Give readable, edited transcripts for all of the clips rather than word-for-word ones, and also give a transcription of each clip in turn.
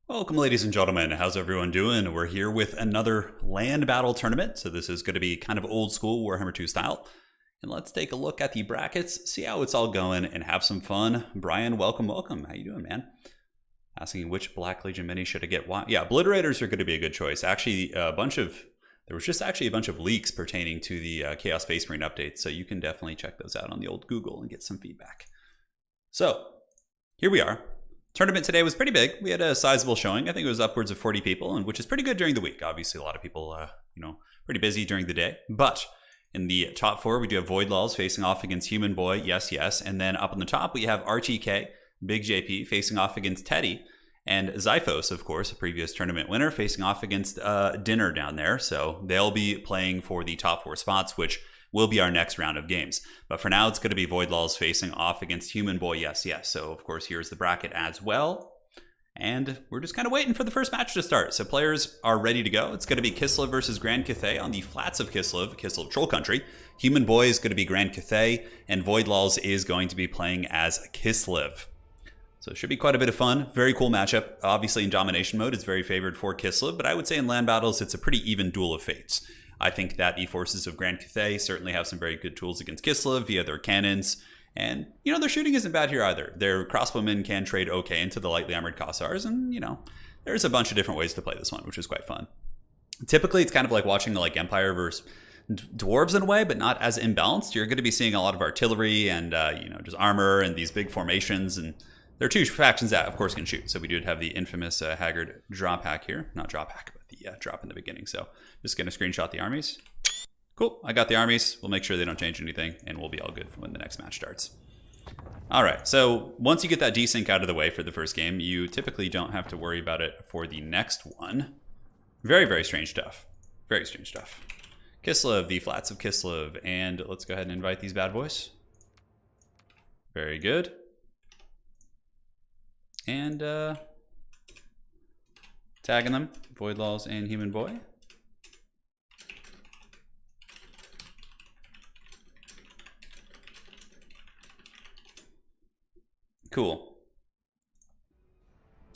Welcome, ladies and gentlemen. How's everyone doing? We're here with another land battle tournament. So this is going to be kind of old school Warhammer 2 style. And let's take a look at the brackets, see how it's all going, and have some fun. Brian, welcome. How you doing, man? Asking which Black Legion mini should I get? Why? Yeah, Obliterators are going to be a good choice. Actually, there was just actually a bunch of leaks pertaining to the Chaos Space Marine updates. So you can definitely check those out on the old Google and get some feedback. So here we are. Tournament today was pretty big. We had a sizable showing. I think it was upwards of 40 people, and which is pretty good during the week. Obviously, a lot of people, pretty busy during the day. But in the top four, we do have Void Lulls facing off against Human Boy, yes. And then up on the top, we have RTK, Big JP, facing off against Teddy. And Zyphos, of course, a previous tournament winner, facing off against Dinner down there. So they'll be playing for the top four spots, which will be our next round of games. But for now, it's going to be Void Lulls facing off against Human Boy, yes. So, of course, here's the bracket as well. And we're just kind of waiting for the first match to start. So players are ready to go. It's going to be Kislev versus Grand Cathay on the flats of Kislev Troll Country. Human Boy is going to be Grand Cathay, and Void Lulls is going to be playing as Kislev. So it should be quite a bit of fun. Very cool matchup. Obviously, in domination mode, it's very favored for Kislev, but I would say in land battles, it's a pretty even duel of fates. I think that the forces of Grand Cathay certainly have some very good tools against Kislev via their cannons. And, their shooting isn't bad here either. Their crossbowmen can trade okay into the lightly armored Kossars. And, there's a bunch of different ways to play this one, which is quite fun. Typically, it's kind of like watching the Empire versus Dwarves in a way, but not as imbalanced. You're going to be seeing a lot of artillery and, just armor and these big formations. And there are two factions that, of course, can shoot. So we do have the infamous Haggard drop hack here. Not drop hack, but the drop in the beginning. So just going to screenshot the armies. Cool. I got the armies. We'll make sure they don't change anything, and we'll be all good for when the next match starts. All right. So once you get that desync out of the way for the first game, you typically don't have to worry about it for the next one. Very, very strange stuff. Very strange stuff. Kislev, the flats of Kislev. And let's go ahead and invite these bad boys. Very good. And tagging them, Void Lulls and Human Boy. Cool.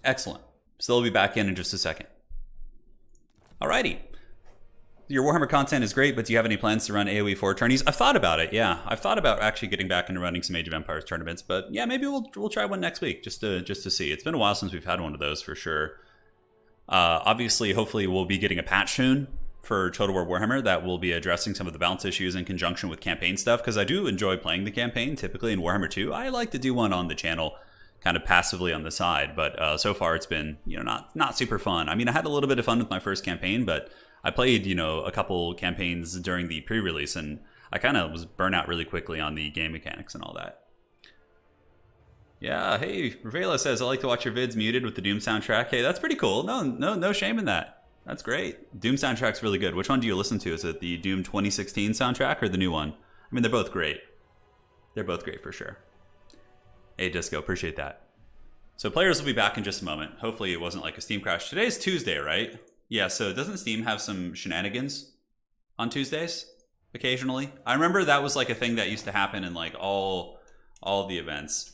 Excellent. So they'll be back in just a second. Alrighty. Your Warhammer content is great, but do you have any plans to run AoE 4 tourneys? I've thought about it, yeah. I've thought about actually getting back into running some Age of Empires tournaments, but yeah, maybe we'll try one next week just to see. It's been a while since we've had one of those for sure. Obviously, hopefully we'll be getting a patch soon for Total War Warhammer that will be addressing some of the balance issues in conjunction with campaign stuff, because I do enjoy playing the campaign typically in Warhammer 2. I like to do one on the channel kind of passively on the side, but so far it's been not super fun. I mean, I had a little bit of fun with my first campaign, but I played, a couple campaigns during the pre-release, and I kind of was burnt out really quickly on the game mechanics and all that. Yeah, hey, Ravela says, I like to watch your vids muted with the Doom soundtrack. Hey, that's pretty cool. No shame in that. That's great. Doom soundtrack's really good. Which one do you listen to? Is it the Doom 2016 soundtrack or the new one? I mean, they're both great. They're both great for sure. Hey, Disco, appreciate that. So players will be back in just a moment. Hopefully it wasn't like a Steam crash. Today's Tuesday, right? Yeah, so doesn't Steam have some shenanigans on Tuesdays occasionally? I remember that was like a thing that used to happen in like all the events.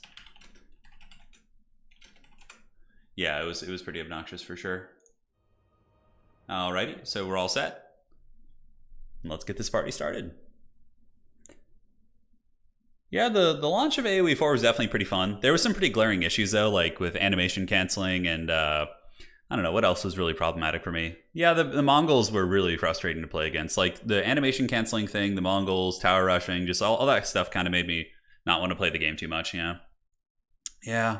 Yeah, it was pretty obnoxious for sure. Alrighty, so we're all set. Let's get this party started. Yeah, the launch of AoE 4 was definitely pretty fun. There was some pretty glaring issues though, like with animation canceling and I don't know, what else was really problematic for me? Yeah, the Mongols were really frustrating to play against. Like, the animation canceling thing, the Mongols, tower rushing, just all that stuff kind of made me not want to play the game too much, Yeah,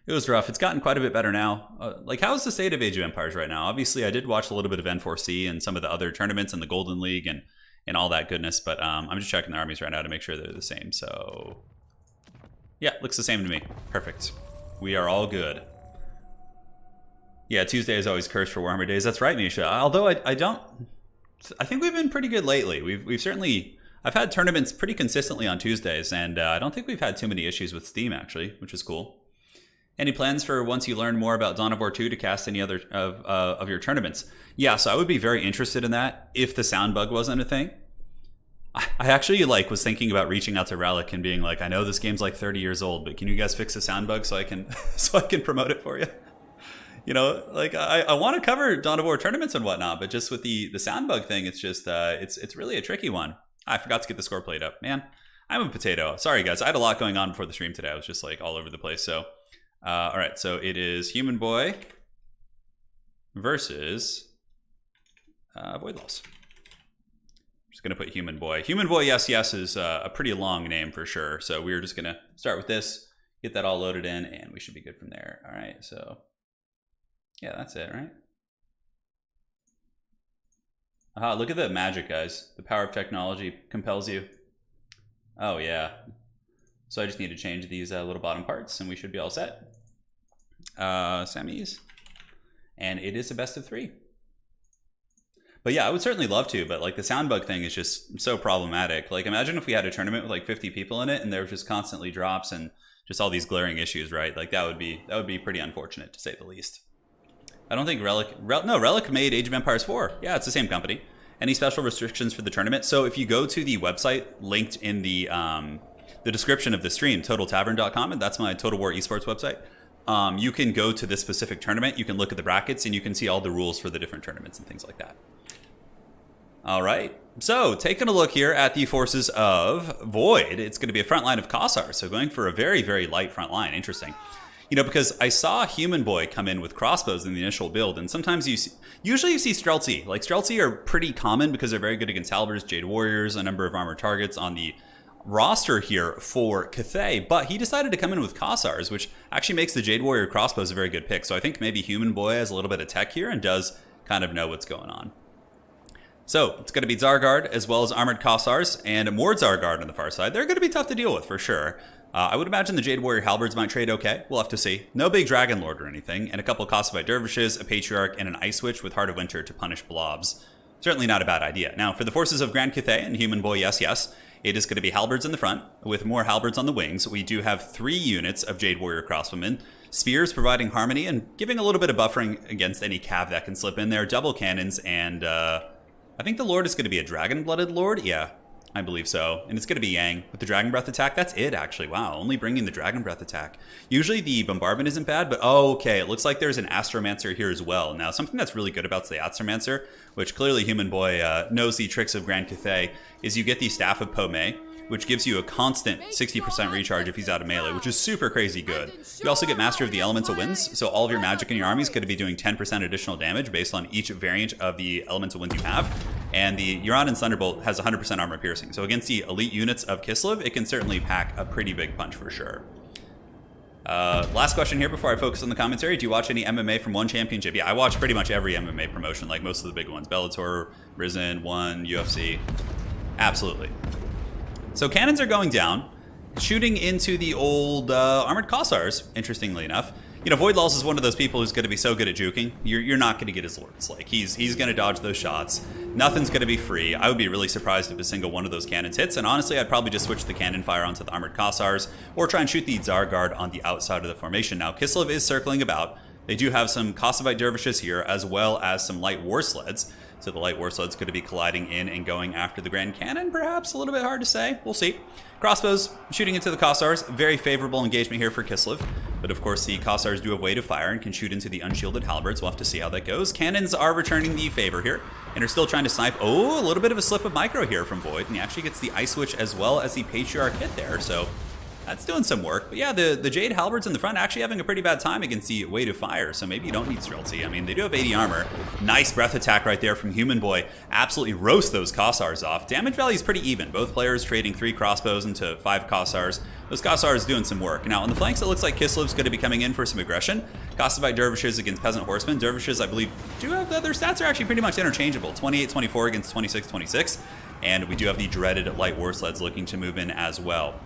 it was rough. It's gotten quite a bit better now. Like, how's the state of Age of Empires right now? Obviously, I did watch a little bit of N4C and some of the other tournaments in the Golden League and all that goodness, but I'm just checking the armies right now to make sure they're the same, so... Yeah, looks the same to me. Perfect. We are all good. Yeah, Tuesday is always cursed for Warhammer days. That's right, Misha. Although I think we've been pretty good lately. We've certainly, I've had tournaments pretty consistently on Tuesdays, and I don't think we've had too many issues with Steam actually, which is cool. Any plans for once you learn more about Dawn of War 2 to cast any other of your tournaments? Yeah, so I would be very interested in that if the sound bug wasn't a thing. I actually was thinking about reaching out to Relic and being like, I know this game's like 30 years old, but can you guys fix the sound bug so I can promote it for you? You know, like I want to cover Dawn of War tournaments and whatnot, but just with the sound bug thing, it's just it's really a tricky one. I forgot to get the score plate up, man. I'm a potato. Sorry guys, I had a lot going on before the stream today. I was just like all over the place. So, all right, so it is Human Boy versus Void Laws. Just gonna put Human Boy. Human Boy, yes, yes is a pretty long name for sure. So we're just gonna start with this, get that all loaded in, and we should be good from there. All right, so yeah, that's it, right? Aha, look at the magic, guys. The power of technology compels you. Oh yeah. So I just need to change these little bottom parts, and we should be all set. Semis, and it is a best of 3. But yeah, I would certainly love to, but like the sound bug thing is just so problematic. Like imagine if we had a tournament with like 50 people in it and there was just constantly drops and just all these glaring issues, right? Like that would be pretty unfortunate to say the least. I don't think Relic made Age of Empires 4. Yeah, it's the same company. Any special restrictions for the tournament? So if you go to the website linked in the description of the stream, totaltavern.com, and that's my Total War Esports website, you can go to this specific tournament, you can look at the brackets, and you can see all the rules for the different tournaments and things like that. All right, so taking a look here at the forces of Void, it's going to be a front line of Kossar, so going for a very, very light front line. Interesting. You know, because I saw Human Boy come in with crossbows in the initial build, and sometimes usually you see Streltsy. Like, Streltsy are pretty common because they're very good against Halberds, Jade Warriors, a number of armored targets on the roster here for Cathay, but he decided to come in with Kossars, which actually makes the Jade Warrior crossbows a very good pick. So I think maybe Human Boy has a little bit of tech here and does kind of know what's going on. So it's going to be Zargard as well as armored Kossars and more Zargard on the far side. They're going to be tough to deal with for sure. I would imagine the Jade Warrior Halberds might trade okay. We'll have to see. No big Dragon Lord or anything, and a couple Kossovite Dervishes, a Patriarch, and an Ice Witch with Heart of Winter to punish blobs. Certainly not a bad idea. Now, for the forces of Grand Cathay and Human Boy, yes, yes, it is going to be Halberds in the front with more Halberds on the wings. We do have 3 units of Jade Warrior Crossbowmen. Spears providing harmony and giving a little bit of buffering against any cav that can slip in there. Double cannons, and I think the Lord is going to be a Dragon-Blooded Lord. Yeah, I believe so. And it's going to be Yang with the Dragon Breath attack. That's it, actually. Wow, only bringing the Dragon Breath attack. Usually the Bombardment isn't bad, but okay, it looks like there's an Astromancer here as well. Now, something that's really good about the Astromancer, which clearly Human Boy knows the tricks of Grand Cathay, is you get the Staff of Pomei, which gives you a constant 60% recharge if he's out of melee, which is super crazy good. You also get Master of the Elemental Winds, so all of your magic in your army is going to be doing 10% additional damage based on each variant of the Elemental Winds you have. And the Uran's Thunderbolt has 100% armor piercing, so against the elite units of Kislev, it can certainly pack a pretty big punch for sure. Last question here before I focus on the commentary. Do you watch any MMA from One Championship? Yeah, I watch pretty much every MMA promotion, like most of the big ones. Bellator, Risen, One, UFC. Absolutely. So cannons are going down, shooting into the old armored Kossars, interestingly enough. You know, Void Laws is one of those people who's going to be so good at juking, you're not going to get his lords. Like, he's going to dodge those shots. Nothing's going to be free. I would be really surprised if a single one of those cannons hits, and honestly, I'd probably just switch the cannon fire onto the armored Kossars, or try and shoot the Zargard on the outside of the formation. Now, Kislev is circling about. They do have some Kossovite Dervishes here, as well as some light war sleds. So the light war sled's going to be colliding in and going after the Grand Cannon, perhaps? A little bit hard to say. We'll see. Crossbows shooting into the Kossars. Very favorable engagement here for Kislev. But of course, the Kossars do have way to fire and can shoot into the unshielded Halberds. We'll have to see how that goes. Cannons are returning the favor here and are still trying to snipe. Oh, a little bit of a slip of micro here from Void. And he actually gets the Ice Witch as well as the Patriarch hit there. So that's doing some work. But yeah, the Jade Halberds in the front actually having a pretty bad time against the weight of fire. So maybe you don't need Streltsy. I mean, they do have 80 armor. Nice breath attack right there from Human Boy. Absolutely roast those Kossars off. Damage value is pretty even. Both players trading 3 crossbows into 5 Kossars. Those Kossars doing some work. Now, on the flanks, it looks like Kislev's going to be coming in for some aggression. Kossovite Dervishes against Peasant Horsemen. Dervishes, I believe, do have their stats are actually pretty much interchangeable. 28-24 against 26-26. And we do have the dreaded Light War Sleds looking to move in as well.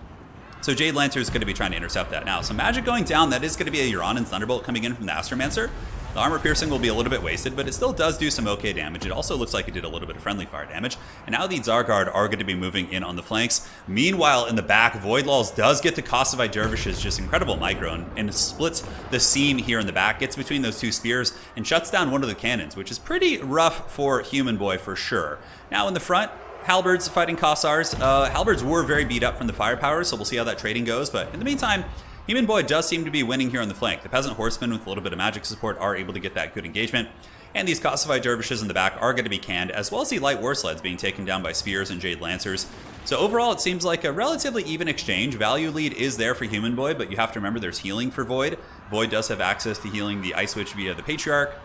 So Jade Lancer is going to be trying to intercept that. Now, some magic going down. That is going to be a Uran's Thunderbolt coming in from the Astromancer. The armor piercing will be a little bit wasted, but it still does do some okay damage. It also looks like it did a little bit of friendly fire damage. And now the Zargard are going to be moving in on the flanks. Meanwhile, in the back, Void Laws does get to Kossovite Dervishes, just incredible micro, and splits the seam here in the back, gets between those 2 spears, and shuts down one of the cannons, which is pretty rough for Human Boy for sure. Now in the front, Halberds fighting Kossars. Halberds were very beat up from the firepower, so we'll see how that trading goes. But in the meantime, Human Boy does seem to be winning here on the flank. The Peasant Horsemen with a little bit of magic support are able to get that good engagement. And these Costified Dervishes in the back are going to be canned, as well as the Light War Sleds being taken down by Spears and Jade Lancers. So overall, it seems like a relatively even exchange. Value lead is there for Human Boy, but you have to remember there's healing for Void. Void does have access to healing the Ice Witch via the Patriarch,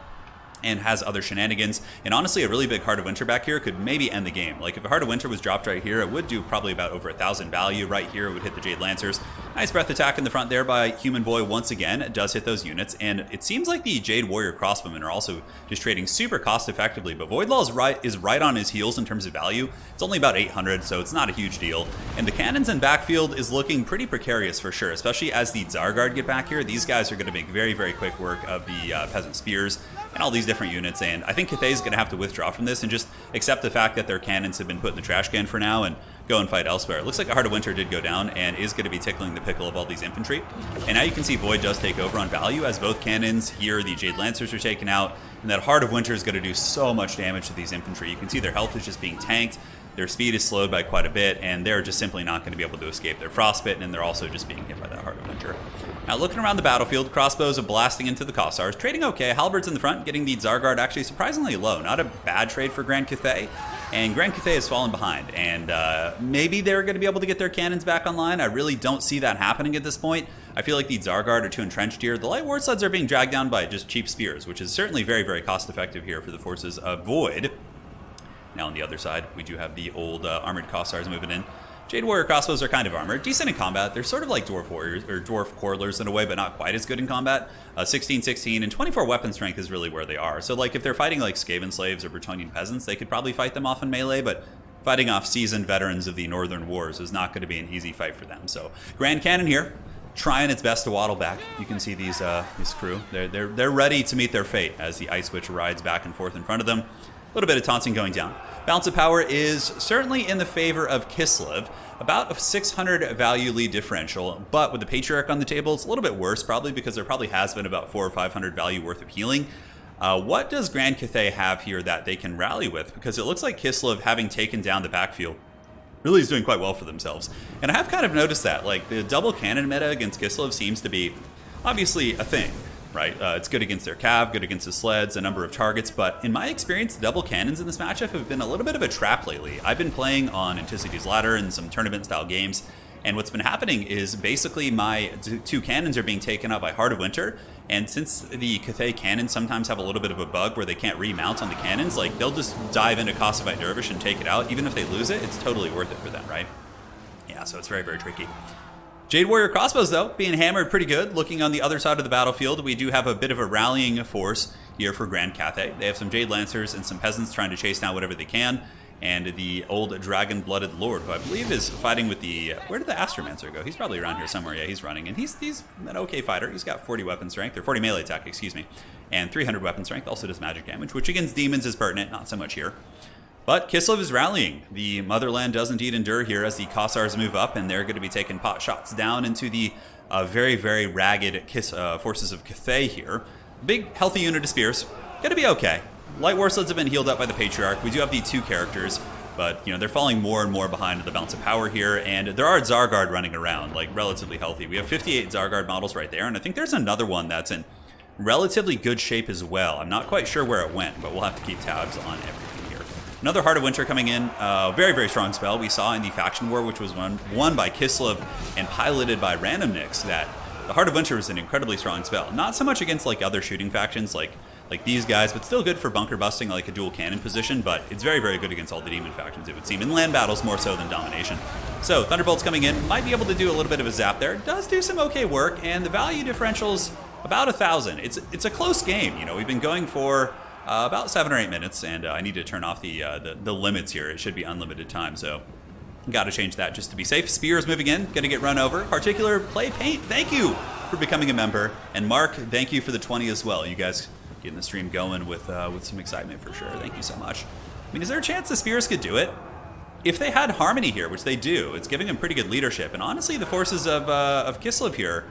and has other shenanigans. And honestly, a really big Heart of Winter back here could maybe end the game. Like, if a Heart of Winter was dropped right here, it would do probably about over 1,000 value. Right here, it would hit the Jade Lancers. Nice breath attack in the front there by Human Boy once again. It does hit those units, and it seems like the Jade Warrior Crossbowmen are also just trading super cost effectively, but Voidlaw is right on his heels in terms of value. It's only about 800, so it's not a huge deal. And the cannons in backfield is looking pretty precarious for sure, especially as the Zargard get back here. These guys are going to make very, very quick work of the Peasant Spears and all these different units, and I think Cathay's going to have to withdraw from this and just accept the fact that their cannons have been put in the trash can for now and go and fight elsewhere. It looks like a Heart of Winter did go down and is going to be tickling the pickle of all these infantry. And now you can see Void does take over on value as both cannons here, the Jade Lancers, are taken out, and that Heart of Winter is going to do so much damage to these infantry. You can see their health is just being tanked. Their speed is slowed by quite a bit, and they're just simply not going to be able to escape their frostbitten, and they're also just being hit by that Heart of Winter. Now, looking around the battlefield, crossbows are blasting into the Kossars, trading okay. Halberds in the front, getting the Zargard actually surprisingly low. Not a bad trade for Grand Cathay, and Grand Cathay has fallen behind, and maybe they're going to be able to get their cannons back online. I really don't see that happening at this point. I feel like the Zargard are too entrenched here. The Light War Sleds are being dragged down by just cheap spears, which is certainly very, very cost-effective here for the forces of Void. Now on the other side, we do have the old armored Kossars moving in. Jade Warrior crossbows are kind of armored, decent in combat. They're sort of like Dwarf Warriors, or Dwarf Quarrelers in a way, but not quite as good in combat. 16, and 24 weapon strength is really where they are. So like if they're fighting like Skaven Slaves or Bretonnian Peasants, they could probably fight them off in melee, but fighting off seasoned veterans of the Northern Wars is not going to be an easy fight for them. So Grand Cannon here, trying its best to waddle back. You can see these crew. They're ready to meet their fate as the Ice Witch rides back and forth in front of them. A little bit of taunting going down. Balance of power is certainly in the favor of Kislev. About a 600 value lead differential, but with the Patriarch on the table, it's a little bit worse probably because there probably has been about 400 or 500 value worth of healing. What does Grand Cathay have here that they can rally with? Because it looks like Kislev, having taken down the backfield, really is doing quite well for themselves. And I have kind of noticed that, like, the double cannon meta against Kislev seems to be obviously a thing. Right, it's good against their cav, good against the sleds, a number of targets, but in my experience, double cannons in this matchup have been a little bit of a trap lately. I've been playing on Anticity's Ladder and some tournament-style games, and what's been happening is basically my two cannons are being taken out by Heart of Winter, and since the Cathay cannons sometimes have a little bit of a bug where they can't remount on the cannons, like, they'll just dive into Costified Dervish and take it out. Even if they lose it, it's totally worth it for them, right? Yeah, so it's very, very tricky. Jade Warrior crossbows, though, being hammered pretty good. Looking on the other side of the battlefield, we do have a bit of a rallying force here for Grand Cathay. They have some Jade Lancers and some peasants trying to chase down whatever they can. And the old dragon-blooded lord, who I believe is fighting with the... where did the Astromancer go? He's probably around here somewhere. Yeah, he's running. And he's an okay fighter. He's got 40 weapon strength, or 40 melee attack, excuse me. And 300 weapon strength. Also does magic damage, which against demons is pertinent. Not so much here. But Kislev is rallying. The motherland does indeed endure here as the Kossars move up, and they're going to be taking pot shots down into the very, very ragged forces of Cathay here. Big, healthy unit of spears. Going to be okay. Light War Sleds have been healed up by the Patriarch. We do have the two characters, but you know they're falling more and more behind the balance of power here, and there are Zargard running around, like relatively healthy. We have 58 Zargard models right there, and I think there's another one that's in relatively good shape as well. I'm not quite sure where it went, but we'll have to keep tabs on everything. Another Heart of Winter coming in, very, very strong spell. We saw in the Faction War, which was won by Kislev and piloted by Randomnix, that the Heart of Winter was an incredibly strong spell. Not so much against like other shooting factions like these guys, but still good for bunker busting like a dual cannon position, but it's very, very good against all the demon factions, it would seem. In land battles more so than domination. So Thunderbolt's coming in, might be able to do a little bit of a zap there. Does do some okay work, and the value differential's about 1,000. It's a close game, you know. We've been going for about 7 or 8 minutes, and I need to turn off the limits here. It should be unlimited time, so got to change that just to be safe. Spears moving in, going to get run over. Particular play paint, thank you for becoming a member. And Mark, thank you for the 20 as well. You guys getting the stream going with some excitement for sure. Thank you so much. I mean, is there a chance the Spears could do it? If they had Harmony here, which they do, it's giving them pretty good leadership. And honestly, the forces of Kislev here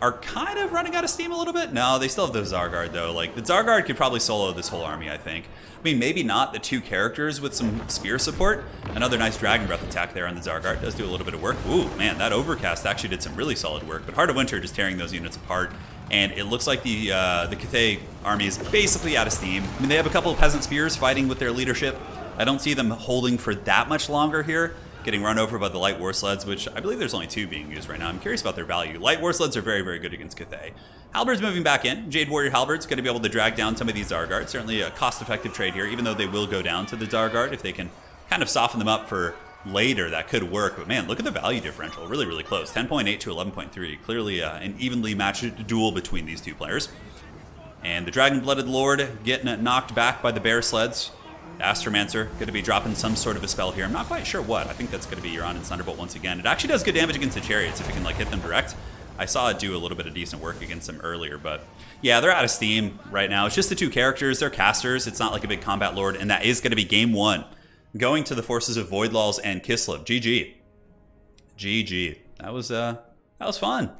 are kind of running out of steam a little bit. No, they still have the Zargard, though. Like, the Zargard could probably solo this whole army, I think. I mean, maybe not the 2 characters with some spear support. Another nice Dragon Breath attack there on the Zargard. Does do a little bit of work. Ooh, man, that Overcast actually did some really solid work. But Heart of Winter just tearing those units apart. And it looks like the Cathay army is basically out of steam. I mean, they have a couple of Peasant Spears fighting with their leadership. I don't see them holding for that much longer here. Getting run over by the Light War Sleds, which I believe there's only 2 being used right now. I'm curious about their value. Light War Sleds are very, very good against Cathay. Halberd's moving back in. Jade Warrior Halberd's going to be able to drag down some of these Zargard. Certainly a cost-effective trade here, even though they will go down to the Zargard. If they can kind of soften them up for later, that could work. But man, look at the value differential. Really, really close. 10.8 to 11.3. Clearly an evenly matched duel between these 2 players. And the Dragon-Blooded Lord getting knocked back by the Bear Sleds. Astromancer going to be dropping some sort of a spell here. I'm not quite sure what. I think that's going to be Uran and Thunderbolt once again. It actually does good damage against the Chariots if it can like hit them direct. I saw it do a little bit of decent work against them earlier, but yeah, they're out of steam right now. It's just the 2 characters. They're casters. It's not like a big combat lord, and that is going to be game 1. Going to the forces of Voidlaws and Kislev. GG. GG. That was fun.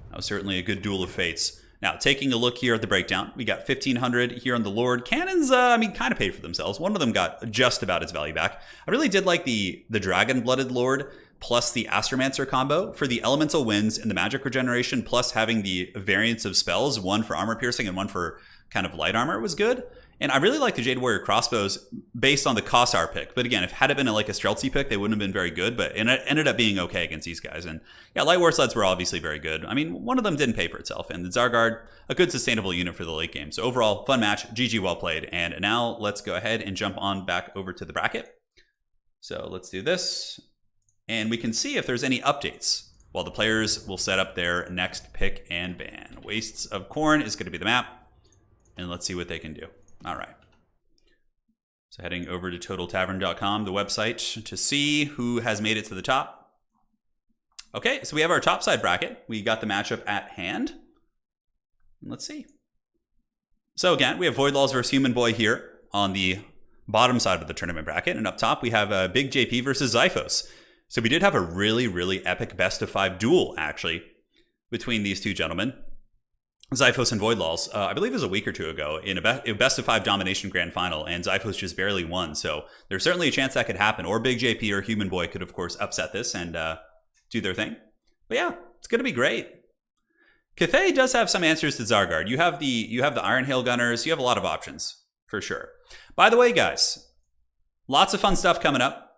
That was certainly a good duel of fates. Now, taking a look here at the breakdown, we got 1,500 here on the Lord. Cannons, I mean, kind of paid for themselves. One of them got just about its value back. I really did like the Dragon-Blooded Lord plus the Astromancer combo for the elemental winds and the magic regeneration, plus having the variants of spells, one for armor piercing and one for kind of light armor was good. And I really like the Jade Warrior crossbows based on the Kossar pick. But again, if had it been like a Streltsy pick, they wouldn't have been very good. But it ended up being okay against these guys. And yeah, Light War Sleds were obviously very good. I mean, one of them didn't pay for itself. And the Zargard, a good sustainable unit for the late game. So overall, fun match. GG, well played. And now let's go ahead and jump on back over to the bracket. So let's do this. And we can see if there's any updates while the players will set up their next pick and ban. Wastes of Corn is going to be the map. And let's see what they can do. All right. So heading over to TotalTavern.com, the website, to see who has made it to the top. Okay, so we have our topside bracket. We got the matchup at hand. Let's see. So again, we have Voidlaws versus Human Boy here on the bottom side of the tournament bracket. And up top, we have Big JP versus Xiphos. So we did have a really, really epic best-of-5 duel, actually, between these 2 gentlemen. Xiphos and Voidlaws, I believe it was a week or 2 ago, in a best-of-5 domination grand final, and Xiphos just barely won. So there's certainly a chance that could happen. Or Big JP or Human Boy could, of course, upset this and do their thing. But yeah, it's going to be great. Cathay does have some answers to Zargard. You have the Iron Hail Gunners. You have a lot of options, for sure. By the way, guys, lots of fun stuff coming up.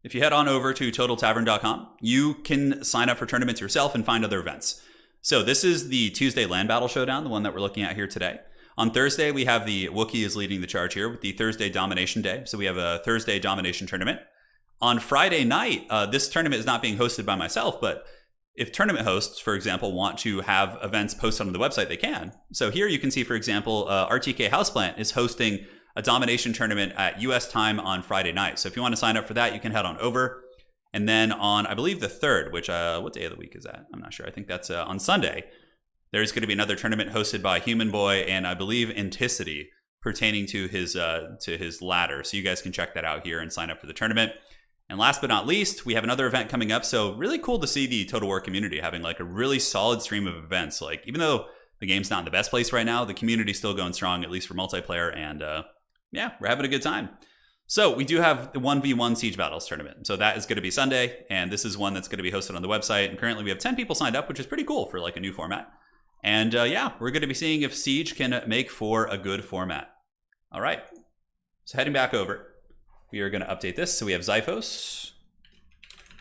If you head on over to TotalTavern.com, you can sign up for tournaments yourself and find other events. So this is the Tuesday Land Battle Showdown, the one that we're looking at here today. On Thursday, we have the Wookiee is leading the charge here with the Thursday Domination Day. So we have a Thursday Domination Tournament. On Friday night, this tournament is not being hosted by myself, but if tournament hosts, for example, want to have events posted on the website, they can. So here you can see, for example, RTK Houseplant is hosting a domination tournament at US time on Friday night. So if you want to sign up for that, you can head on over. And then on, I believe, the 3rd, which, what day of the week is that? I'm not sure. I think that's on Sunday. There's going to be another tournament hosted by Human Boy and I believe Anticity pertaining to his ladder. So you guys can check that out here and sign up for the tournament. And last but not least, we have another event coming up. So really cool to see the Total War community having like a really solid stream of events. Like even though the game's not in the best place right now, the community's still going strong, at least for multiplayer. And yeah, we're having a good time. So we do have the 1v1 Siege Battles tournament. So that is going to be Sunday, and this is one that's going to be hosted on the website. And currently we have 10 people signed up, which is pretty cool for like a new format. And yeah, we're going to be seeing if Siege can make for a good format. All right, so heading back over, we are going to update this. So we have Xiphos,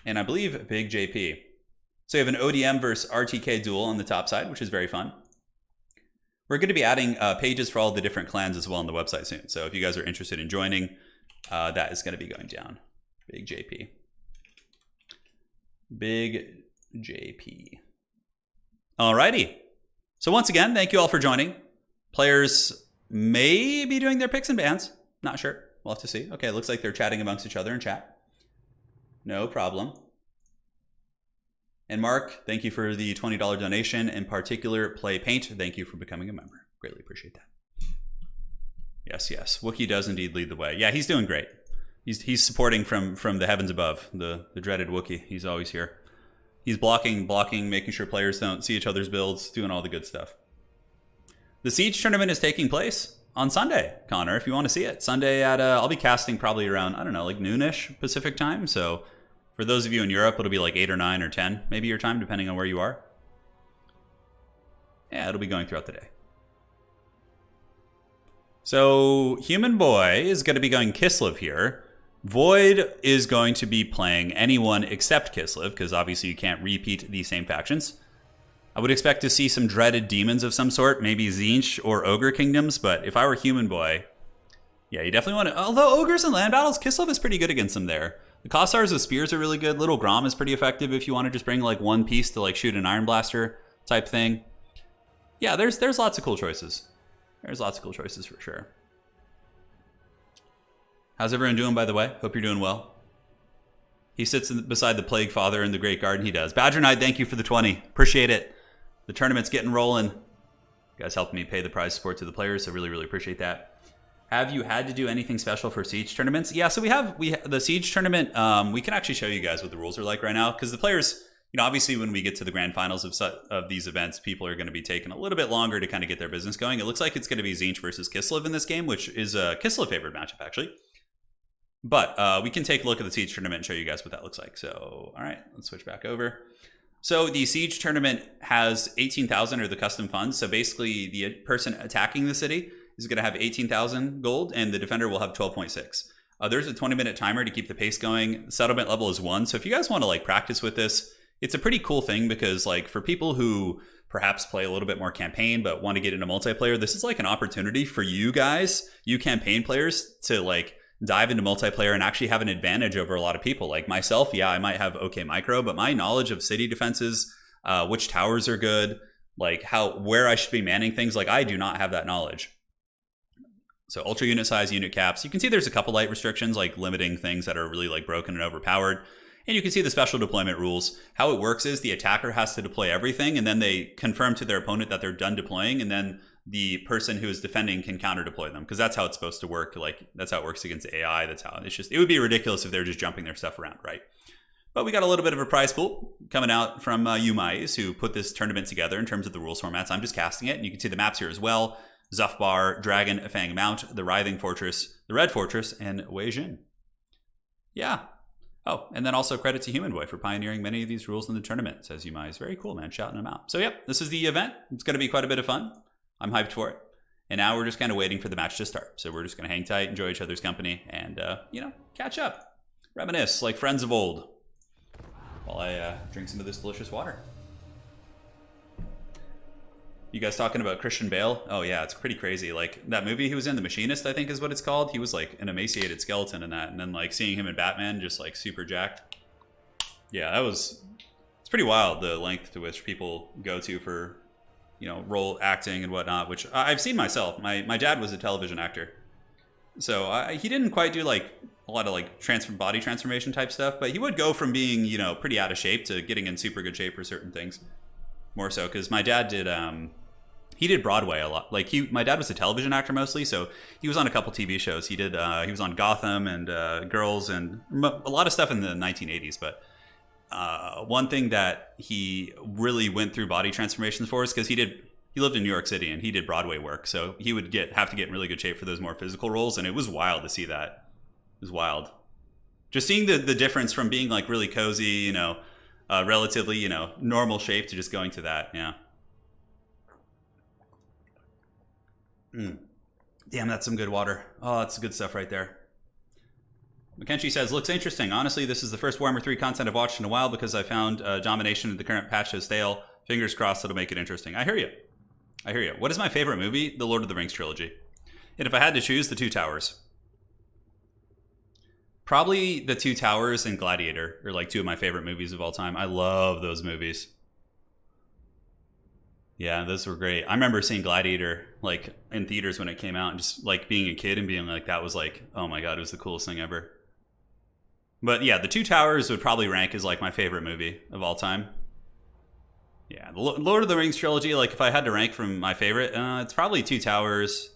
and I believe Big JP. So we have an ODM versus RTK duel on the top side, which is very fun. We're going to be adding pages for all the different clans as well on the website soon. So if you guys are interested in joining, that is going to be going down. Big JP. Big JP. Alrighty. So once again, thank you all for joining. Players may be doing their picks and bans. Not sure. We'll have to see. Okay, it looks like they're chatting amongst each other in chat. No problem. And Mark, thank you for the $20 donation. In particular, Play Paint, thank you for becoming a member. Greatly appreciate that. Yes, yes. Wookiee does indeed lead the way. Yeah, he's doing great. He's supporting from the heavens above, the dreaded Wookiee. He's always here. He's blocking, making sure players don't see each other's builds, doing all the good stuff. The Siege tournament is taking place on Sunday, Connor, if you want to see it. Sunday at, I'll be casting probably around, I don't know, like noonish Pacific time. So for those of you in Europe, it'll be like 8 or 9 or 10, maybe your time, depending on where you are. Yeah, it'll be going throughout the day. So Human Boy is going to be going Kislev here. Void is going to be playing anyone except Kislev, because obviously you can't repeat the same factions. I would expect to see some dreaded demons of some sort, maybe Tzeentch or Ogre Kingdoms, but if I were Human Boy, yeah, you definitely want to... Although Ogres in land battles, Kislev is pretty good against them there. The Kossars with Spears are really good. Little Grom is pretty effective if you want to just bring like one piece to like shoot an Iron Blaster type thing. Yeah, there's lots of cool choices. There's lots of cool choices for sure. How's everyone doing, by the way? Hope you're doing well. He sits beside the Plague Father in the Great Garden. He does. Badger Knight, thank you for the 20. Appreciate it. The tournament's getting rolling. You guys helped me pay the prize support to the players, so really, really appreciate that. Have you had to do anything special for Siege tournaments? Yeah, so we have the Siege tournament. We can actually show you guys what the rules are like right now, because the players, you know, obviously when we get to the grand finals of these events, people are going to be taking a little bit longer to kind of get their business going. It looks like it's going to be Tzeentch versus Kislev in this game, which is a Kislev favored matchup, actually. But we can take a look at the Siege tournament and show you guys what that looks like. So, all right, let's switch back over. So the Siege tournament has 18,000 or the custom funds. So basically the person attacking the city is going to have 18,000 gold and the defender will have 12.6. There's a 20-minute timer to keep the pace going. The settlement level is 1. So if you guys want to like practice with this, it's a pretty cool thing because like for people who perhaps play a little bit more campaign but want to get into multiplayer, this is like an opportunity for you guys, you campaign players, to like dive into multiplayer and actually have an advantage over a lot of people. Like myself, yeah, I might have okay micro, but my knowledge of city defenses, which towers are good, like where I should be manning things, like I do not have that knowledge. So ultra unit size, unit caps. You can see there's a couple light restrictions, like limiting things that are really like broken and overpowered. And you can see the special deployment rules. How it works is the attacker has to deploy everything, and then they confirm to their opponent that they're done deploying, and then the person who is defending can counter deploy them, because that's how it's supposed to work. Like that's how it works against AI. That's how it's just, it would be ridiculous if they're just jumping their stuff around, right? But we got a little bit of a prize pool coming out from Umais, who put this tournament together in terms of the rules formats. I'm just casting it, and you can see the maps here as well. Zufbar, Dragon, Fang Mount, the Writhing Fortress, the Red Fortress, and Weijin. Yeah. Oh, and then also credit to Human Boy for pioneering many of these rules in the tournament, says Umais. Very cool, man. Shouting them out. So yep, this is the event. It's going to be quite a bit of fun. I'm hyped for it. And now we're just kind of waiting for the match to start. So we're just going to hang tight, enjoy each other's company, and, you know, catch up. Reminisce like friends of old while I drink some of this delicious water. You guys talking about Christian Bale? Oh, yeah, it's pretty crazy. Like, that movie he was in, The Machinist, I think is what it's called. He was, like, an emaciated skeleton in that. And then, like, seeing him in Batman just, like, super jacked. Yeah, it's pretty wild, the length to which people go to for, you know, role acting and whatnot, which I've seen myself. My dad was a television actor. So he didn't quite do like a lot of like body transformation type stuff, but he would go from being, you know, pretty out of shape to getting in super good shape for certain things. More so because my dad did, he did Broadway a lot. Like my dad was a television actor mostly, so he was on a couple TV shows. He was on Gotham and Girls and a lot of stuff in the 1980s, but one thing that he really went through body transformations for is because he lived in New York City and he did Broadway work. So he would have to get in really good shape for those more physical roles. And it was wild to see that. It was wild. Just seeing the difference from being like really cozy, you know, relatively, you know, normal shape to just going to that. Yeah. Damn, that's some good water. Oh, that's good stuff right there. Makenshi says, looks interesting. Honestly, this is the first Warhammer 3 content I've watched in a while because I found Domination in the current patch is stale. Fingers crossed it'll make it interesting. I hear you. I hear you. What is my favorite movie? The Lord of the Rings trilogy. And if I had to choose, The Two Towers. Probably The Two Towers and Gladiator are like two of my favorite movies of all time. I love those movies. Yeah, those were great. I remember seeing Gladiator like in theaters when it came out and just like being a kid and being like, that was like, oh my God, it was the coolest thing ever. But yeah, The Two Towers would probably rank as like my favorite movie of all time. Yeah, the Lord of the Rings trilogy, like if I had to rank from my favorite, it's probably Two Towers,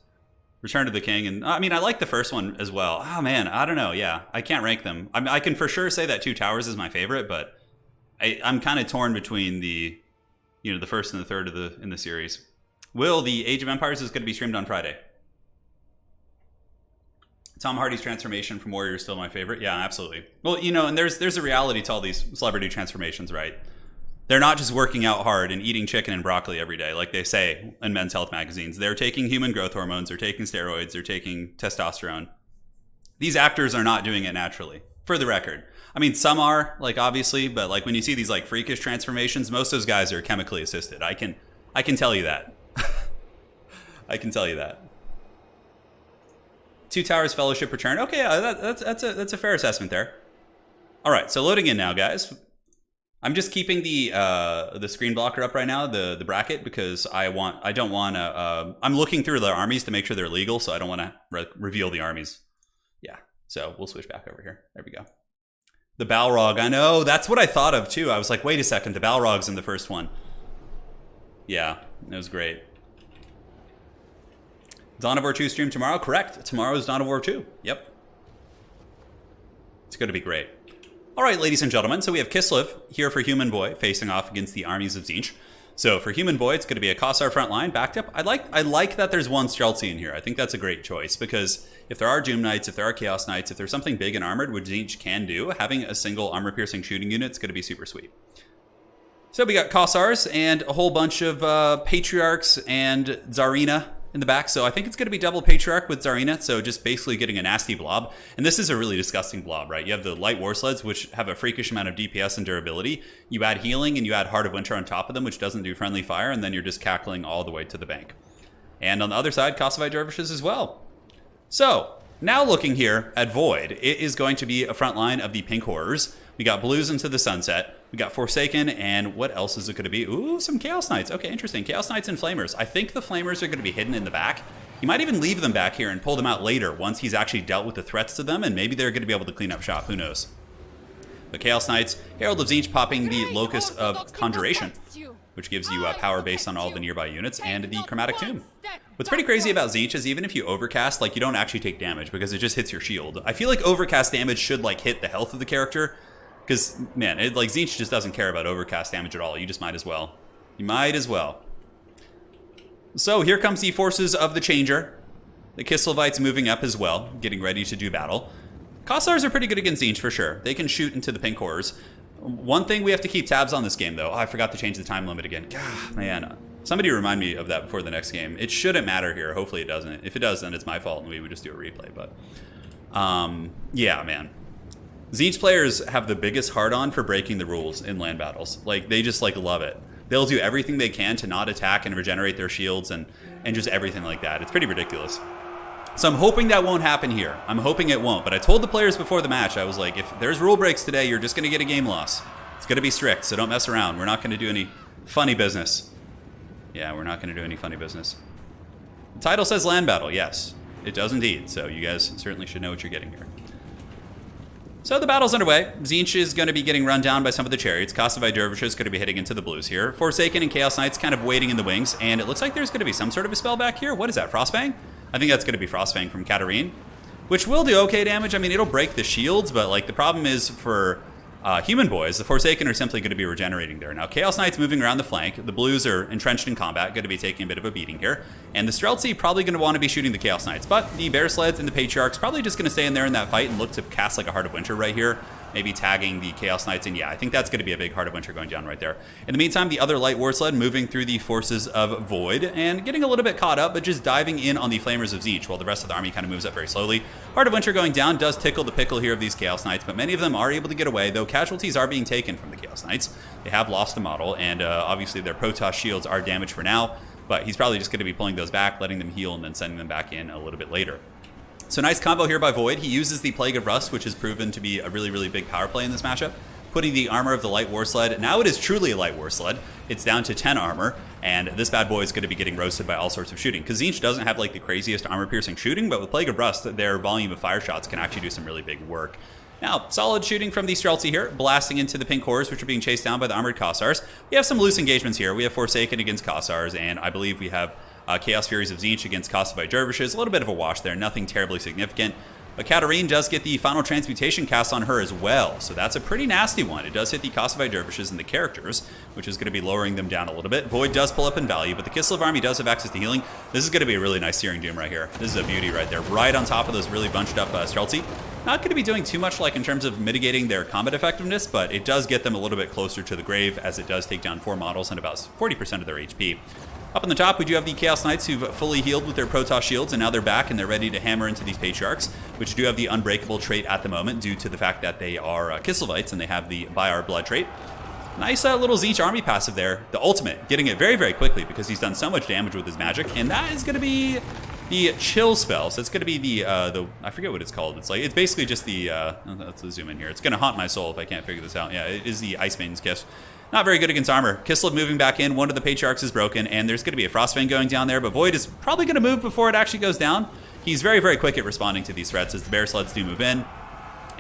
Return of the King, and I mean, I like the first one as well. Oh man, I don't know, yeah, I can't rank them. I can for sure say that Two Towers is my favorite, but I'm kind of torn between the, the first and the third in the series. Will, the Age of Empires is going to be streamed on Friday. Tom Hardy's transformation from Warrior is still my favorite. Yeah, absolutely. Well, and there's a reality to all these celebrity transformations, right? They're not just working out hard and eating chicken and broccoli every day, like they say in Men's Health magazines. They're taking human growth hormones, they're taking steroids, they're taking testosterone. These actors are not doing it naturally, for the record. I mean, some are, like, obviously, but like when you see these like freakish transformations, most of those guys are chemically assisted. I can tell you that. I can tell you that. Two Towers Fellowship return. Okay, that's a fair assessment there. All right, so loading in now, guys. I'm just keeping the screen blocker up right now, the bracket, because I don't want to. I'm looking through the armies to make sure they're legal, so I don't want to reveal the armies. Yeah, so we'll switch back over here. There we go. The Balrog, I know, that's what I thought of too. I was like, wait a second, the Balrog's in the first one. Yeah, it was great. Dawn of War 2 stream tomorrow? Correct. Tomorrow is Dawn of War 2. Yep. It's going to be great. All right, ladies and gentlemen, so we have Kislev here for Human Boy facing off against the armies of Tzeentch. So for Human Boy, it's going to be a Kossar front line backed up. I like that there's one Streltsy in here. I think that's a great choice because if there are Doom Knights, if there are Chaos Knights, if there's something big and armored, which Tzeentch can do, having a single armor-piercing shooting unit is going to be super sweet. So we got Kossars and a whole bunch of Patriarchs and Tsarina in the back. So I think it's going to be double Patriarch with Tsarina. So just basically getting a nasty blob. And this is a really disgusting blob, right? You have the Light War Sleds, which have a freakish amount of DPS and durability. You add healing and you add Heart of Winter on top of them, which doesn't do friendly fire. And then you're just cackling all the way to the bank. And on the other side, Kossovite Dervishes as well. So now looking here at Void, it is going to be a front line of the Pink Horrors. We got Blues into the Sunset. We got Forsaken, and what else is it going to be? Ooh, some Chaos Knights. Okay, interesting. Chaos Knights and Flamers. I think the Flamers are going to be hidden in the back. He might even leave them back here and pull them out later once he's actually dealt with the threats to them, and maybe they're going to be able to clean up shop. Who knows? The Chaos Knights, Herald of Tzeentch popping the Locus of Conjuration, which gives you power based on all the nearby units, and the Chromatic Tomb. What's pretty crazy about Tzeentch is even if you overcast, like, you don't actually take damage because it just hits your shield. I feel like overcast damage should, like, hit the health of the character. Because, man, Tzeentch just doesn't care about overcast damage at all. You just might as well. You might as well. So here comes the forces of the Changer. The Kislevites moving up as well, getting ready to do battle. Kossars are pretty good against Tzeentch for sure. They can shoot into the Pink Horrors. One thing we have to keep tabs on this game, though. Oh, I forgot to change the time limit again. God, man. Somebody remind me of that before the next game. It shouldn't matter here. Hopefully it doesn't. If it does, then it's my fault and we would just do a replay. But, yeah, man. Tzeentch players have the biggest hard-on for breaking the rules in land battles. Like, they just, like, love it. They'll do everything they can to not attack and regenerate their shields and just everything like that. It's pretty ridiculous. So I'm hoping that won't happen here. I'm hoping it won't. But I told the players before the match, I was like, if there's rule breaks today, you're just going to get a game loss. It's going to be strict, so don't mess around. We're not going to do any funny business. Yeah, we're not going to do any funny business. The title says land battle. Yes, it does indeed. So you guys certainly should know what you're getting here. So the battle's underway. Tzeentch is going to be getting run down by some of the chariots. Kossovite Dervishes is going to be hitting into the Blues here. Forsaken and Chaos Knights kind of waiting in the wings. And it looks like there's going to be some sort of a spell back here. What is that, Frostfang? I think that's going to be Frostfang from Katarine, which will do okay damage. I mean, it'll break the shields, but like the problem is for Human Boys, the Forsaken are simply going to be regenerating there. Now, Chaos Knights moving around the flank. The Blues are entrenched in combat, going to be taking a bit of a beating here. And the Streltsy probably going to want to be shooting the Chaos Knights. But the Bear Sleds and the Patriarchs probably just going to stay in there in that fight and look to cast like a Heart of Winter right here. Maybe tagging the Chaos Knights. And yeah, I think that's going to be a big Heart of Winter going down right there. In the meantime, the other Light War Sled moving through the forces of Void and getting a little bit caught up, but just diving in on the Flamers of Tzeentch while the rest of the army kind of moves up very slowly. Heart of Winter going down does tickle the pickle here of these Chaos Knights, but many of them are able to get away, though casualties are being taken from the Chaos Knights. They have lost the model, and obviously their Protoss shields are damaged for now, but he's probably just going to be pulling those back, letting them heal, and then sending them back in a little bit later. So nice combo here by Void. He uses the Plague of Rust, which has proven to be a really, really big power play in this matchup. Putting the armor of the Light War Sled. Now it is truly a Light War Sled. It's down to 10 armor, and this bad boy is going to be getting roasted by all sorts of shooting. Because Tzeentch doesn't have like the craziest armor-piercing shooting, but with Plague of Rust, their volume of fire shots can actually do some really big work. Now, solid shooting from the Streltsy here, blasting into the Pink Horrors, which are being chased down by the armored Kossars. We have some loose engagements here. We have Forsaken against Kossars, and I believe we have Chaos Furies of Tzeentch against Kossovite Dervishes. A little bit of a wash there, nothing terribly significant. But Katarine does get the final transmutation cast on her as well, so that's a pretty nasty one. It does hit the Kosovo dervishes and the characters, which is going to be lowering them down a little bit. Void does pull up in value, but the Kislev army does have access to healing. This is going to be a really nice Searing Doom right here. This is a beauty right there, right on top of those really bunched up Streltsy. Not going to be doing too much like in terms of mitigating their combat effectiveness, but it does get them a little bit closer to the grave, as it does take down 4 models and about 40% of their HP. Up on the top, we do have the Chaos Knights who've fully healed with their Protoss shields, and now they're back and they're ready to hammer into these Patriarchs, which do have the Unbreakable trait at the moment due to the fact that they are Kislevites and they have the By Our Blood trait. Nice little Tzeentch army passive there. The ultimate, getting it very, very quickly because he's done so much damage with his magic, and that is going to be the Chill spell. So it's going to be the I forget what it's called. It's basically just the, let's zoom in here. It's going to haunt my soul if I can't figure this out. Yeah, it is the Ice Maiden's Kiss. Not very good against armor. Kislev moving back in. One of the Patriarchs is broken, and there's going to be a Frostfang going down there, but Void is probably going to move before it actually goes down. He's very, very quick at responding to these threats as the Bear Sleds do move in,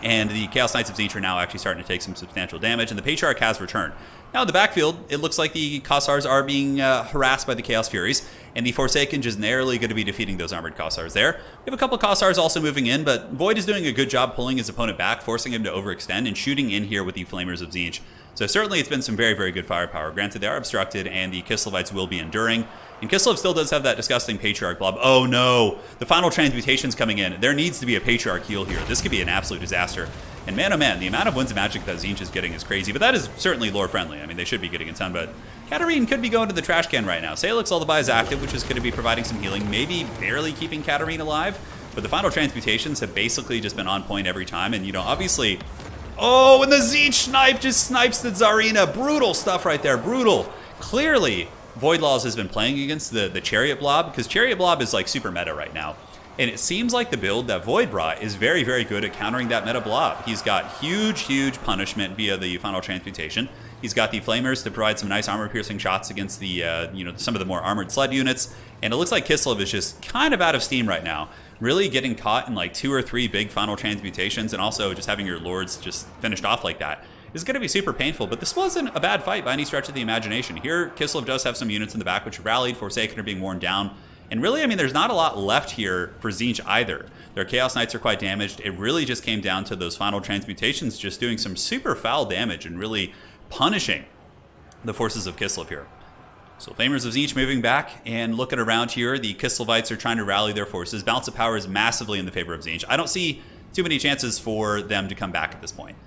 and the Chaos Knights of Tzeentch are now actually starting to take some substantial damage, and the Patriarch has returned. Now in the backfield, it looks like the Kossars are being harassed by the Chaos Furies, and the Forsaken just narrowly going to be defeating those armored Kossars there. We have a couple Kossars also moving in, but Void is doing a good job pulling his opponent back, forcing him to overextend and shooting in here with the Flamers of Tzeentch. So certainly it's been some very, very good firepower. Granted, they are obstructed, and the Kislevites will be enduring. And Kislev still does have that disgusting Patriarch blob. Oh no, the final transmutation's coming in. There needs to be a Patriarch heal here. This could be an absolute disaster. And man, oh man, the amount of Winds of Magic that Tzeentch is getting is crazy, but that is certainly lore friendly. I mean, they should be getting a ton, but Katarine could be going to the trash can right now. Salix Lullaby is active, which is going to be providing some healing, maybe barely keeping Katarine alive, but the final transmutations have basically just been on point every time, and you know, obviously... Oh, and the Tzeentch snipe just snipes the Tsarina. Brutal stuff right there, brutal. Clearly, Void Laws has been playing against the Chariot Blob, because Chariot Blob is like super meta right now. And it seems like the build that Void brought is very, very good at countering that meta blob. He's got huge, huge punishment via the final transmutation. He's got the Flamers to provide some nice armor-piercing shots against the, some of the more armored sled units. And it looks like Kislev is just kind of out of steam right now. Really getting caught in like 2 or 3 big final transmutations, and also just having your lords just finished off like that is going to be super painful. But this wasn't a bad fight by any stretch of the imagination. Here, Kislev does have some units in the back which rallied. Forsaken are being worn down. And really, I mean, there's not a lot left here for Tzeentch either. Their Chaos Knights are quite damaged. It really just came down to those final transmutations just doing some super foul damage and really punishing the forces of Kislev here. So Flamers of Tzeentch moving back and looking around here. The Kislevites are trying to rally their forces. Balance of power is massively in the favor of Tzeentch. I don't see too many chances for them to come back at this point.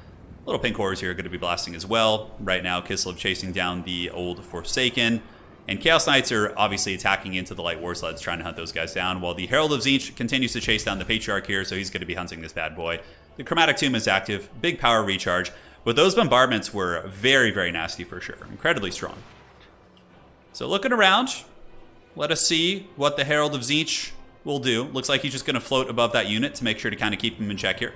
Little pink horrors here are going to be blasting as well. Right now, Kislev chasing down the old Forsaken. And Chaos Knights are obviously attacking into the light war sleds, trying to hunt those guys down, while the Herald of Tzeentch continues to chase down the Patriarch here, so he's going to be hunting this bad boy. The Chromatic Tomb is active, big power recharge, but those bombardments were very, very nasty for sure. Incredibly strong. So looking around, let us see what the Herald of Tzeentch will do. Looks like he's just going to float above that unit to make sure to kind of keep him in check here.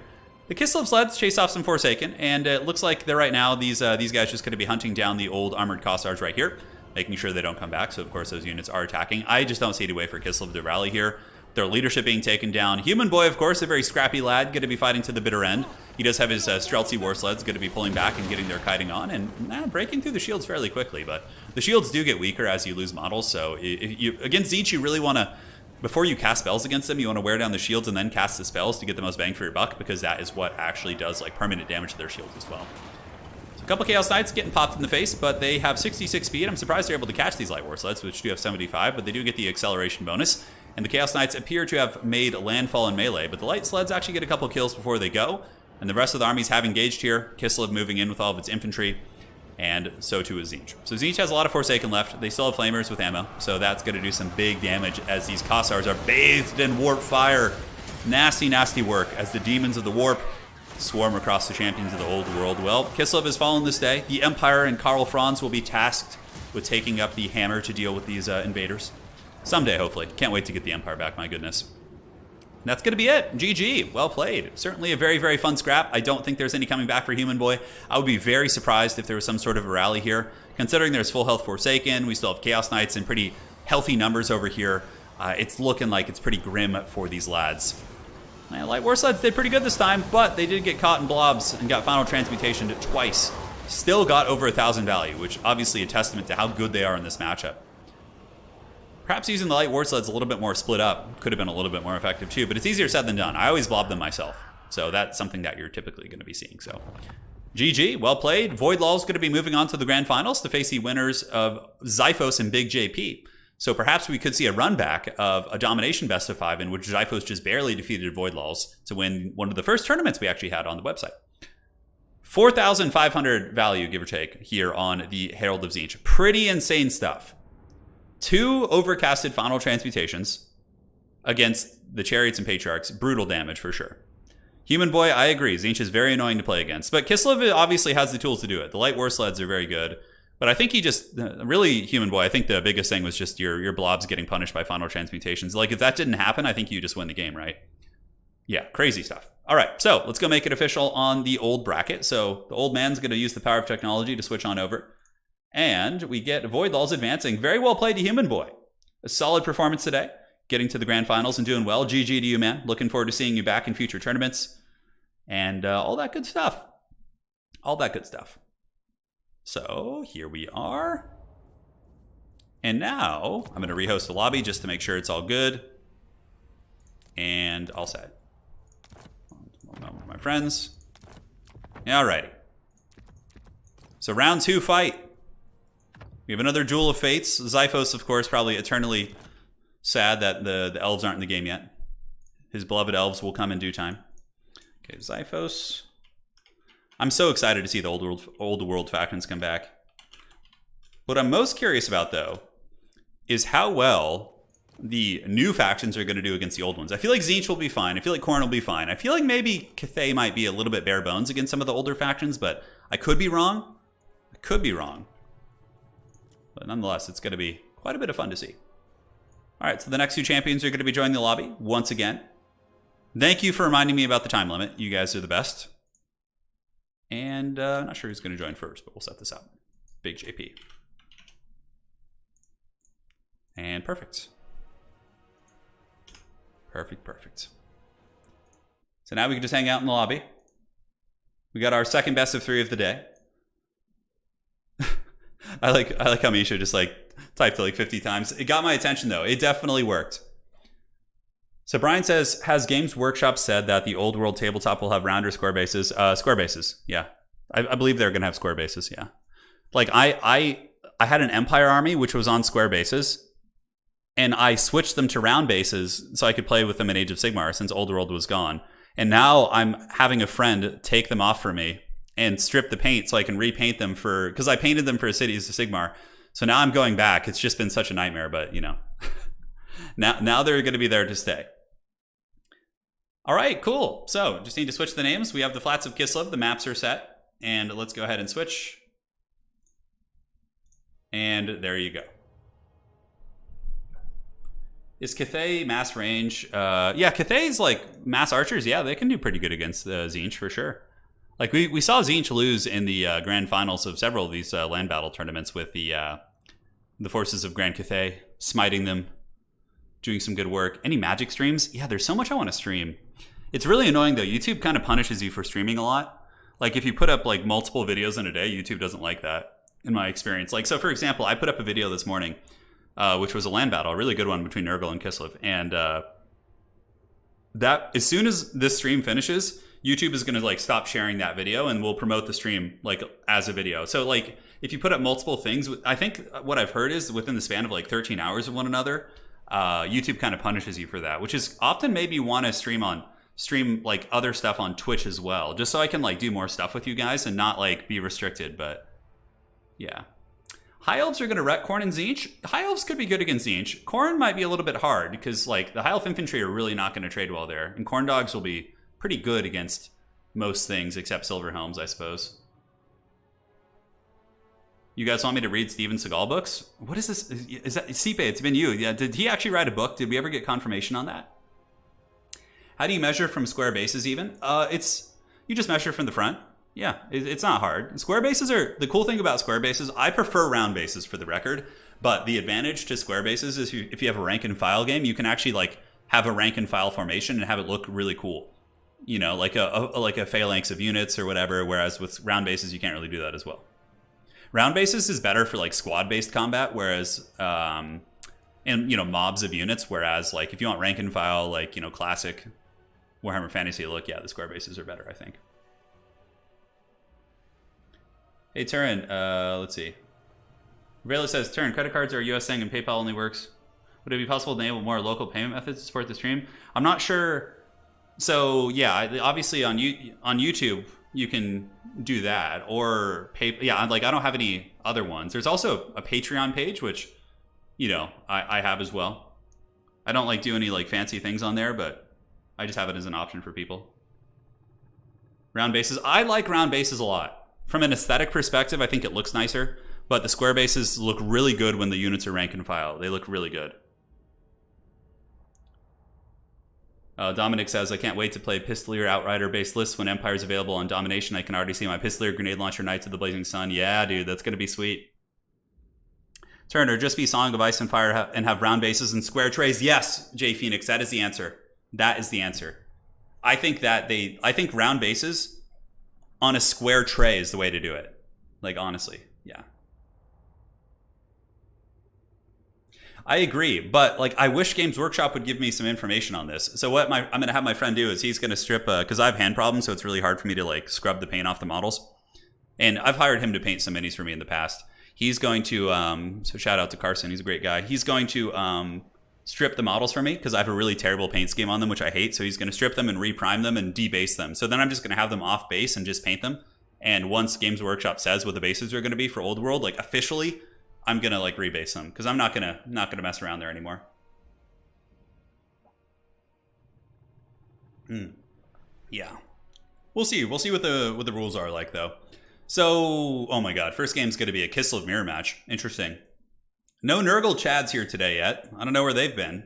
The Kislev sleds chase off some Forsaken, and it looks like they're right now, these guys just going to be hunting down the old armored Kossars right here, making sure they don't come back. So of course those units are attacking. I just don't see any way for Kislev to rally here. Their leadership being taken down. Human Boy, of course, a very scrappy lad, going to be fighting to the bitter end. He does have his Streltsy war sleds, going to be pulling back and getting their kiting on, and breaking through the shields fairly quickly. But the shields do get weaker as you lose models, so against Tzeentch, you really want to, before you cast spells against them, you want to wear down the shields and then cast the spells to get the most bang for your buck, because that is what actually does like permanent damage to their shields as well. A couple Chaos Knights getting popped in the face, but they have 66 speed. I'm surprised they're able to catch these light war sleds, which do have 75, but they do get the acceleration bonus. And the Chaos Knights appear to have made landfall in melee, but the light sleds actually get a couple kills before they go. And the rest of the armies have engaged here. Kislev moving in with all of its infantry, and so too is Tzeentch. So Tzeentch has a lot of Forsaken left. They still have Flamers with ammo, so that's going to do some big damage as these Kossars are bathed in warp fire. Nasty, nasty work as the demons of the warp swarm across the champions of the old world. Well, Kislev has fallen this day. The Empire and Karl Franz will be tasked with taking up the hammer to deal with these invaders. Someday, hopefully. Can't wait to get the Empire back, my goodness. And that's going to be it. GG. Well played. Certainly a very, very fun scrap. I don't think there's any coming back for Human Boy. I would be very surprised if there was some sort of a rally here. Considering there's full health Forsaken, we still have Chaos Knights in pretty healthy numbers over here. It's looking like it's pretty grim for these lads. Light War Sleds did pretty good this time, but they did get caught in blobs and got final transmutation twice. Still got over 1,000 value, which obviously a testament to how good they are in this matchup. Perhaps using the light war sleds a little bit more split up could have been a little bit more effective too, but it's easier said than done. I always blob them myself, so that's something that you're typically going to be seeing. So GG, well played. Void Law's going to be moving on to the grand finals to face the winners of Zyphos and Big JP. So perhaps we could see a run back of a domination best of 5 in which Zyphos just barely defeated Void Laws to win one of the first tournaments we actually had on the website. 4,500 value, give or take, here on the Herald of Tzeentch. Pretty insane stuff. 2 overcasted final transmutations against the Chariots and Patriarchs. Brutal damage for sure. Human Boy, I agree. Tzeentch is very annoying to play against. But Kislev obviously has the tools to do it. The light war sleds are very good. But I think he just, really, Human Boy, I think the biggest thing was just your blobs getting punished by final transmutations. Like, if that didn't happen, I think you just win the game, right? Yeah, crazy stuff. All right, so let's go make it official on the old bracket. So the old man's going to use the power of technology to switch on over. And we get Void Laws advancing. Very well played to Human Boy. A solid performance today. Getting to the grand finals and doing well. GG to you, man. Looking forward to seeing you back in future tournaments. And all that good stuff. All that good stuff. So here we are. And now I'm going to rehost the lobby just to make sure it's all good. And all set. My friends. Alrighty. So round 2 fight. We have another Duel of Fates. Zyphos, of course, probably eternally sad that the elves aren't in the game yet. His beloved elves will come in due time. Okay, Zyphos. I'm so excited to see the old world factions come back. What I'm most curious about, though, is how well the new factions are going to do against the old ones. I feel like Tzeentch will be fine. I feel like Khorne will be fine. I feel like maybe Cathay might be a little bit bare bones against some of the older factions, but I could be wrong. I could be wrong. But nonetheless, it's going to be quite a bit of fun to see. All right, so the next 2 champions are going to be joining the lobby once again. Thank you for reminding me about the time limit. You guys are the best. And I'm not sure who's going to join first, but we'll set this up. Big JP. And perfect. Perfect. So now we can just hang out in the lobby. We got our second best of 3 of the day. I like how Misha just like typed it like 50 times. It got my attention though. It definitely worked. So Brian says, has Games Workshop said that the old world tabletop will have round or square bases? Square bases, yeah. I believe they're going to have square bases, yeah. Like I had an Empire army which was on square bases, and I switched them to round bases so I could play with them in Age of Sigmar since Old World was gone. And now I'm having a friend take them off for me and strip the paint so I can repaint them because I painted them for Cities of Sigmar. So now I'm going back. It's just been such a nightmare, but you know. now they're going to be there to stay. All right, cool. So just need to switch the names. We have the Flats of Kislev. The maps are set. And let's go ahead and switch. And there you go. Is Cathay mass range? Yeah, Cathay's like mass archers. Yeah, they can do pretty good against Tzeentch for sure. Like we saw Tzeentch lose in the grand finals of several of these land battle tournaments with the forces of Grand Cathay smiting them, doing some good work. Any magic streams? Yeah, there's so much I want to stream. It's really annoying though. YouTube kind of punishes you for streaming a lot. Like if you put up like multiple videos in a day, YouTube doesn't like that in my experience. Like so for example, I put up a video this morning which was a land battle, a really good one between Nurgle and Kislev. And that as soon as this stream finishes, YouTube is going to like stop sharing that video and we'll promote the stream like as a video. So like if you put up multiple things, I think what I've heard is within the span of like 13 hours of one another, YouTube kind of punishes you for that, which is often maybe you want to stream like other stuff on Twitch as well, just so I can like do more stuff with you guys and not like be restricted. But yeah. High Elves are going to wreck Khorne and Tzeentch. High Elves could be good against Tzeentch. Khorne might be a little bit hard because like the High Elf Infantry are really not going to trade well there. And Khorne Dogs will be pretty good against most things except Silver Helms, I suppose. You guys want me to read Steven Seagal books? What is this? Is that Sipe? It's been you. Yeah. Did he actually write a book? Did we ever get confirmation on that? How do you measure from square bases even? You just measure from the front. Yeah, it's not hard. Square bases are, the cool thing about square bases, I prefer round bases for the record, but the advantage to square bases is if you have a rank and file game, you can actually like have a rank and file formation and have it look really cool. You know, like a phalanx of units or whatever, whereas with round bases, you can't really do that as well. Round bases is better for like squad-based combat, whereas and, you know, mobs of units. Whereas, like, if you want rank and file, like, you know, classic Warhammer Fantasy look, yeah, the square bases are better, I think. Hey, Turin, let's see. Rayla says, Turin, credit cards are a US thing and PayPal only works. Would it be possible to enable more local payment methods to support the stream? I'm not sure. So, yeah, obviously on YouTube, you can do that. Or, yeah, like, I don't have any other ones. There's also a Patreon page, which, you know, I have as well. I don't, like, do any, like, fancy things on there, but I just have it as an option for people. Round bases. I like round bases a lot. From an aesthetic perspective, I think it looks nicer, but the square bases look really good when the units are rank and file. They look really good. Dominic says, I can't wait to play Pistolier Outrider-based lists when Empire's available on Domination. I can already see my Pistolier Grenade Launcher Knights of the Blazing Sun. Yeah, dude, that's going to be sweet. Turner, just be Song of Ice and Fire and have round bases and square trays. Yes, Jay Phoenix, that is the answer. That is the answer. I think round bases on a square tray is the way to do it. Like, honestly, yeah. I agree, but like, I wish Games Workshop would give me some information on this. So what I'm going to have my friend do is he's going to strip, because I have hand problems, so it's really hard for me to like scrub the paint off the models. And I've hired him to paint some minis for me in the past. He's going to, so shout out to Carson, he's a great guy. He's going to strip the models for me because I have a really terrible paint scheme on them, which I hate. So he's going to strip them and reprime them and debase them. So then I'm just going to have them off base and just paint them. And once Games Workshop says what the bases are going to be for Old World, like officially, I'm going to like rebase them because I'm not going to mess around there anymore. Yeah. We'll see. We'll see what the rules are like though. So, oh my god, first game's going to be a Kislev mirror match. Interesting. No Nurgle Chads here today yet. I don't know where they've been.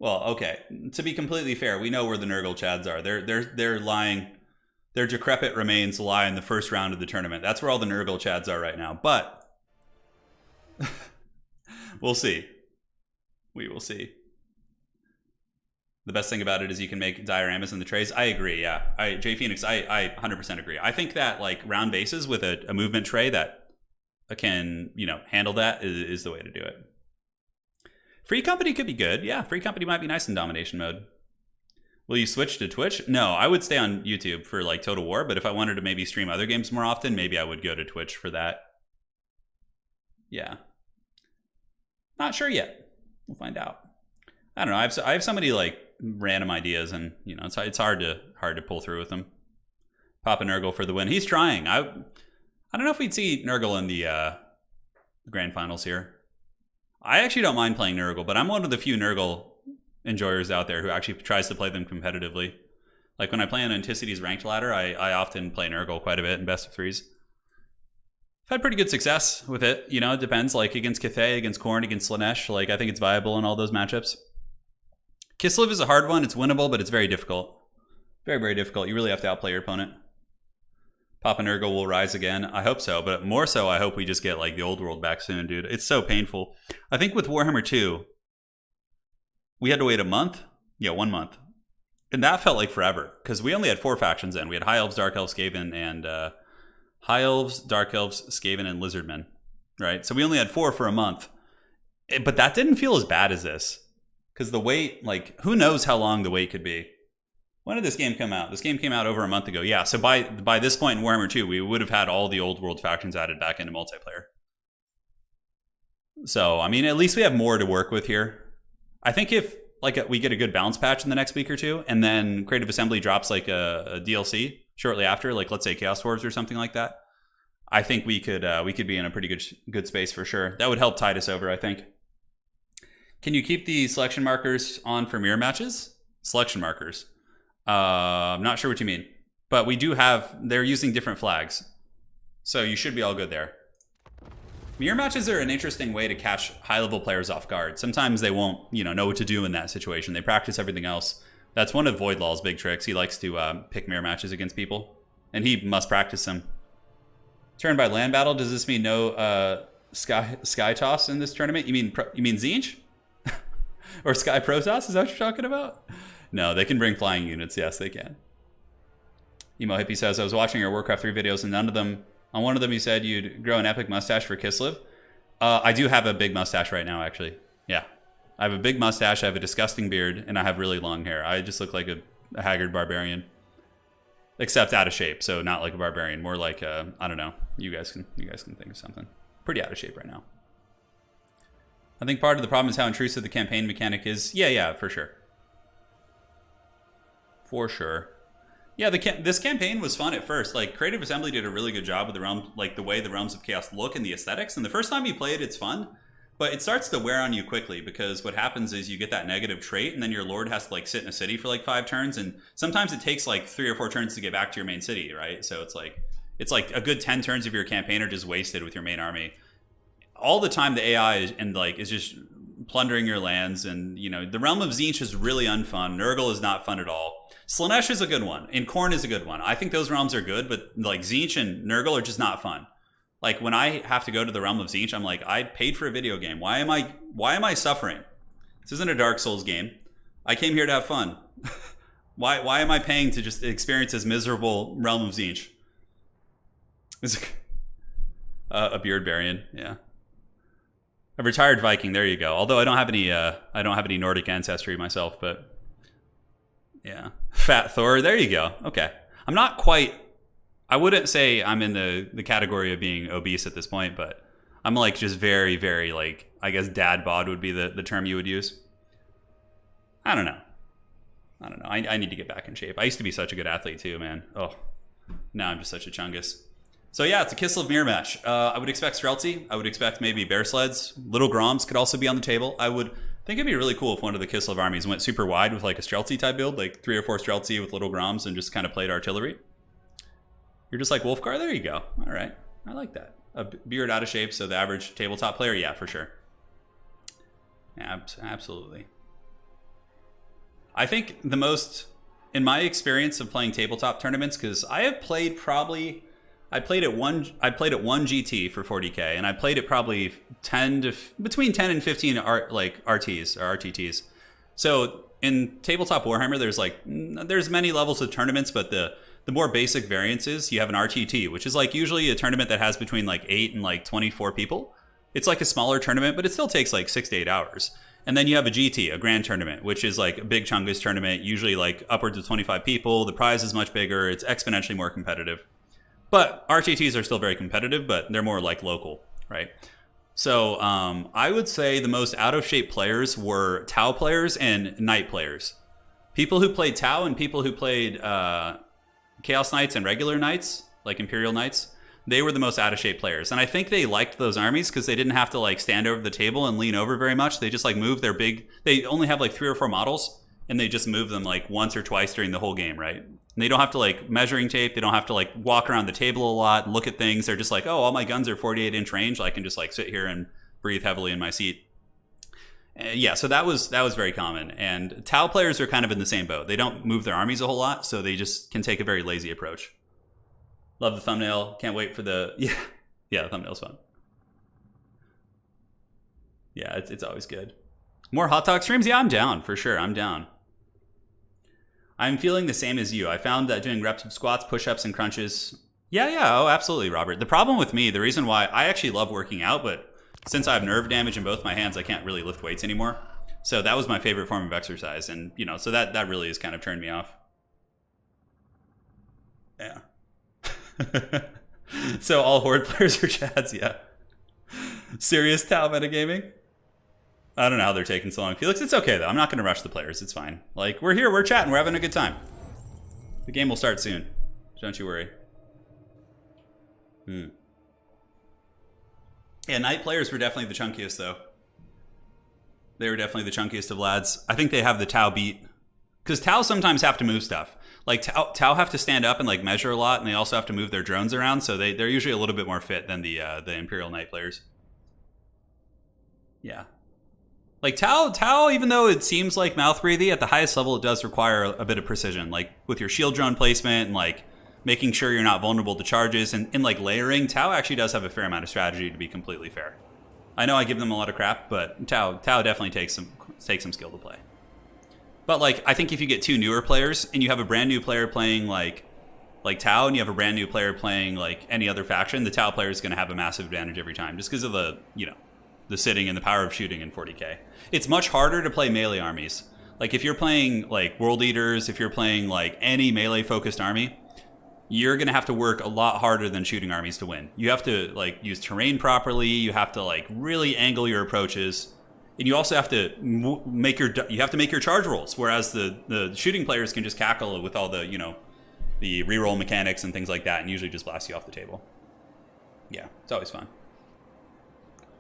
Well, okay. To be completely fair, we know where the Nurgle Chads are. They're lying. Their decrepit remains lie in the first round of the tournament. That's where all the Nurgle Chads are right now. But we'll see. We will see. The best thing about it is you can make dioramas in the trays. I agree, yeah. Jay Phoenix, I 100% agree. I think that like round bases with a movement tray that can, you know, handle that is the way to do it. Free Company could be good. Yeah, Free Company might be nice in domination mode. Will you switch to Twitch? No, I would stay on YouTube for like Total War, but if I wanted to maybe stream other games more often, maybe I would go to Twitch for that. Yeah. Not sure yet. We'll find out. I don't know. I have so many like random ideas, and you know, it's hard to pull through with them. Papa Nurgle for the win. He's trying. I don't know if we'd see Nurgle in the grand finals here. I actually don't mind playing Nurgle, but I'm one of the few Nurgle enjoyers out there who actually tries to play them competitively. Like when I play on Anticity's ranked ladder, I often play Nurgle quite a bit in best of threes. I've had pretty good success with it. You know, it depends. Like against Cathay, against Khorne, against Slanesh. Like I think it's viable in all those matchups. Kislev is a hard one. It's winnable, but it's very difficult. Very, very difficult. You really have to outplay your opponent. Papa Nurgle will rise again. I hope so, but more so, I hope we just get like the old world back soon, dude. It's so painful. I think with Warhammer 2, we had to wait a month. Yeah, 1 month. And that felt like forever because we only had 4 factions then. We had High Elves, Dark Elves, Skaven, and High Elves, Dark Elves, Skaven, and Lizardmen. Right? So we only had 4 for a month. But that didn't feel as bad as this. Because the wait, like, who knows how long the wait could be? When did this game come out? This game came out over a month ago. Yeah, so by this point in Warhammer 2, we would have had all the old world factions added back into multiplayer. So, I mean, at least we have more to work with here. I think if like we get a good balance patch in the next week or two, and then Creative Assembly drops like a DLC shortly after, like let's say Chaos Wars or something like that, I think we could be in a pretty good space for sure. That would help tide us over, I think. Can you keep the selection markers on for mirror matches? Selection markers. I'm not sure what you mean, but we do have, they're using different flags. So you should be all good there. Mirror matches are an interesting way to catch high-level players off guard. Sometimes they won't, know what to do in that situation. They practice everything else. That's one of Void Law's big tricks. He likes to pick mirror matches against people, and he must practice them. Turn by land battle. Does this mean no sky toss in this tournament? You mean Tzeentch? Or Sky Protoss? Is that what you're talking about? No, they can bring flying units. Yes, they can. Emo Hippie says, I was watching your Warcraft 3 videos, and on one of them you said you'd grow an epic mustache for Kislev. I do have a big mustache right now, actually. Yeah. I have a big mustache, I have a disgusting beard, and I have really long hair. I just look like a haggard barbarian. Except out of shape, so not like a barbarian. More like I don't know. You guys can think of something. Pretty out of shape right now. I think part of the problem is how intrusive the campaign mechanic is. Yeah, for sure. For sure. Yeah, this campaign was fun at first. Like, Creative Assembly did a really good job with the realm, like the way the Realms of Chaos look and the aesthetics. And the first time you play it, it's fun. But it starts to wear on you quickly because what happens is you get that negative trait and then your lord has to like sit in a city for like 5 turns. And sometimes it takes like 3 or 4 turns to get back to your main city, right? So it's like a good 10 turns of your campaign are just wasted with your main army. All the time the AI is just plundering your lands. And, you know, the Realm of Tzeentch is really unfun. Nurgle is not fun at all. Slaanesh is a good one. And Khorne is a good one. I think those realms are good, but like Tzeentch and Nurgle are just not fun. Like, when I have to go to the Realm of Tzeentch, I'm like, I paid for a video game. Why am I suffering? This isn't a Dark Souls game. I came here to have fun. Why am I paying to just experience this miserable Realm of Tzeentch? It's a Beard Baron, yeah. A retired Viking, there you go. Although I don't have any Nordic ancestry myself, but yeah. Fat Thor, there you go. Okay. I'm not quite, I wouldn't say I'm in the category of being obese at this point, but I'm like just very, very like, I guess dad bod would be the term you would use. I don't know. I need to get back in shape. I used to be such a good athlete too, man. Oh, now I'm just such a chungus. So yeah, it's a Kislev match. I would expect Streltsy. I would expect maybe Bear Sleds. Little Groms could also be on the table. I would think it'd be really cool if one of the Kislev armies went super wide with like a Streltsy type build, like 3 or 4 Streltsy with Little Groms and just kind of played artillery. You're just like Wolfgar? There you go. All right. I like that. A beard out of shape, so the average tabletop player? Yeah, for sure. Absolutely. I think the most, in my experience of playing tabletop tournaments, because I have played I played at one GT for 40K, and I played it probably between 10 and 15 RTs or RTTs. So in tabletop Warhammer, there's many levels of tournaments, but the more basic variants is you have an RTT, which is like usually a tournament that has between like 8 and like 24 people. It's like a smaller tournament, but it still takes like 6 to 8 hours. And then you have a GT, a grand tournament, which is like a big chungus tournament, usually like upwards of 25 people. The prize is much bigger. It's exponentially more competitive. But RTTs are still very competitive, but they're more like local, right? So I would say the most out-of-shape players were Tau players and Knight players. People who played Tau and people who played Chaos Knights and regular Knights, like Imperial Knights, they were the most out-of-shape players. And I think they liked those armies because they didn't have to like stand over the table and lean over very much. They just like move their they only have like 3 or 4 models, and they just move them like once or twice during the whole game, right? And they don't have to like measuring tape. They don't have to like walk around the table a lot and look at things. They're just like, oh, all my guns are 48-inch range. I can just like sit here and breathe heavily in my seat. Yeah, so that was very common. And Tau players are kind of in the same boat. They don't move their armies a whole lot, so they just can take a very lazy approach. Love the thumbnail. Can't wait for the the thumbnail's fun. Yeah, it's always good. More hot talk streams? Yeah, I'm down for sure. I'm down. I'm feeling the same as you. I found that doing reps of squats, push-ups, and crunches. Yeah. Oh, absolutely, Robert. The problem with me, the reason why I actually love working out, but since I have nerve damage in both my hands, I can't really lift weights anymore. So that was my favorite form of exercise. And, you know, so that really has kind of turned me off. Yeah. So all Horde players are Chads, yeah. Serious Tau metagaming? I don't know how they're taking so long. Felix, it's okay though. I'm not going to rush the players. It's fine. Like, we're here, we're chatting, we're having a good time. The game will start soon. Don't you worry. Yeah, Knight players were definitely the chunkiest though. They were definitely the chunkiest of lads. I think they have the Tau beat. Because Tau sometimes have to move stuff. Like, Tau have to stand up and like measure a lot, and they also have to move their drones around, so they're usually a little bit more fit than the Imperial Knight players. Yeah. Like, Tau, even though it seems like mouth breathy, at the highest level it does require a bit of precision. Like, with your shield drone placement and like making sure you're not vulnerable to charges, and like layering, Tau actually does have a fair amount of strategy, to be completely fair. I know I give them a lot of crap, but Tau definitely takes some skill to play. But like, I think if you get 2 newer players and you have a brand new player playing like Tau, and you have a brand new player playing like any other faction, the Tau player is going to have a massive advantage every time, just because of the, you know, the sitting and the power of shooting in 40k. It's much harder to play melee armies. Like if you're playing like World Eaters, if you're playing like any melee focused army, you're going to have to work a lot harder than shooting armies to win. You have to like use terrain properly. You have to like really angle your approaches. And you also have to make your charge rolls. Whereas the shooting players can just cackle with all the, you know, the reroll mechanics and things like that and usually just blast you off the table. Yeah, it's always fun.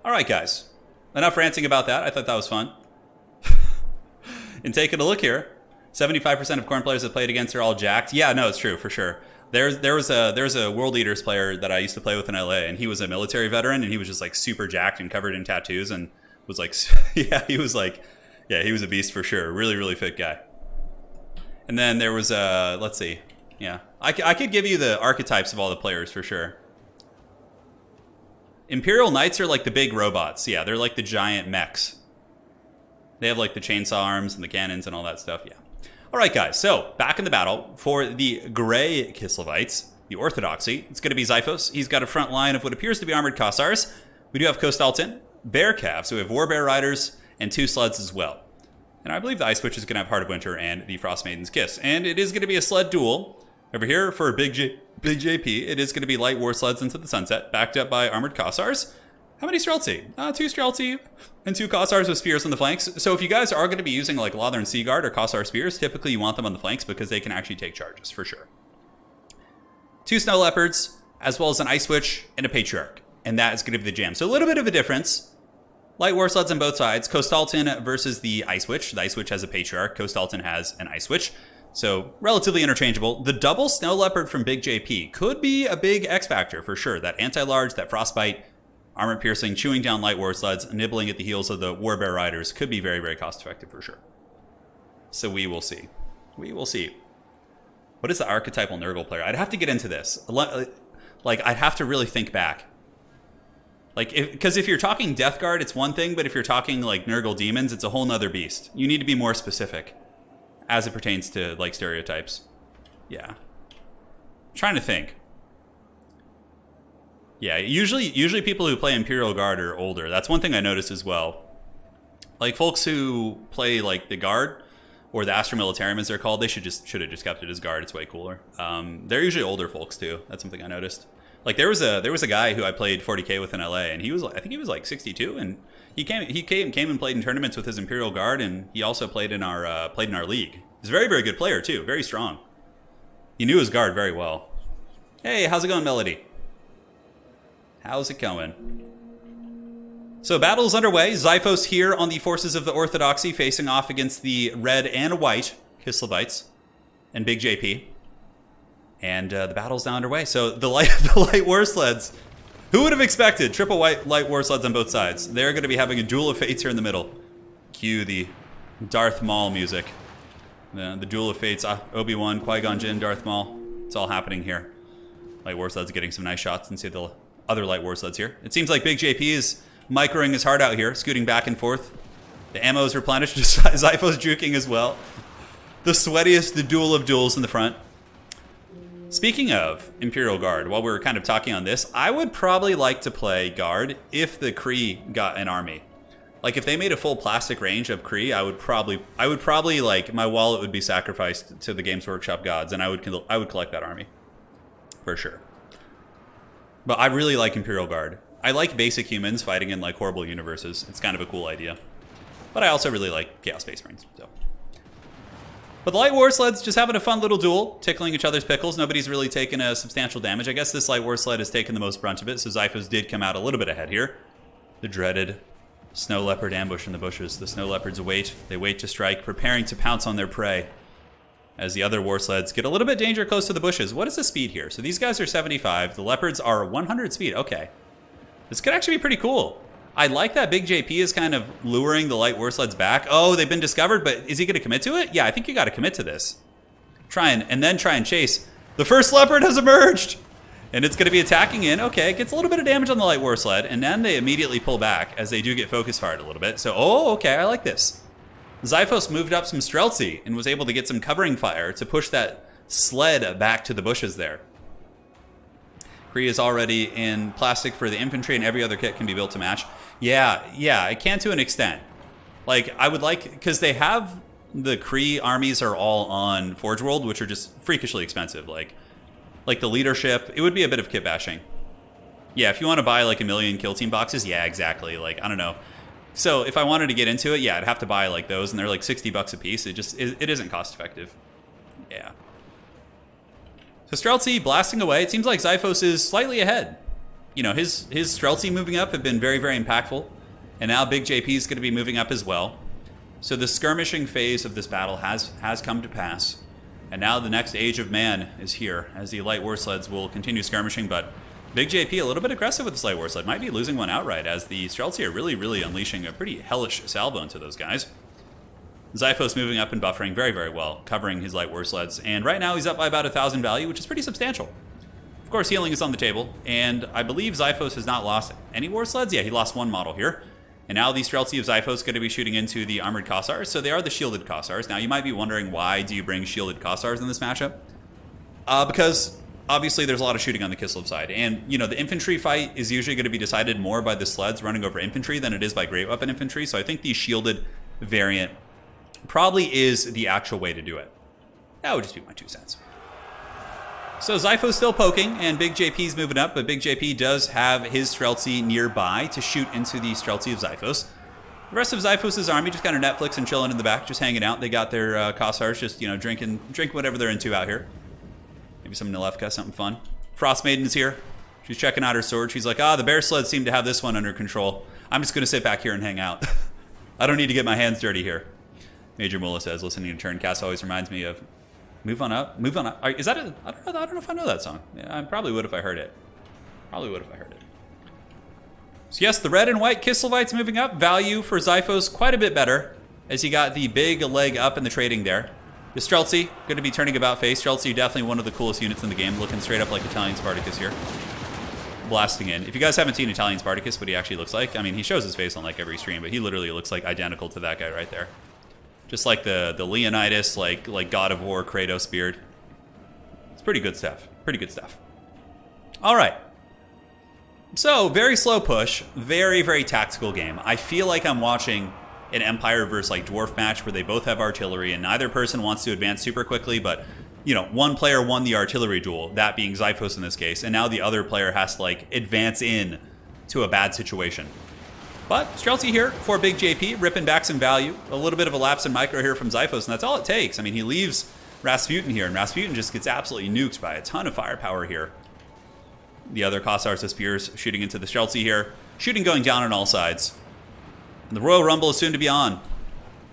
All right, guys. Enough ranting about that. I thought that was fun. And taking a look here, 75% of Khorne players that played against are all jacked. Yeah, no, it's true for sure. There was a World Eaters player that I used to play with in LA, and he was a military veteran, and he was just like super jacked and covered in tattoos, and was like, he was a beast for sure. Really, really fit guy. And then there was let's see, yeah, I could give you the archetypes of all the players for sure. Imperial Knights are like the big robots. Yeah, they're like the giant mechs. They have like the chainsaw arms and the cannons and all that stuff. Yeah. All right, guys. So back in the battle for the Gray Kislevites, the Orthodoxy. It's going to be Xiphos. He's got a front line of what appears to be armored Kossars. We do have Kostaltin, Bear Calves. So we have Warbear Riders and 2 sleds as well. And I believe the Ice Witch is going to have Heart of Winter and the Frost Maiden's Kiss. And it is going to be a sled duel. Over here for Big JP, it is going to be light war sleds into the sunset, backed up by armored Kossars. How many Streltsy? 2 Streltsy and 2 Kossars with spears on the flanks. So if you guys are going to be using like Lothern Sea Guard or Kossar spears, typically you want them on the flanks because they can actually take charges for sure. 2 Snow Leopards, as well as an Ice Witch and a Patriarch. And that is going to be the jam. So a little bit of a difference. Light war sleds on both sides. Kostaltin versus the Ice Witch. The Ice Witch has a Patriarch. Kostaltin has an Ice Witch. So relatively interchangeable. The double Snow Leopard from Big JP could be a big X factor for sure. That anti-large, that frostbite, armor piercing, chewing down light war sleds, nibbling at the heels of the Warbear Riders could be very, very cost effective for sure. So we will see. We will see. What is the archetypal Nurgle player? I'd have to get into this. Like, I'd have to really think back. Like, because if you're talking Death Guard, it's one thing, but if you're talking like Nurgle demons, it's a whole nother beast. You need to be more specific as it pertains to like stereotypes. Yeah. I'm trying to think. Yeah, usually people who play Imperial Guard are older. That's one thing I noticed as well. Like folks who play like the Guard or the Astra Militarum as they're called, they should have just kept it as Guard. It's way cooler. They're usually older folks too. That's something I noticed. Like there was a guy who I played 40k with in LA, and I think he was like 62, and he came and played in tournaments with his Imperial Guard, and he also played in our league. He's a very, very good player too, very strong. He knew his Guard very well. Hey, how's it going, Melody? How's it going? So battle's underway. Xiphos here on the forces of the Orthodoxy facing off against the red and white Kislevites and Big JP. And the battle's now underway. So the light war sleds. Who would have expected triple white light war sleds on both sides? They're going to be having a duel of fates here in the middle. Cue the Darth Maul music. The duel of fates. Obi-Wan, Qui-Gon Jinn, Darth Maul. It's all happening here. Light war sleds getting some nice shots, and see the other light war sleds here. It seems like Big JP is microing his heart out here, scooting back and forth. The ammo is replenished. Xiphos juking as well. The sweatiest, the duel of duels in the front. Speaking of Imperial Guard, while we were kind of talking on this, I would probably like to play Guard if the Kree got an army. Like if they made a full plastic range of Kree, I would probably like my wallet would be sacrificed to the Games Workshop gods, and I would collect that army for sure. But I really like Imperial Guard. I like basic humans fighting in like horrible universes. It's kind of a cool idea. But I also really like Chaos Space Marines. So. But the light war sleds just having a fun little duel, tickling each other's pickles. Nobody's really taken a substantial damage. I guess this light war sled has taken the most brunt of it, so Xiphos did come out a little bit ahead here. The dreaded Snow Leopard ambush in the bushes. The Snow Leopards wait. They wait to strike, preparing to pounce on their prey. As the other war sleds get a little bit danger close to the bushes. What is the speed here? So these guys are 75. The Leopards are 100 speed. Okay. This could actually be pretty cool. I like that Big JP is kind of luring the light war sleds back. Oh, they've been discovered, but is he going to commit to it? Yeah, I think you got to commit to this. Try and chase. The first Leopard has emerged! And it's going to be attacking in. Okay, it gets a little bit of damage on the light war sled, and then they immediately pull back as they do get focus fired a little bit. So, oh, okay, I like this. Xiphos moved up some Streltsy and was able to get some covering fire to push that sled back to the bushes there. Kree is already in plastic for the infantry, and every other kit can be built to match. Yeah, it can to an extent. Like, I would like, because they have, the Kree armies are all on Forge World, which are just freakishly expensive. Like the leadership, it would be a bit of kit bashing. Yeah, if you want to buy like 1 million kill team boxes, yeah, exactly. Like, I don't know. So if I wanted to get into it, yeah, I'd have to buy like those, and they're like $60 a piece. It isn't cost effective. Yeah. So Streltsy blasting away. It seems like Xiphos is slightly ahead. You know, his Streltsy moving up have been very, very impactful. And now Big JP is going to be moving up as well. So the skirmishing phase of this battle has come to pass. And now the next age of man is here, as the light war sleds will continue skirmishing. But Big JP a little bit aggressive with this light war sled. Might be losing one outright, as the Streltsy are really, really unleashing a pretty hellish salvo into those guys. Xiphos moving up and buffering very, very well, covering his light war sleds. And right now he's up by about 1,000 value, which is pretty substantial. Of course, healing is on the table. And I believe Xiphos has not lost any war sleds. Yeah, he lost one model here. And now the Streltsy of Xiphos is going to be shooting into the armored Kossars. So they are the shielded Kossars. Now you might be wondering, why do you bring shielded Kossars in this matchup? Because obviously there's a lot of shooting on the Kislev side. And, you know, the infantry fight is usually going to be decided more by the sleds running over infantry than it is by great weapon infantry. So I think the shielded variant probably is the actual way to do it. That would just be my 2 cents. So Xiphos still poking, and Big JP's moving up, but Big JP does have his Streltsy nearby to shoot into the Streltsy of Xiphos. The rest of Xiphos' army just kind of Netflix and chilling in the back, just hanging out. They got their Kossars just, you know, drinking whatever they're into out here. Maybe some Nalevka, something fun. Frost Maiden's here. She's checking out her sword. She's like, the bear sleds seem to have this one under control. I'm just going to sit back here and hang out. I don't need to get my hands dirty here. Major Mullah says, listening to Turncast always reminds me of Move On Up. Move On Up. Is that a... I don't know if I know that song. Yeah, I probably would if I heard it. So yes, the red and white Kislevites moving up. Value for Xiphos quite a bit better, as he got the big leg up in the trading there. The Streltsy going to be turning about face. Streltsy definitely one of the coolest units in the game, looking straight up like Italian Spartacus here. Blasting in. If you guys haven't seen Italian Spartacus, what he actually looks like, I mean, he shows his face on like every stream, but he literally looks like identical to that guy right there. Just like the Leonidas, like God of War, Kratos beard. It's pretty good stuff. All right. So, very slow push. Very, very tactical game. I feel like I'm watching an Empire versus like Dwarf match where they both have artillery and neither person wants to advance super quickly, but, you know, one player won the artillery duel, that being Xiphos in this case, and now the other player has to like advance in to a bad situation. But Streltsy here for Big JP, ripping back some value. A little bit of a lapse in micro here from Xiphos, and that's all it takes. I mean, he leaves Rasputin here, and Rasputin just gets absolutely nuked by a ton of firepower here. The other Kossars of Spears shooting into the Streltsy here. Shooting going down on all sides. And the Royal Rumble is soon to be on.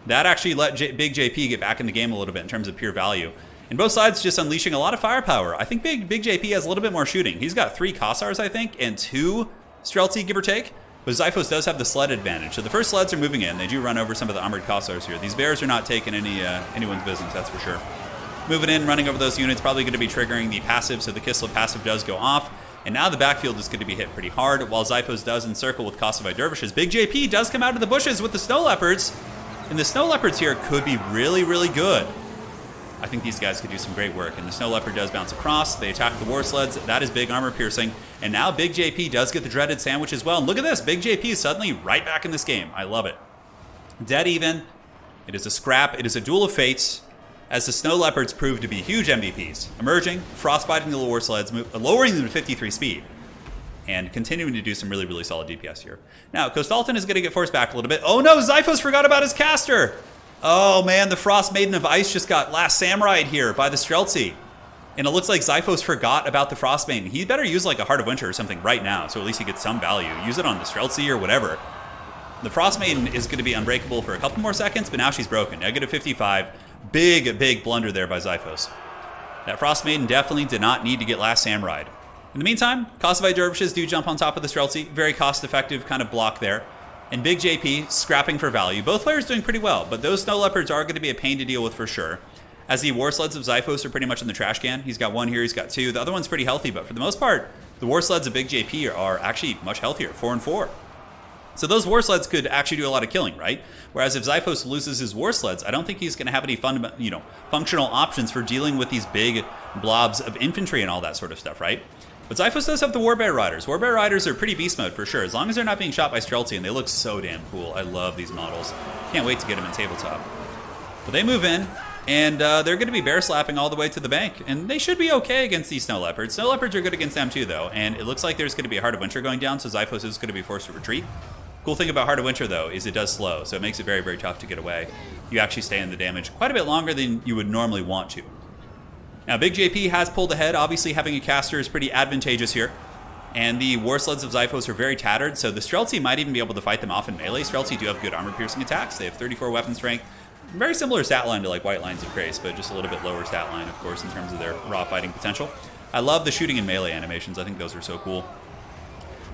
That actually let Big JP get back in the game a little bit in terms of pure value. And both sides just unleashing a lot of firepower. I think Big JP has a little bit more shooting. He's got 3 Kossars, I think, and 2 Streltsy, give or take. But Xiphos does have the sled advantage. So the first sleds are moving in. They do run over some of the armored Kossars here. These bears are not taking anyone's business, that's for sure. Moving in, running over those units, probably going to be triggering the passive, so the Kislev passive does go off. And now the backfield is going to be hit pretty hard, while Xiphos does encircle with Kossovite Dervishes. Big JP does come out of the bushes with the Snow Leopards. And the Snow Leopards here could be really, really good. I think these guys could do some great work. And the Snow Leopard does bounce across. They attack the war sleds. That is big armor piercing. And now Big JP does get the dreaded sandwich as well. And look at this. Big JP is suddenly right back in this game. I love it. Dead even. It is a scrap. It is a duel of fates, as the Snow Leopards prove to be huge MVPs. Emerging, frostbiting the war sleds, lowering them to 53 speed, and continuing to do some really, really solid DPS here. Now, Kostalton is going to get forced back a little bit. Oh no, Xiphos forgot about his caster! Oh man, the Frost Maiden of Ice just got Last Samurai here by the Streltsy. And it looks like Xiphos forgot about the Frost Maiden. He better use like a Heart of Winter or something right now, so at least he gets some value. Use it on the Streltsy or whatever. The Frost Maiden is going to be unbreakable for a couple more seconds, but now she's broken. Negative 55. Big, big blunder there by Xiphos. That Frost Maiden definitely did not need to get Last Samurai. In the meantime, Kossovite Dervishes do jump on top of the Streltsy. Very cost-effective kind of block there. And Big JP scrapping for value. Both players doing pretty well, but those Snow Leopards are going to be a pain to deal with for sure. As the War Sleds of Xiphos are pretty much in the trash can. He's got 1 here, he's got 2. The other one's pretty healthy, but for the most part, the War Sleds of Big JP are actually much healthier, 4 and 4. So those War Sleds could actually do a lot of killing, right? Whereas if Xiphos loses his War Sleds, I don't think he's going to have any functional options for dealing with these big blobs of infantry and all that sort of stuff, right? But Xiphos does have the Warbear Riders. Warbear Riders are pretty beast mode for sure, as long as they're not being shot by Streltsy, and they look so damn cool. I love these models. Can't wait to get them in tabletop. But they move in, and they're going to be bear slapping all the way to the bank, and they should be okay against these Snow Leopards. Snow Leopards are good against them too, though, and it looks like there's going to be a Heart of Winter going down, so Xiphos is going to be forced to retreat. Cool thing about Heart of Winter, though, is it does slow, so it makes it very, very tough to get away. You actually stay in the damage quite a bit longer than you would normally want to. Now, Big JP has pulled ahead. Obviously, having a caster is pretty advantageous here. And the War Sleds of Xiphos are very tattered, so the Streltsy might even be able to fight them off in melee. Streltsy do have good armor-piercing attacks. They have 34 weapon strength. Very similar stat line to like White Lines of Grace, but just a little bit lower stat line, of course, in terms of their raw fighting potential. I love the shooting and melee animations. I think those are so cool.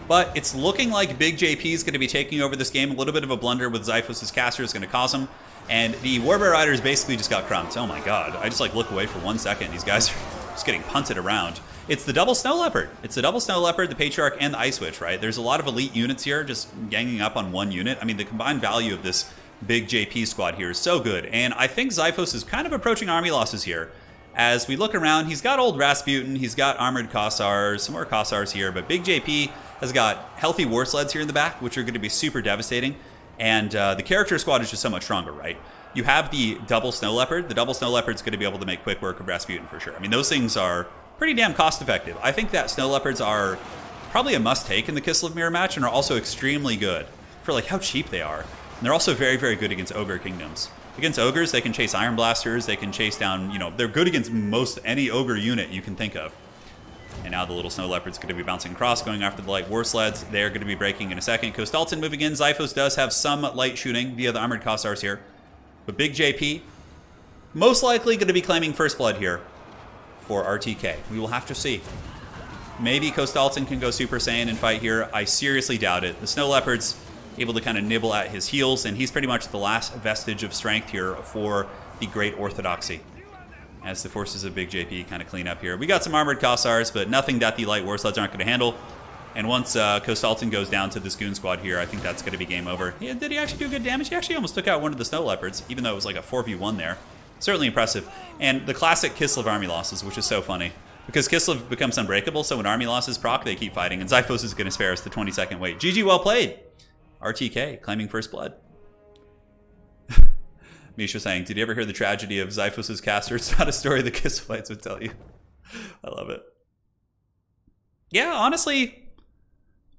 But it's looking like Big JP is going to be taking over this game. A little bit of a blunder with Xiphos' caster is going to cause him. And the Warbear Riders basically just got crumped. Oh my god. I just like look away for 1 second. These guys are just getting punted around. It's the double Snow Leopard. It's the double Snow Leopard, the Patriarch, and the Ice Witch, right? There's a lot of elite units here just ganging up on one unit. I mean, the combined value of this Big JP squad here is so good. And I think Xiphos is kind of approaching army losses here. As we look around, he's got old Rasputin, he's got armored Kossars, some more Kossars here, but Big JP has got healthy War Sleds here in the back, which are going to be super devastating. And the character squad is just so much stronger, right? You have the double Snow Leopard. The double Snow Leopard's going to be able to make quick work of Rasputin for sure. I mean, those things are pretty damn cost effective. I think that Snow Leopards are probably a must take in the Kislev Mirror match and are also extremely good for like how cheap they are. And they're also very, very good against Ogre Kingdoms. Against Ogres, they can chase Iron Blasters, they can chase down, you know, they're good against most any Ogre unit you can think of. And now the little Snow Leopard's going to be bouncing across, going after the light War Sleds. They're going to be breaking in a second. Kostalton moving in. Xiphos does have some light shooting via the armored Kossars here. But Big JP, most likely going to be claiming first blood here for RTK. We will have to see. Maybe Kostalton can go Super Saiyan and fight here. I seriously doubt it. The Snow Leopard's able to kind of nibble at his heels, and he's pretty much the last vestige of strength here for the Great Orthodoxy. As the forces of Big JP kind of clean up here. We got some armored Kossars, but nothing that the light War Sleds aren't going to handle. And once Kostalton goes down to this Goon Squad here, I think that's going to be game over. Yeah, did he actually do good damage? He actually almost took out one of the Snow Leopards, even though it was like a 4v1 there. Certainly impressive. And the classic Kislev army losses, which is so funny. Because Kislev becomes unbreakable, so when army losses proc, they keep fighting. And Xiphos is going to spare us the 20-second wait. GG, well played. RTK, claiming first blood. Misha saying, did you ever hear the tragedy of Xiphos' caster? It's not a story the Kislevites would tell you. I love it. Yeah, honestly,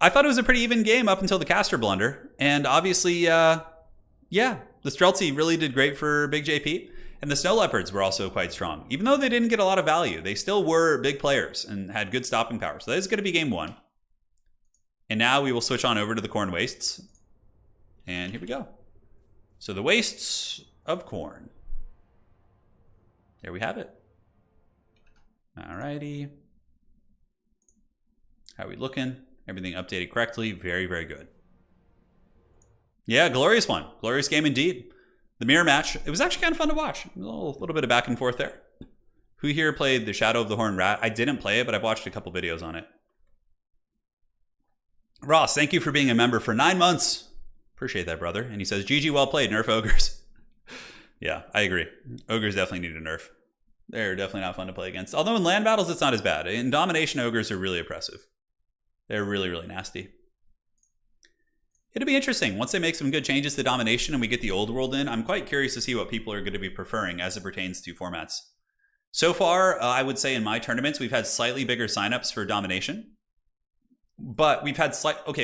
I thought it was a pretty even game up until the caster blunder. And obviously, yeah, the Streltsy really did great for Big JP. And the Snow Leopards were also quite strong. Even though they didn't get a lot of value, they still were big players and had good stopping power. So that is going to be game one. And now we will switch on over to the Khorne Wastes. And here we go. So the Wastes of Khorne. There we have it. Alrighty. How are we looking? Everything updated correctly. Very, very good. Yeah, glorious one. Glorious game indeed. The mirror match, it was actually kind of fun to watch. A little bit of back and forth there. Who here played the Shadow of the Horned Rat? I didn't play it, but I've watched a couple videos on it. Ross, thank you for being a member for 9 months. Appreciate that, brother. And he says, GG, well played, nerf ogres. Yeah, I agree. Ogres definitely need a nerf. They're definitely not fun to play against. Although in land battles, it's not as bad. In domination, ogres are really oppressive. They're really, really nasty. It'll be interesting. Once they make some good changes to domination and we get the old world in, I'm quite curious to see what people are going to be preferring as it pertains to formats. So far, I would say in my tournaments, we've had slightly bigger signups for domination. But we've had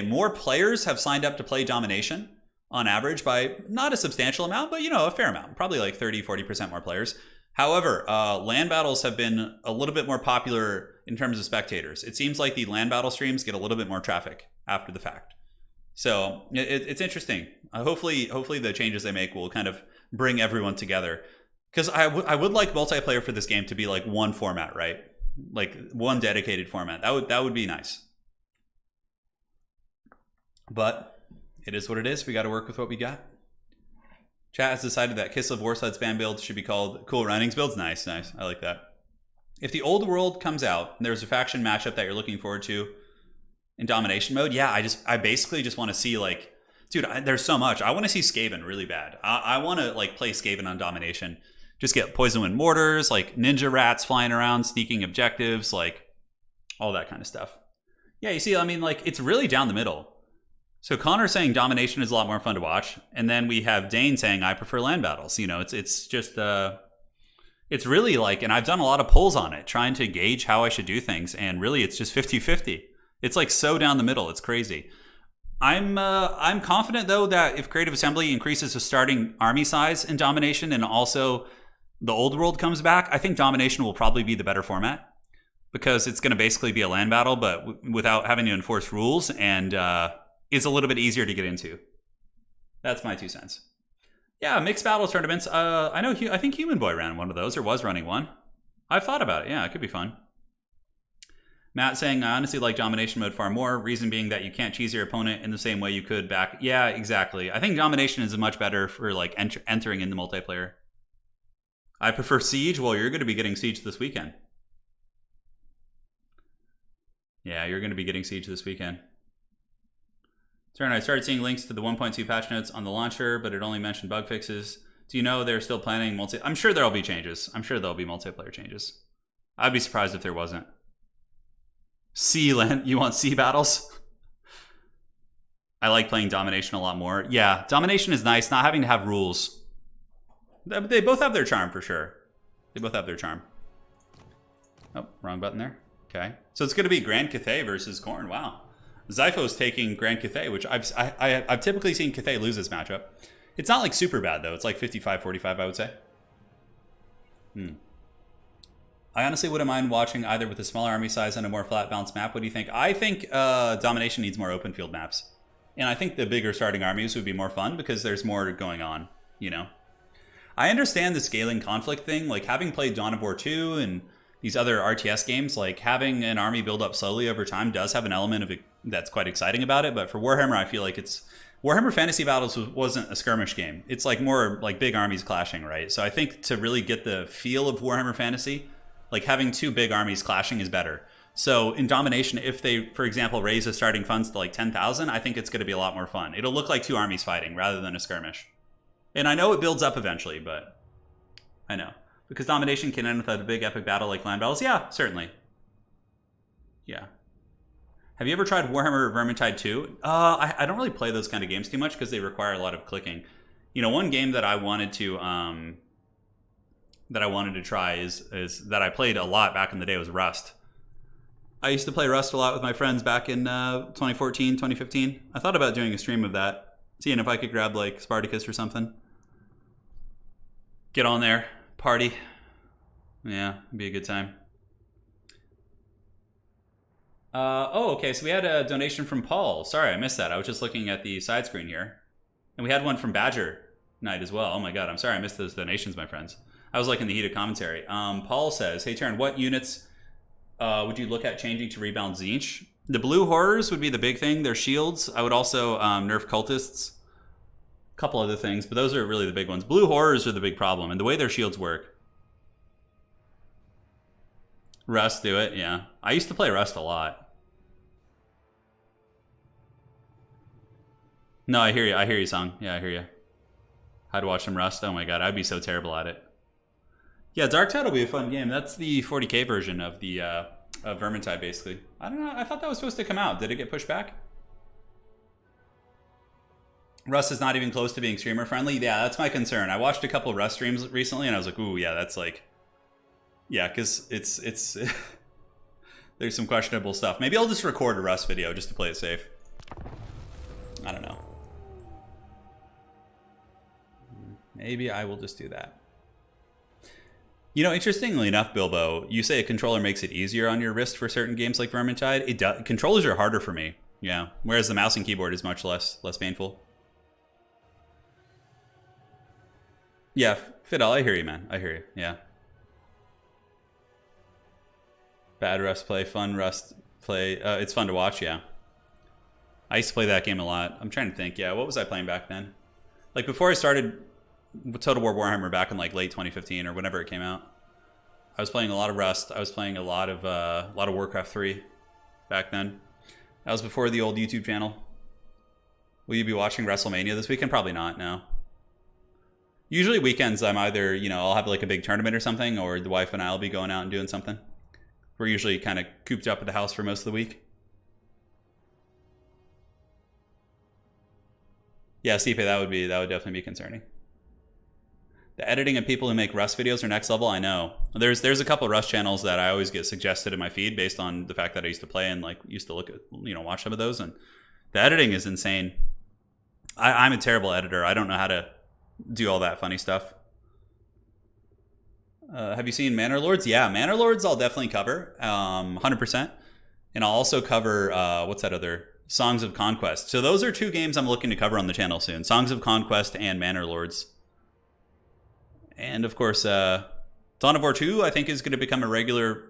more players have signed up to play domination on average by not a substantial amount, but a fair amount, probably like 30-40% more players. However, land battles have been a little bit more popular in terms of spectators. It seems like the land battle streams get a little bit more traffic after the fact. So it's interesting. Hopefully the changes they make will kind of bring everyone together. Because I would like multiplayer for this game to be like one format, right? Like one dedicated format. That would be nice. But it is what it is. We got to work with what we got. Chat has decided that Kislev War Sled spam build should be called Cool Runnings builds. Nice. I like that. If the old world comes out and there's a faction matchup that you're looking forward to in domination mode, yeah, I basically just want to see like, dude, there's so much. I want to see Skaven really bad. I want to like play Skaven on domination. Just get poison wind mortars, like ninja rats flying around, sneaking objectives, like all that kind of stuff. Yeah, you see, I mean, like, it's really down the middle. So Connor saying domination is a lot more fun to watch, and then we have Dane saying I prefer land battles. You know, it's just it's really like, and I've done a lot of polls on it, trying to gauge how I should do things, and really it's just 50-50. It's like so down the middle. It's crazy. I'm confident though that if Creative Assembly increases the starting army size in Domination, and also the Old World comes back, I think Domination will probably be the better format, because it's going to basically be a land battle, but without having to enforce rules, and is a little bit easier to get into. That's my 2 cents. Yeah, mixed battle tournaments. I think Human Boy ran one of those, or was running one. I've thought about it. Yeah, it could be fun. Matt saying, I honestly like Domination mode far more, reason being that you can't cheese your opponent in the same way you could back. Yeah, exactly. I think Domination is much better for like entering into multiplayer. I prefer Siege. Well, you're going to be getting Siege this weekend. Yeah, you're going to be getting Siege this weekend. Turn, I started seeing links to the 1.2 patch notes on the launcher, but it only mentioned bug fixes. Do you know they're still planning I'm sure there'll be changes. I'm sure there'll be multiplayer changes. I'd be surprised if there wasn't. You want sea battles? I like playing Domination a lot more. Yeah, Domination is nice, not having to have rules. They both have their charm, for sure. They both have their charm. Oh, wrong button there. Okay. So it's going to be Grand Cathay versus Khorne. Wow. Zypho's taking Grand Cathay, which I've typically seen Cathay lose this matchup. It's not like super bad, though. It's like 55-45, I would say. I honestly wouldn't mind watching either with a smaller army size and a more flat balanced map. What do you think? I think Domination needs more open field maps. And I think the bigger starting armies would be more fun because there's more going on, you know? I understand the scaling conflict thing. Like, having played Dawn of War 2 and these other RTS games, like, having an army build up slowly over time does have an element of it that's quite exciting about it. But for Warhammer, I feel like Warhammer Fantasy Battles wasn't a skirmish game. It's like more like big armies clashing, right? So I think to really get the feel of Warhammer Fantasy, like, having 2 big armies clashing is better. So in Domination, if they, for example, raise the starting funds to like 10,000, I think it's going to be a lot more fun. It'll look like 2 armies fighting rather than a skirmish. And I know it builds up eventually, but I know. Because Domination can end with a big epic battle like land battles. Yeah, certainly. Yeah. Have you ever tried Warhammer Vermintide 2? I don't really play those kind of games too much because they require a lot of clicking. You know, one game that I wanted to try is that I played a lot back in the day was Rust. I used to play Rust a lot with my friends back in 2014, 2015. I thought about doing a stream of that, seeing if I could grab like Spartacus or something. Get on there, party. Yeah, it'd be a good time. Okay, so we had a donation from Paul. Sorry, I missed that. I was just looking at the side screen here. And we had one from Badger Knight as well. Oh my god, I'm sorry I missed those donations, my friends. I was like in the heat of commentary. Paul says, hey Turin, what units would you look at changing to rebalance Tzeentch? The blue horrors would be the big thing. Their shields. I would also nerf cultists. A couple other things, but those are really the big ones. Blue horrors are the big problem, and the way their shields work. Rust, do it, yeah. I used to play Rust a lot. No, I hear you, Song. Yeah, I hear you. I'd watch some Rust. Oh my god, I'd be so terrible at it. Yeah, Dark Tide will be a fun game. That's the 40k version of the of Vermintide, basically. I don't know. I thought that was supposed to come out. Did it get pushed back? Rust is not even close to being streamer friendly. Yeah, that's my concern. I watched a couple of Rust streams recently, and I was like, ooh, yeah, that's like, yeah, because it's there's some questionable stuff. Maybe I'll just record a Rust video just to play it safe. I don't know. Maybe I will just do that. You know, interestingly enough, Bilbo, you say a controller makes it easier on your wrist for certain games like Vermintide. It does. Controllers are harder for me. Yeah, whereas the mouse and keyboard is much less painful. Yeah, Fidel, I hear you, man. I hear you. Yeah. Bad Rust play, fun Rust play. It's fun to watch, yeah. I used to play that game a lot. I'm trying to think. Yeah, what was I playing back then? Like before I started Total War Warhammer back in like late 2015 or whenever it came out, I was playing a lot of Rust. I was playing a lot of Warcraft 3 back then. That was before the old YouTube channel. Will you be watching WrestleMania this weekend? Probably not, no. Usually weekends I'm either, you know, I'll have like a big tournament or something, or the wife and I'll be going out and doing something. We're usually kind of cooped up at the house for most of the week. Yeah, Stipe, that would definitely be concerning. The editing of people who make Rust videos are next level. I know. There's a couple of Rust channels that I always get suggested in my feed based on the fact that I used to play and like used to look at, watch some of those, and the editing is insane. I'm a terrible editor. I don't know how to do all that funny stuff. Have you seen Manor Lords? Yeah, Manor Lords I'll definitely cover, 100%. And I'll also cover, what's that other? Songs of Conquest. So those are two games I'm looking to cover on the channel soon. Songs of Conquest and Manor Lords. And of course, Dawn of War 2, I think, is going to become a regular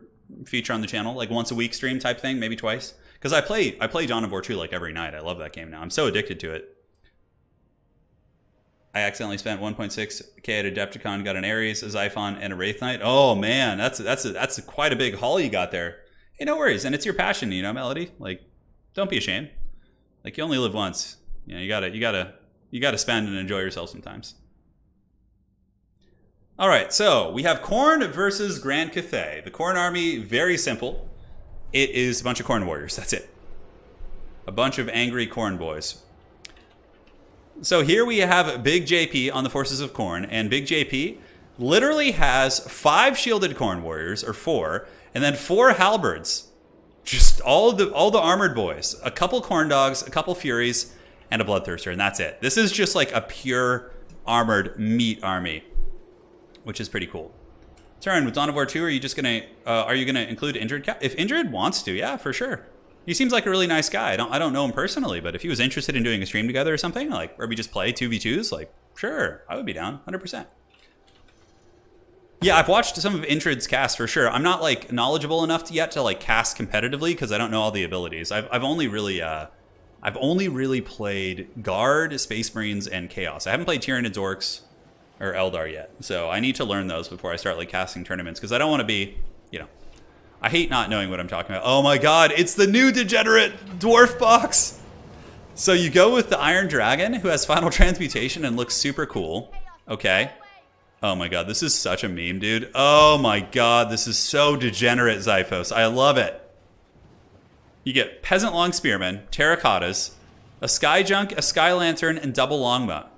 feature on the channel, like once a week stream type thing, maybe twice. Because I play Dawn of War 2 like every night. I love that game now. I'm so addicted to it. I accidentally spent 1.6k at Adepticon, got an Ares, a Xiphon, and a Wraith Knight. Oh man, that's quite a big haul you got there. Hey, no worries, and it's your passion, Melody. Like, don't be ashamed. Like, you only live once. You gotta spend and enjoy yourself sometimes. All right, so we have Khorne versus Grand Cathay. The Khorne army, very simple. It is a bunch of Khorne warriors. That's it. A bunch of angry Khorne boys. So here we have Big JP on the forces of Khorne, and Big JP literally has 5 shielded Khorne warriors, or 4, and then 4 halberds. Just all the armored boys. A couple Khorne dogs, a couple Furies, and a Bloodthirster, and that's it. This is just like a pure armored meat army, which is pretty cool. Turin, with Dawn of War 2, are you gonna include Indrid? If Indrid wants to, yeah, for sure. He seems like a really nice guy. I don't know him personally, but if he was interested in doing a stream together or something, like where we just play 2v2s, like sure, I would be down, 100%. Yeah, I've watched some of Indrid's cast for sure. I'm not like knowledgeable enough yet to like cast competitively because I don't know all the abilities. I've only really played Guard, Space Marines, and Chaos. I haven't played Tyranids, Orcs, or Eldar yet, so I need to learn those before I start like casting tournaments because I don't want to be, I hate not knowing what I'm talking about. Oh my god, it's the new degenerate dwarf box. So you go with the Iron Dragon, who has Final Transmutation and looks super cool. Okay. Oh my god, this is such a meme, dude. Oh my god, this is so degenerate, Xiphos. I love it. You get Peasant Long Spearmen, Terracottas, a Sky Junk, a Sky Lantern, and double Longbow.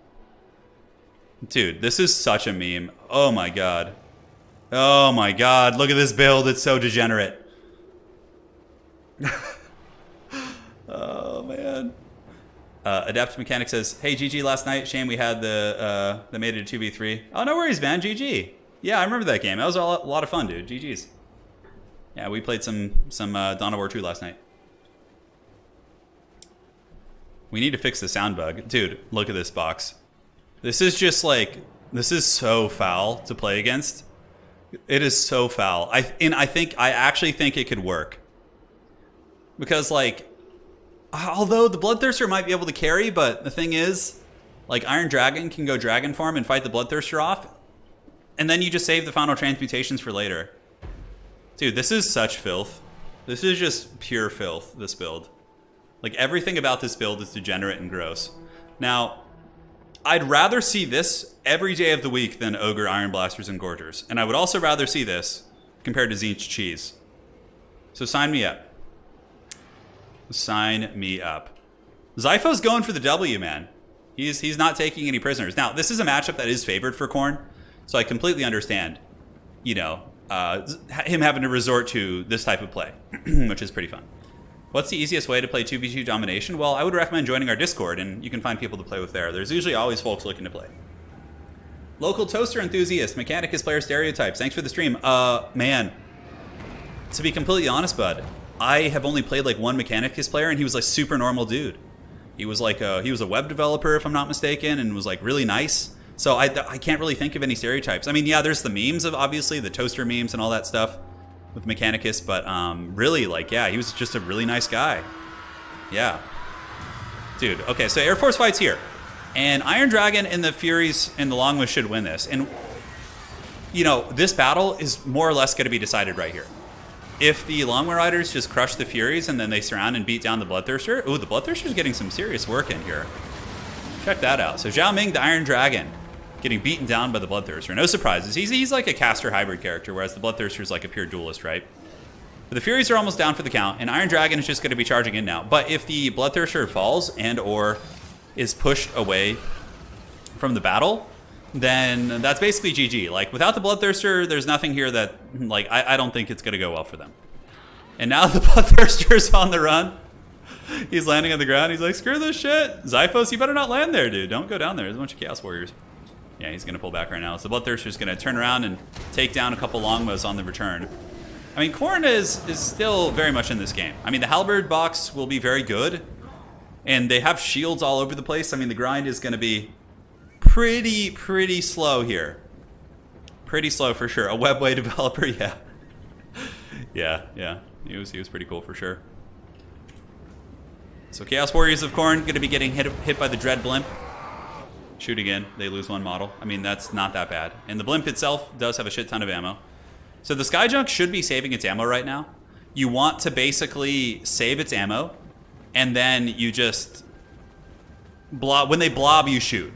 Dude, this is such a meme. Oh my god. Oh my god, look at this build. It's so degenerate. Oh man. Adept Mechanic says, hey GG last night. Shame we had the made it a 2v3. Oh, no worries, man. GG. Yeah, I remember that game. That was a lot of fun, dude. GG's. Yeah, we played some Dawn of War 2 last night. We need to fix the sound bug. Dude, look at this box. This is just like, this is so foul to play against. It is so foul. I actually think it could work. Because like, although the Bloodthirster might be able to carry, but the thing is, like Iron Dragon can go Dragon form and fight the Bloodthirster off. And then you just save the Final Transmutations for later. Dude, this is such filth. This is just pure filth, this build. Like everything about this build is degenerate and gross. Now, I'd rather see this every day of the week than Ogre, Iron Blasters, and Gorgers. And I would also rather see this compared to Tzeentch Cheese. So sign me up. Sign me up. Xiphos going for the W, man. He's not taking any prisoners. Now, this is a matchup that is favored for Khorne, so I completely understand, him having to resort to this type of play, which is pretty fun. What's the easiest way to play 2v2 domination? Well, I would recommend joining our Discord, and you can find people to play with there. There's usually always folks looking to play. Local toaster enthusiast, Mechanicus player stereotypes. Thanks for the stream. Man, to be completely honest, bud, I have only played like one Mechanicus player, and he was like super normal dude. He was like he was a web developer, if I'm not mistaken, and was like really nice. So I can't really think of any stereotypes. I mean, yeah, there's the memes of obviously the toaster memes and all that stuff with Mechanicus, but really, like, yeah, he was just a really nice guy. Yeah. Dude, okay, so Air Force fight's here. And Iron Dragon and the Furies and the Longwoods should win this. And, this battle is more or less going to be decided right here. If the Longwood Riders just crush the Furies and then they surround and beat down the Bloodthirster. Ooh, the Bloodthirster's getting some serious work in here. Check that out. So Zhao Ming, the Iron Dragon, getting beaten down by the Bloodthirster. No surprises. He's like a caster hybrid character, whereas the Bloodthirster is like a pure duelist, right? But the Furies are almost down for the count, and Iron Dragon is just going to be charging in now. But if the Bloodthirster falls and or is pushed away from the battle, then that's basically GG. Like, without the Bloodthirster, there's nothing here that, like, I don't think it's going to go well for them. And now the Bloodthirster's on the run. He's landing on the ground. He's like, screw this shit. Xiphos, you better not land there, dude. Don't go down there. There's a bunch of Chaos Warriors. Yeah, he's going to pull back right now. So the Bloodthirster's going to turn around and take down a couple longbows on the return. I mean, Khorne is still very much in this game. I mean, the Halberd box will be very good, and they have shields all over the place. I mean, the grind is going to be pretty slow here. Pretty slow for sure. A Webway developer, yeah. Yeah. He was pretty cool for sure. So Chaos Warriors of Khorne going to be getting hit by the Dread Blimp. Shoot again. They lose one model. I mean, that's not that bad. And the Blimp itself does have a shit ton of ammo. So the Skyjunk should be saving its ammo right now. You want to basically save its ammo, and then you just blob. When they blob, you shoot.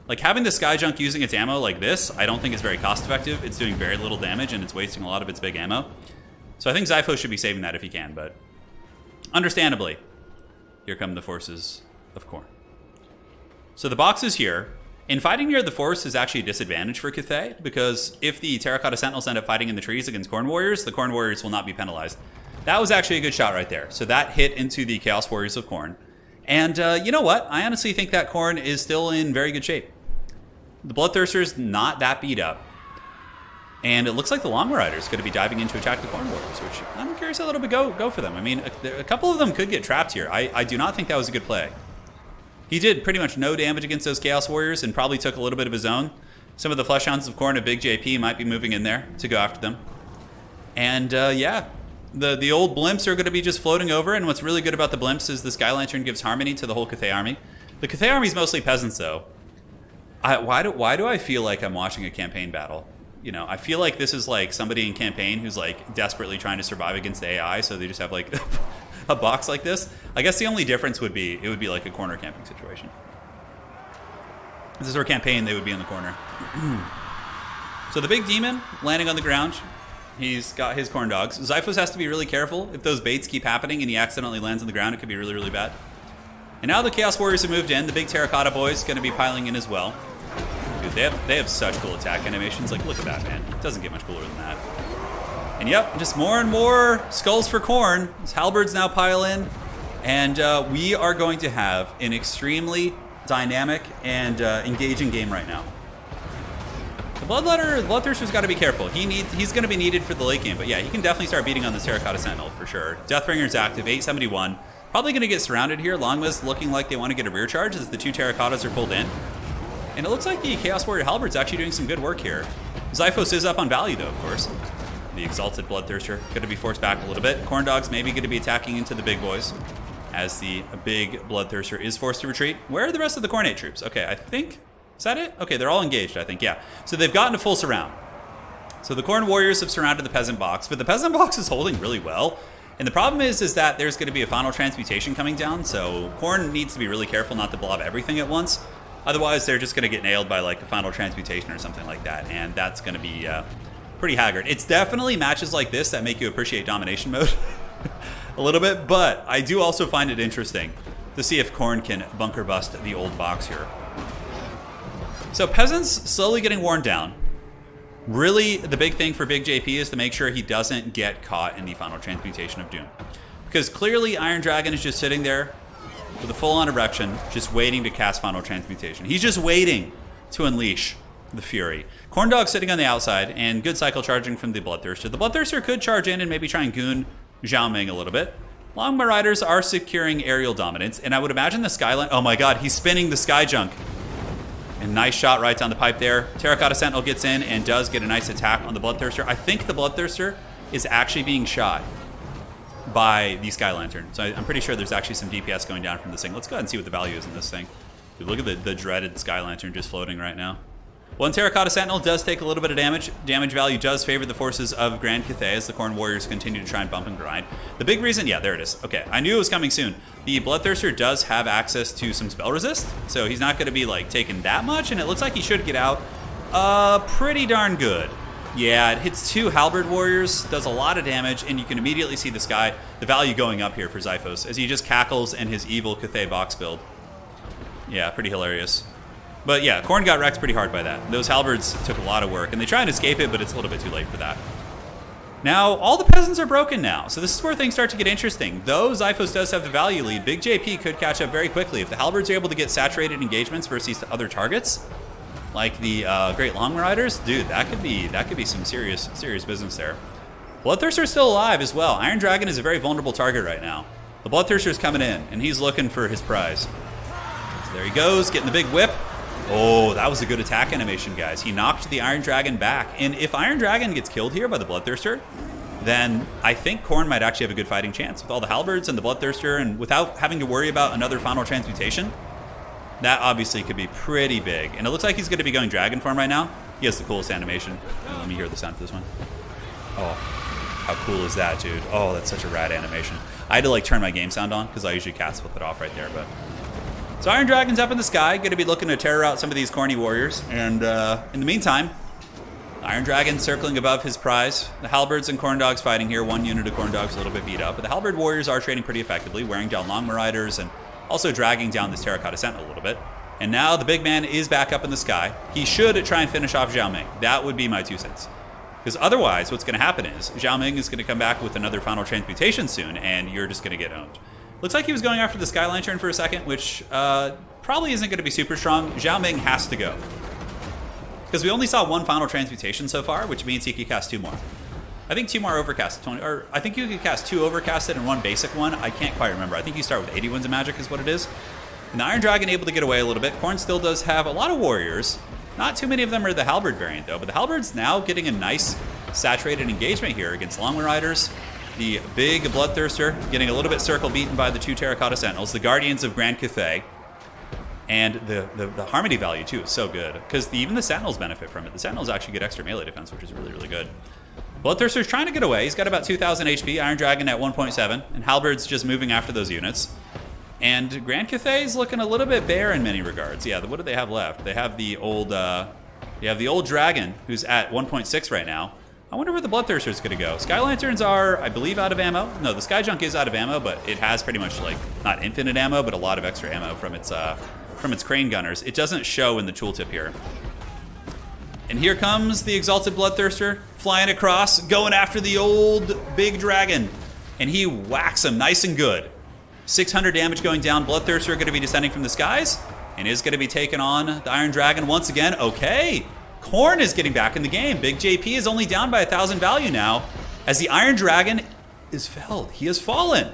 Like, having the Skyjunk using its ammo like this, I don't think is very cost effective. It's doing very little damage, and it's wasting a lot of its big ammo. So I think Xiphos should be saving that if he can, but understandably, here come the forces of Khorne. So the box is here. And fighting near the forest is actually a disadvantage for Cathay, because if the Terracotta Sentinels end up fighting in the trees against Khorne Warriors, the Khorne Warriors will not be penalized. That was actually a good shot right there. So that hit into the Chaos Warriors of Khorne. And you know what? I honestly think that Khorne is still in very good shape. The Bloodthirster's not that beat up. And it looks like the Long Rider's going to be diving in to attack the Khorne Warriors, which I'm curious how that'll go for them. I mean, a couple of them could get trapped here. I do not think that was a good play. He did pretty much no damage against those Chaos Warriors and probably took a little bit of his own. Some of the Fleshhounds of Khorne of Big JP might be moving in there to go after them. And yeah, the old blimps are going to be just floating over, and what's really good about the blimps is the Sky Lantern gives harmony to the whole Cathay army. The Cathay army is mostly peasants, though. Why do I feel like I'm watching a campaign battle? You know, I feel like this is like somebody in campaign who's like desperately trying to survive against the AI, so they just have like a box like this. I guess the only difference would be it would be like a corner camping situation. If this were a campaign, they would be in the corner. So the big demon landing on the ground. He's got his corn dogs. Xiphos has to be really careful. If those baits keep happening and he accidentally lands on the ground, it could be really bad. And now the Chaos Warriors have moved in. The big Terracotta boys going to be piling in as well. Dude, they have such cool attack animations. Like, look at that, man. It doesn't get much cooler than that. And yep, just more and more skulls for Khorne. These halberds now pile in. And we are going to have an extremely dynamic and engaging game right now. The Bloodthirster's got to be careful. He's going to be needed for the late game. But yeah, he can definitely start beating on the Terracotta Sentinel for sure. Deathbringer's active, 871. Probably going to get surrounded here. Longmas looking like they want to get a rear charge as the two Terracottas are pulled in. And it looks like the Chaos Warrior Halberd's actually doing some good work here. Xiphos is up on value, though, of course. The Exalted Bloodthirster going to be forced back a little bit. Corn Dogs maybe going to be attacking into the big boys as the big Bloodthirster is forced to retreat. Where are the rest of the Khornate troops? Okay, I think... Is that it? Okay, they're all engaged, I think, yeah. So they've gotten a full surround. So the Khorne Warriors have surrounded the Peasant Box, but the Peasant Box is holding really well. And the problem is that there's going to be a final transmutation coming down, so Khorne needs to be really careful not to blob everything at once. Otherwise, they're just going to get nailed by like a final transmutation or something like that, and that's going to be pretty haggard. It's definitely matches like this that make you appreciate domination mode a little bit, but I do also find it interesting to see if Khorne can bunker bust the old box here. So Peasant's slowly getting worn down. Really, the big thing for Big JP is to make sure he doesn't get caught in the final transmutation of Doom. Because clearly Iron Dragon is just sitting there with a full-on erection, just waiting to cast final transmutation. He's just waiting to unleash the Fury. Corn Dog sitting on the outside, and good cycle charging from the Bloodthirster. The Bloodthirster could charge in and maybe try and goon Zhao Ming a little bit. Longma Riders are securing aerial dominance, and I would imagine the Skyline... Oh my god, he's spinning the Skyjunk. And nice shot right down the pipe there. Terracotta Sentinel gets in and does get a nice attack on the Bloodthirster. I think the Bloodthirster is actually being shot by the Sky Lantern. So I'm pretty sure there's actually some DPS going down from this thing. Let's go ahead and see what the value is in this thing. Dude, look at the dreaded Sky Lantern just floating right now. One Terracotta Sentinel does take a little bit of damage. Damage value does favor the forces of Grand Cathay as the Khorne Warriors continue to try and bump and grind. The big reason, yeah, there it is. Okay, I knew it was coming soon. The Bloodthirster does have access to some spell resist, so he's not going to be like taking that much, and it looks like he should get out pretty darn good. Yeah, it hits 2 Halberd Warriors, does a lot of damage, and you can immediately see the value going up here for Xiphos, as he just cackles in his evil Cathay box build. Yeah, pretty hilarious. But yeah, Khorne got wrecked pretty hard by that. Those Halberds took a lot of work, and they try and escape it, but it's a little bit too late for that. Now, all the peasants are broken now, so this is where things start to get interesting. Though Xiphos does have the value lead, Big JP could catch up very quickly. If the Halberds are able to get saturated engagements versus other targets, like the Great Long Riders, dude, that could be some serious business there. Bloodthirster's still alive as well. Iron Dragon is a very vulnerable target right now. The Bloodthirster's coming in, and he's looking for his prize. So there he goes, getting the big whip. Oh, that was a good attack animation, guys. He knocked the Iron Dragon back. And if Iron Dragon gets killed here by the Bloodthirster, then I think Khorne might actually have a good fighting chance. With all the Halberds and the Bloodthirster, and without having to worry about another final transmutation, that obviously could be pretty big. And it looks like he's going to be going Dragon form right now. He has the coolest animation. Let me hear the sound for this one. Oh, how cool is that, dude? Oh, that's such a rad animation. I had to like turn my game sound on because I usually cast with it off right there, but... So Iron Dragon's up in the sky, going to be looking to terror out some of these corny warriors. And in the meantime, Iron Dragon circling above his prize. The Halberds and Khorne Dogs fighting here. One unit of Khorne Dogs a little bit beat up. But the Halberd warriors are trading pretty effectively, wearing down Long Marauders and also dragging down this Terracotta Sentinel a little bit. And now the big man is back up in the sky. He should try and finish off Zhao Ming. That would be my 2 cents. Because otherwise, what's going to happen is Zhao Ming is going to come back with another final transmutation soon, and you're just going to get owned. Looks like he was going after the Sky Lantern for a second, which probably isn't going to be super strong. Zhao Ming has to go. Because we only saw 1 final transmutation so far, which means he could cast 2 more. I think 2 more overcasted, or I think you could cast 2 overcasted and 1 basic one. I can't quite remember. I think you start with 80 winds of magic is what it is. And the Iron Dragon able to get away a little bit. Khorne still does have a lot of warriors. Not too many of them are the Halberd variant though, but the Halberd's now getting a nice saturated engagement here against Long Riders. The big Bloodthirster getting a little bit circle beaten by the 2 Terracotta Sentinels, the Guardians of Grand Cathay. And the Harmony value too is so good, because even the Sentinels benefit from it. The Sentinels actually get extra melee defense, which is really, really good. Bloodthirster's trying to get away. He's got about 2,000 HP, Iron Dragon at 1.7, and Halberd's just moving after those units. And Grand Cathay's looking a little bit bare in many regards. Yeah, what do they have left? They have the old Dragon, who's at 1.6 right now. I wonder where the Bloodthirster's going to go. Sky Lanterns are, I believe, out of ammo. No, the Sky Junk is out of ammo, but it has pretty much, like, not infinite ammo, but a lot of extra ammo from its crane gunners. It doesn't show in the tooltip here. And here comes the Exalted Bloodthirster, flying across, going after the old big dragon. And he whacks him nice and good. 600 damage going down. Bloodthirster going to be descending from the skies, and is going to be taking on the Iron Dragon once again. Okay. Khorne is getting back in the game. Big JP is only down by 1,000 value now, as the Iron Dragon is felled. He has fallen.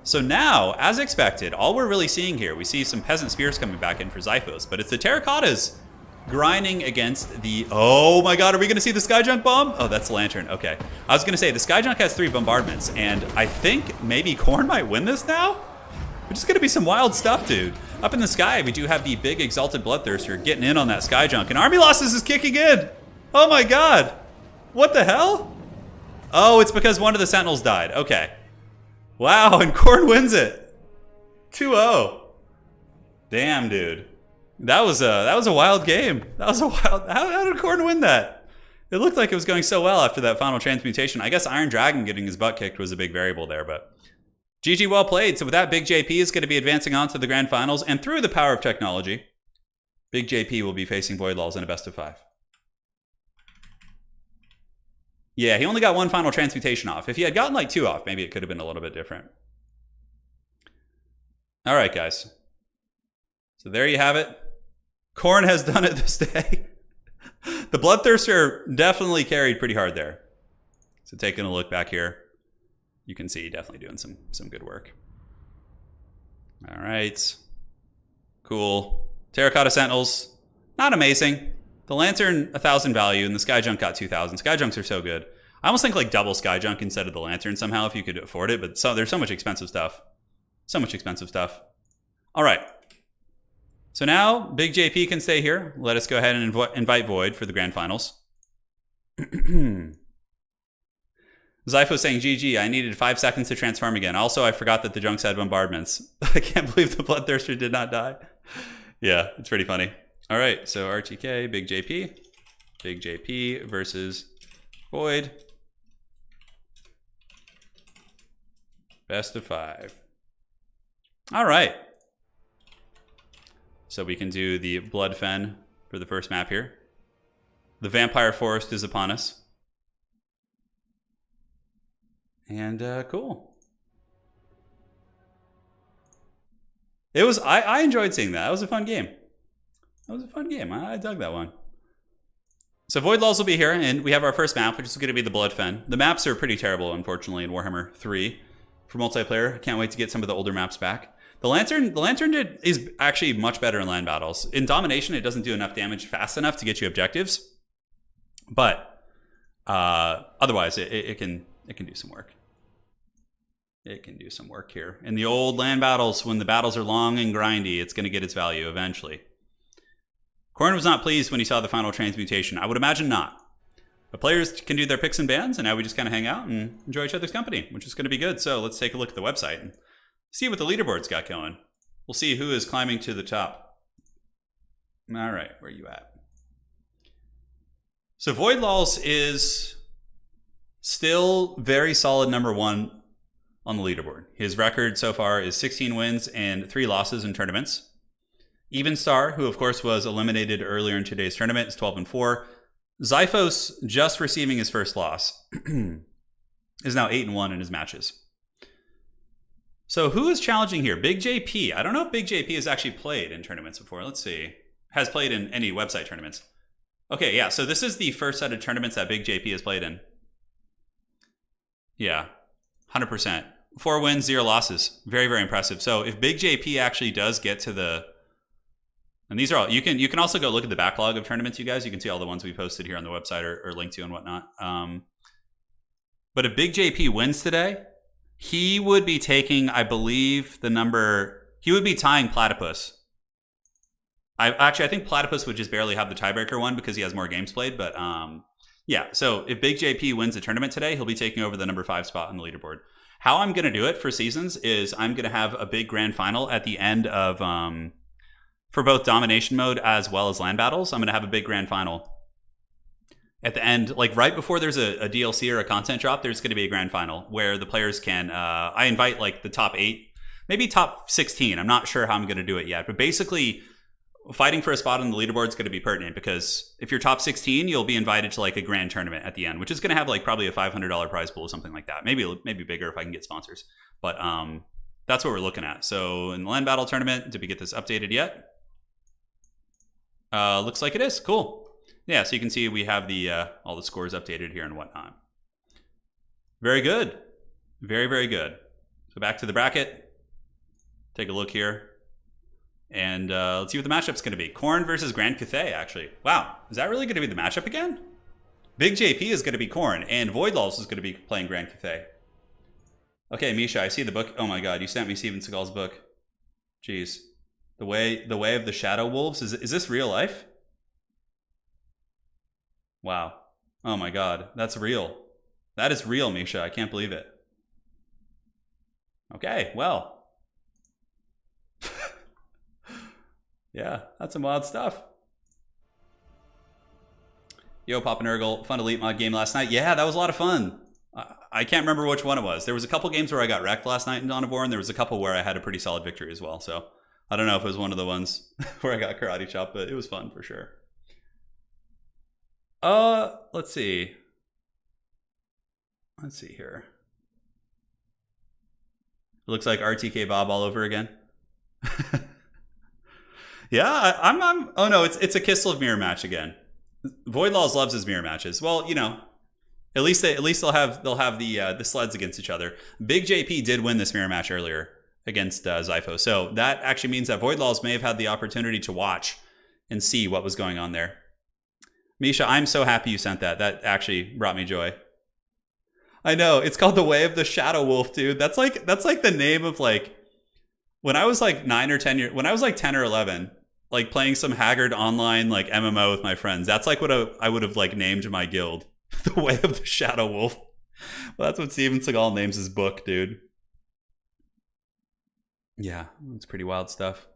So now, as expected, all we're really seeing here, we see some Peasant Spears coming back in for Xiphos, but it's the Terracottas grinding against the... Oh my god, are we going to see the Skyjunk bomb? Oh, that's the Lantern. Okay. I was going to say, the Skyjunk has 3 bombardments, and I think maybe Khorne might win this now? Which is going to be some wild stuff, dude. Up in the sky, we do have the big Exalted Bloodthirster getting in on that Skyjunk, and Army Losses is kicking in! Oh my god! What the hell? Oh, it's because one of the Sentinels died. Okay. Wow, and Khorne wins it. 2-0. Damn, dude. That was a wild game. That was a wild... How did Khorne win that? It looked like it was going so well after that final transmutation. I guess Iron Dragon getting his butt kicked was a big variable there, but... GG, well played. So with that, Big JP is going to be advancing on to the Grand Finals, and through the power of technology, Big JP will be facing Void Lulls in a best of 5. Yeah, he only got 1 final transmutation off. If he had gotten like 2 off, maybe it could have been a little bit different. All right, guys. So there you have it. Khorne has done it this day. The Bloodthirster definitely carried pretty hard there. So taking a look back here, you can see definitely doing some good work. All right. Cool. Terracotta Sentinels, not amazing. The Lantern, 1,000 value, and the Skyjunk got 2,000. Skyjunks are so good. I almost think like double Skyjunk instead of the Lantern somehow if you could afford it, but there's so much expensive stuff. So much expensive stuff. All right. So now, Big JP can stay here. Let us go ahead and invite Void for the Grand Finals. Xiphos saying, GG, I needed 5 seconds to transform again. Also, I forgot that the Junks had bombardments. I can't believe the Bloodthirster did not die. Yeah, it's pretty funny. All right, so RTK, Big JP. Big JP versus Void. Best of 5. All right. So we can do the Blood Fen for the first map here. The Vampire Forest is upon us. And cool. It was, I enjoyed seeing that. That was a fun game. I dug that one. So Void Lulls will be here, and we have our first map, which is going to be the Blood Fen. The maps are pretty terrible, unfortunately, in Warhammer 3 for multiplayer. I can't wait to get some of the older maps back. The Lantern is actually much better in land battles. In Domination, it doesn't do enough damage fast enough to get you objectives. But otherwise, it can do some work. It can do some work here. In the old land battles, when the battles are long and grindy, it's going to get its value eventually. Corrin was not pleased when he saw the final transmutation. I would imagine not. The players can do their picks and bans, and now we just kind of hang out and enjoy each other's company, which is going to be good. So let's take a look at the website and see what the leaderboard's got going. We'll see who is climbing to the top. All right, where are you at? So Void Lulls is still very solid number 1 on the leaderboard. His record so far is 16 wins and 3 losses in tournaments. Evenstar, who of course was eliminated earlier in today's tournament, is 12-4. Zyphos, just receiving his first loss, is now 8-1 in his matches. So who is challenging here? Big JP. I don't know if Big JP has actually played in tournaments before. Let's see. Has played in any website tournaments. Okay, yeah, so this is the first set of tournaments that Big JP has played in. Yeah, 100%. 4 wins, 0 losses. Very, very impressive. So if Big JP actually does get to the... And these are all... You can also go look at the backlog of tournaments, you guys. You can see all the ones we posted here on the website or linked to and whatnot. But if Big JP wins today, he would be taking, I believe, the number... He would be tying Platypus. I think Platypus would just barely have the tiebreaker one because he has more games played. But yeah, so if Big JP wins the tournament today, he'll be taking over the number 5 spot on the leaderboard. How I'm going to do it for seasons is I'm going to have a big grand final at the end of, for both domination mode as well as land battles. I'm going to have a big grand final at the end, like right before there's a DLC or a content drop. There's going to be a grand final where the players can, I invite like the top 8, maybe top 16. I'm not sure how I'm going to do it yet, but basically fighting for a spot on the leaderboard is going to be pertinent because if you're top 16, you'll be invited to like a grand tournament at the end, which is going to have like probably a $500 prize pool or something like that. Maybe bigger if I can get sponsors. But that's what we're looking at. So in the land battle tournament, did we get this updated yet? Looks like it is. Cool. Yeah, so you can see we have the all the scores updated here and whatnot. Very good. Very, very good. So back to the bracket. Take a look here. And let's see what the matchup's going to be. Corrin versus Grand Cathay, actually. Wow, is that really going to be the matchup again? Big JP is going to be Corrin, and Void Lulls is going to be playing Grand Cathay. Okay, Misha, I see the book. Oh my god, you sent me Steven Seagal's book. Jeez. The Way of the Shadow Wolves. Is this real life? Wow. Oh my god, that's real. That is real, Misha. I can't believe it. Okay, well. Yeah, that's some wild stuff. Yo, Papa Nurgle, fun Elite Mod game last night. Yeah, that was a lot of fun. I can't remember which one it was. There was a couple games where I got wrecked last night in Dawn of War, and there was a couple where I had a pretty solid victory as well. So I don't know if it was one of the ones where I got karate chopped, but it was fun for sure. Let's see. Let's see here. It looks like RTK Bob all over again. Yeah, I'm. Oh no, it's a Kislev mirror match again. Void Lulls loves his mirror matches. Well, you know, at least they'll have the sleds against each other. Big JP did win this mirror match earlier against Zypho, so that actually means that Void Lulls may have had the opportunity to watch and see what was going on there. Misha, I'm so happy you sent that. That actually brought me joy. I know, it's called The Way of the Shadow Wolf, dude. That's like the name of like when I was like 9 or 10 years, when I was like 10 or 11, like playing some Haggard online like MMO with my friends. That's like what I would have like named my guild. The Way of the Shadow Wolf. Well, that's what Steven Seagal names his book, dude. Yeah, it's pretty wild stuff.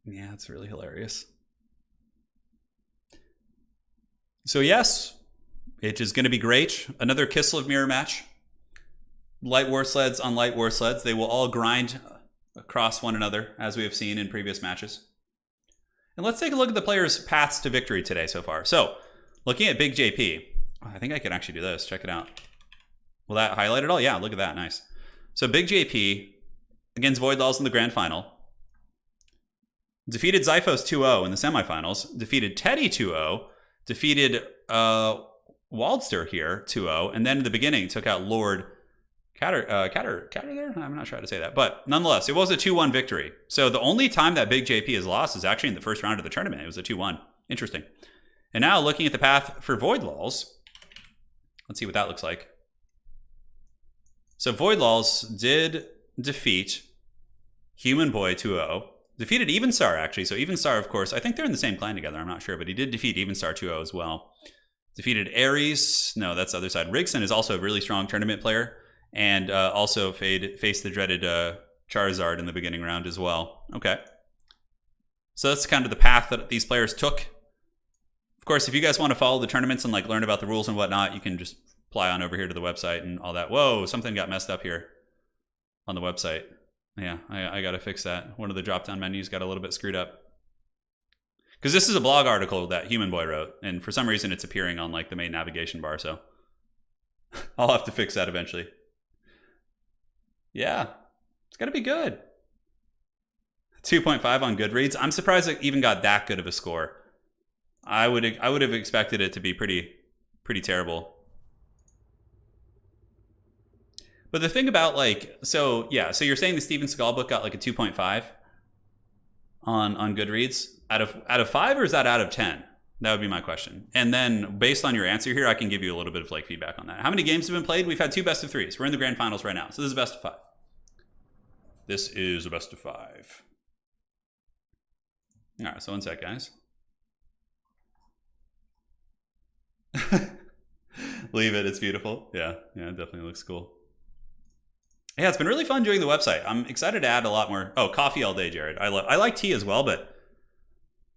Yeah, it's really hilarious. So yes, it is going to be great. Another Kislev mirror match. Light war sleds on light war sleds. They will all grind across one another, as we have seen in previous matches. And let's take a look at the players' paths to victory today so far. So, looking at Big JP, I think I can actually do this. Check it out. Will that highlight it all? Yeah, look at that. Nice. So, Big JP against Voidlaws in the grand final. Defeated Zyphos 2-0 in the semifinals. Defeated Teddy 2-0. Defeated Waldster here 2-0. And then in the beginning, took out Lord Catter there? I'm not sure how to say that. But nonetheless, it was a 2-1 victory. So the only time that Big JP has lost is actually in the first round of the tournament. It was a 2-1. Interesting. And now looking at the path for Voidlaws. Let's see what that looks like. So Voidlaws did defeat Human Boy 2-0. Defeated Evenstar, actually. So Evenstar, of course, I think they're in the same clan together. I'm not sure. But he did defeat Evenstar 2-0 as well. Defeated Ares. No, that's the other side. Rigson is also a really strong tournament player. And also faced the dreaded Charizard in the beginning round as well. Okay. So that's kind of the path that these players took. Of course, if you guys want to follow the tournaments and like learn about the rules and whatnot, you can just fly on over here to the website and all that. Whoa, something got messed up here on the website. Yeah, I got to fix that. One of the drop-down menus got a little bit screwed up. Because this is a blog article that Human Boy wrote. And for some reason, it's appearing on like the main navigation bar. So I'll have to fix that eventually. Yeah, it's going to be good. 2.5 on Goodreads. I'm surprised it even got that good of a score. I would have expected it to be pretty terrible. But the thing about like, so you're saying the Steven Seagal book got like a 2.5 on Goodreads out of 5, or is that out of 10? That would be my question. And then based on your answer here, I can give you a little bit of like feedback on that. How many games have been played? We've had 2 best of 3s. We're in the grand finals right now. So this is best of 5. This is a best of 5. All right, so one sec, guys. Leave it. It's beautiful. Yeah, it definitely looks cool. Yeah, it's been really fun doing the website. I'm excited to add a lot more. Oh, coffee all day, Jared. I like tea as well, but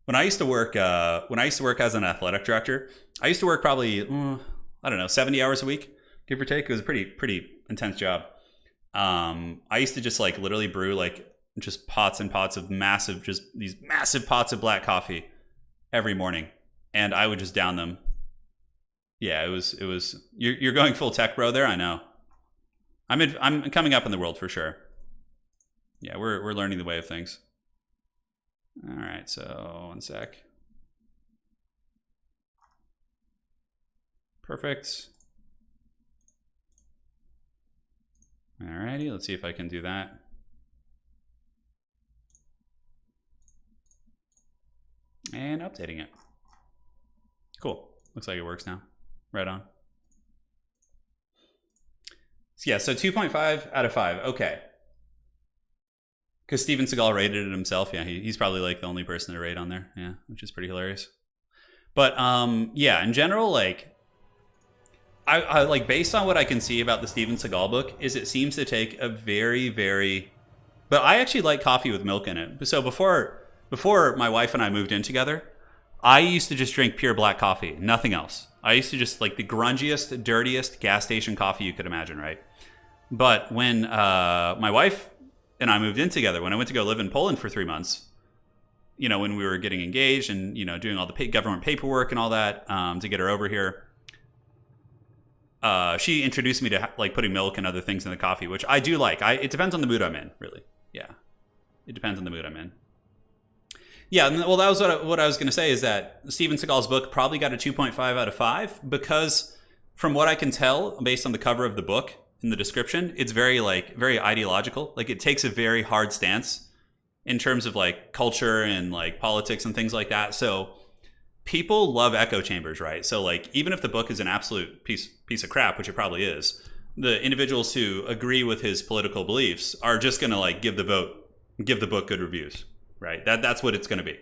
when I used to work as an athletic director, I used to work probably 70 hours a week, give or take. It was a pretty intense job. I used to just like literally brew like just pots and pots of these massive pots of black coffee every morning, and I would just down them. Yeah, it was. You're going full tech, bro. There, I know. I'm coming up in the world for sure. Yeah, we're learning the way of things. All right, so one sec. Perfect. Alrighty, let's see if I can do that. And updating it. Cool. Looks like it works now. Right on. So yeah, so 2.5 out of 5. Okay. Because Steven Seagal rated it himself. Yeah, he's probably like the only person to rate on there. Yeah, which is pretty hilarious. But yeah, in general, like I like based on what I can see about the Steven Seagal book is it seems to take a very but I actually like coffee with milk in it. So before my wife and I moved in together, I used to just drink pure black coffee, nothing else. I used to just like the grungiest, dirtiest gas station coffee you could imagine, right? But when my wife and I moved in together, when I went to go live in Poland for 3 months, you know, when we were getting engaged and, you know, doing all the government paperwork and all that to get her over here, she introduced me to like putting milk and other things in the coffee, which I do like. It depends on the mood I'm in, really. Yeah, it depends on the mood I'm in. Yeah, well, that was what I was going to say is that Steven Seagal's book probably got a 2.5 out of 5 because from what I can tell, based on the cover of the book in the description, it's very ideological. Like it takes a very hard stance in terms of like culture and like politics and things like that. So people love echo chambers, right? So like even if the book is an absolute piece of crap, which it probably is, the individuals who agree with his political beliefs are just going to like give the book good reviews, right? That's what it's going to be.